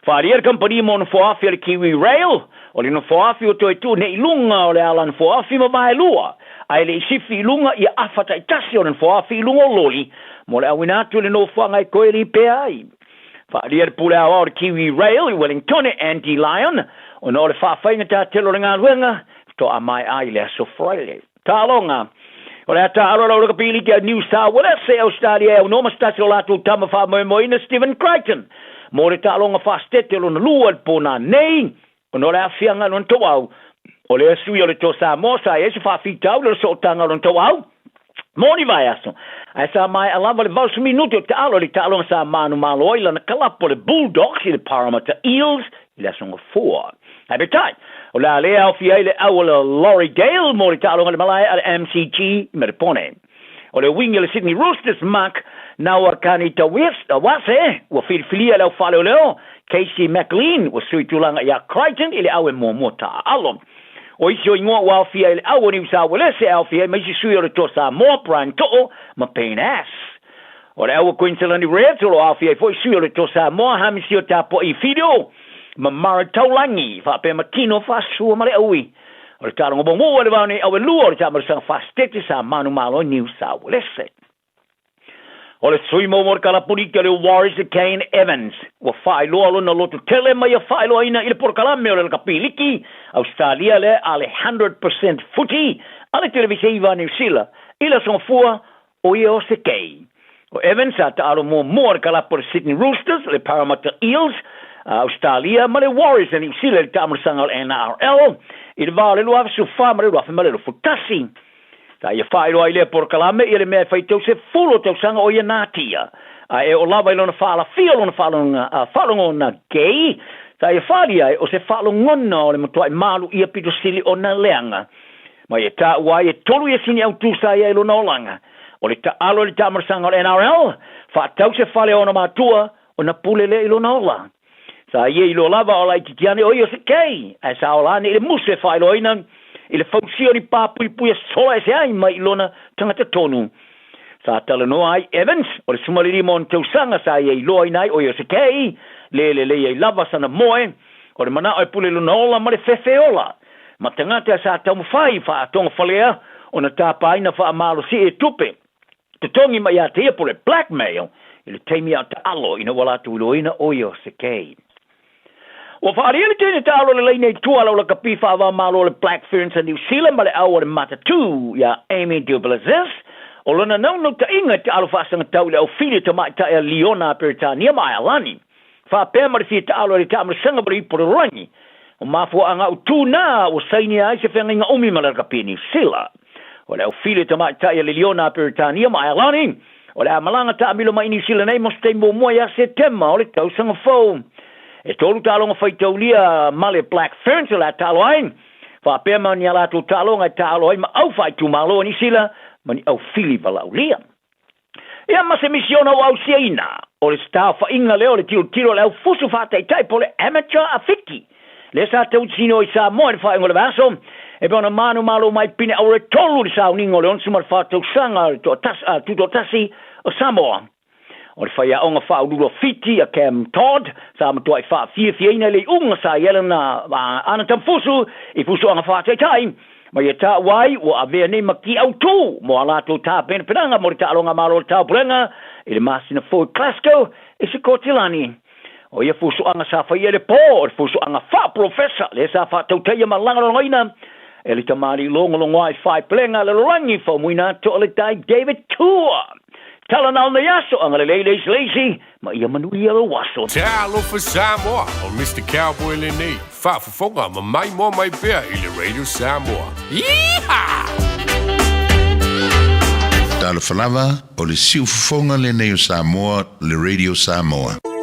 fa ri company mon fafi le Kiwi Rail o le no foafi o toi tu ne ilunga o le alan foafi ma mai lua ai le sifi ilunga i afata i tasi o le foafi ilunga o loli mo le awinatu le no fuanga i koe li pe ai fa lia pule awa o le Kiwi Rail i Wellington Andy Lyon o no le whawhainga ta telo le ngā ruenga to a mai ai le aso Friday ta alonga o le ata aro rau kapili ki a New South Wales se Australia o noma stasi o latu tama wha moina Stephen Crichton mo le ta alonga whastete lo na lua pona nei o no le afianga non to au o le sui o le to sa mo sa e se fa fitau le so tanga non to au moni vai aso ai sa mai alava le 20 minuto te alo le talo sa manu malo ila na kalapo le Bulldogs i le Parramatta Eels i le songa 4 ai betai o le ale au fia le au le Lorrydale mo le talo le malai al MCG me pone o le wing le Sydney Roosters Mark na wakani ta wase wa filia le falo leo Casey McLean was sui tulanga ya Crichton ile awe mo mota alom o isi o ingoa wa fia ele au ni sa wele se au fia mai si sui o le to Samoa Brian To'o ma pain ass o le au Queensland Reds o au fia foi sui o le to Samoa hamisi o tapo I fido ma marataulangi fa pe matino fa su ma le aui o le talo ngo mo le vani au lu o le tamo sa fa stete sa manu malo New South Wales o le sui mo mor kala purika le Warriors Kane Evans wa fai lo alo na loto tele mai fai lo ina ile por kala me o le kapiliki Australia le ale 100% footy ale televisiva New Zealand ile son fua o io se kei o Evans at alo mo mor kala por Sydney Roosters le Parramatta Eels Australia ma le Warriors New Zealand tamar sangal NRL ile vale lo af su fama le af male lo futasi ta ia fai lo ile por kalame ile me fai tau se fulo tau sanga o ia natia e o lava ile na fala feel on falong on gay ta ia fali ai o se falong ngona o le motua malu ia pito sili o na leanga ma ia ta wa ia tolu ia sini au tu sa ia lo na langa o le ta alo le ta marsanga NRL fa tau se fale ona matua o na pulele ilo na ola sa ia ilo lava o lai titiane o ia se kei a sa ola ni le muse fai lo ina ile fausio ni papui puia sola ese ai mai lona tangata tonu sa tala no ai Evans o le sumaliri mon tau sanga sa ia ilo ai nai o ia se kei le ia lava sana moe o le mana o pule luna ola ma le fefeola ma tangata sa tau mawhai fa atonga falea o na tapa ina fa amalo si e tupe te tongi mai a te pole blackmail ile teimi au ta alo ina wala tu ilo ina o ia se kei o fa'ari ele tene talo le lei nei tua la kapi fa va malo le Black Ferns in New Zealand ma le au le matatu ya Amy Duplessis o lona no ta inga te alo fa sanga tau le au fili te mai ta Leona Peritania mai alani fa pe ma fi ta alo le ta ma sanga bri por rangi o ma fo anga tu na o saini ai se fenga umi ma le kapi New Zealand o le au fili te mai ta Leona Peritania mai alani o le malanga ta milo mai New Zealand nei mo ste mo ya September o le tau sanga fo e tolu talonga faitaulia male Black Ferns la talo ai fa pema ni ala tu talonga talo ai ma au fai tu malo ni sila mani au fili valaulia ia ma se misiona au siena o le staff inga leo le tiro le au fusu fa tai pole amateur afiki le sa te utsino i sa mo fa ngole vaso e bona manu malo mai pine au re tolu sa uningo le onsu mar fa tu sanga to tas tu to tasi o Samoa o le whaia onga wha ururo fiti a Cam Todd, sa matua I wha fia le unga sa Yelena ana tamfusu, I fusu anga wha tai, ma ia ta wai o a vea nei maki au tū, mo ala tō tā pēna penanga, mo le ta alonga malo le tau purenga, I le masina Ford Glasgow, I se kotilani. O ia fusu anga sa whaia le pō, o le fusu anga wha professor, le sa wha tauteia ma langa rongoina, e le tamari longolongo ai whai pelenga le rangi wha muina to le tai David Tour. Tala na ona yaso ang lazy ma ia manui alo waso. Te alofa Samoa o Mr. Cowboy Lenny. Whaafafonga ma mai mo mai bea I le Radio Samoa. Yeehaw! Tala falava o le siufafonga Lenny o Samoa, le Radio Samoa.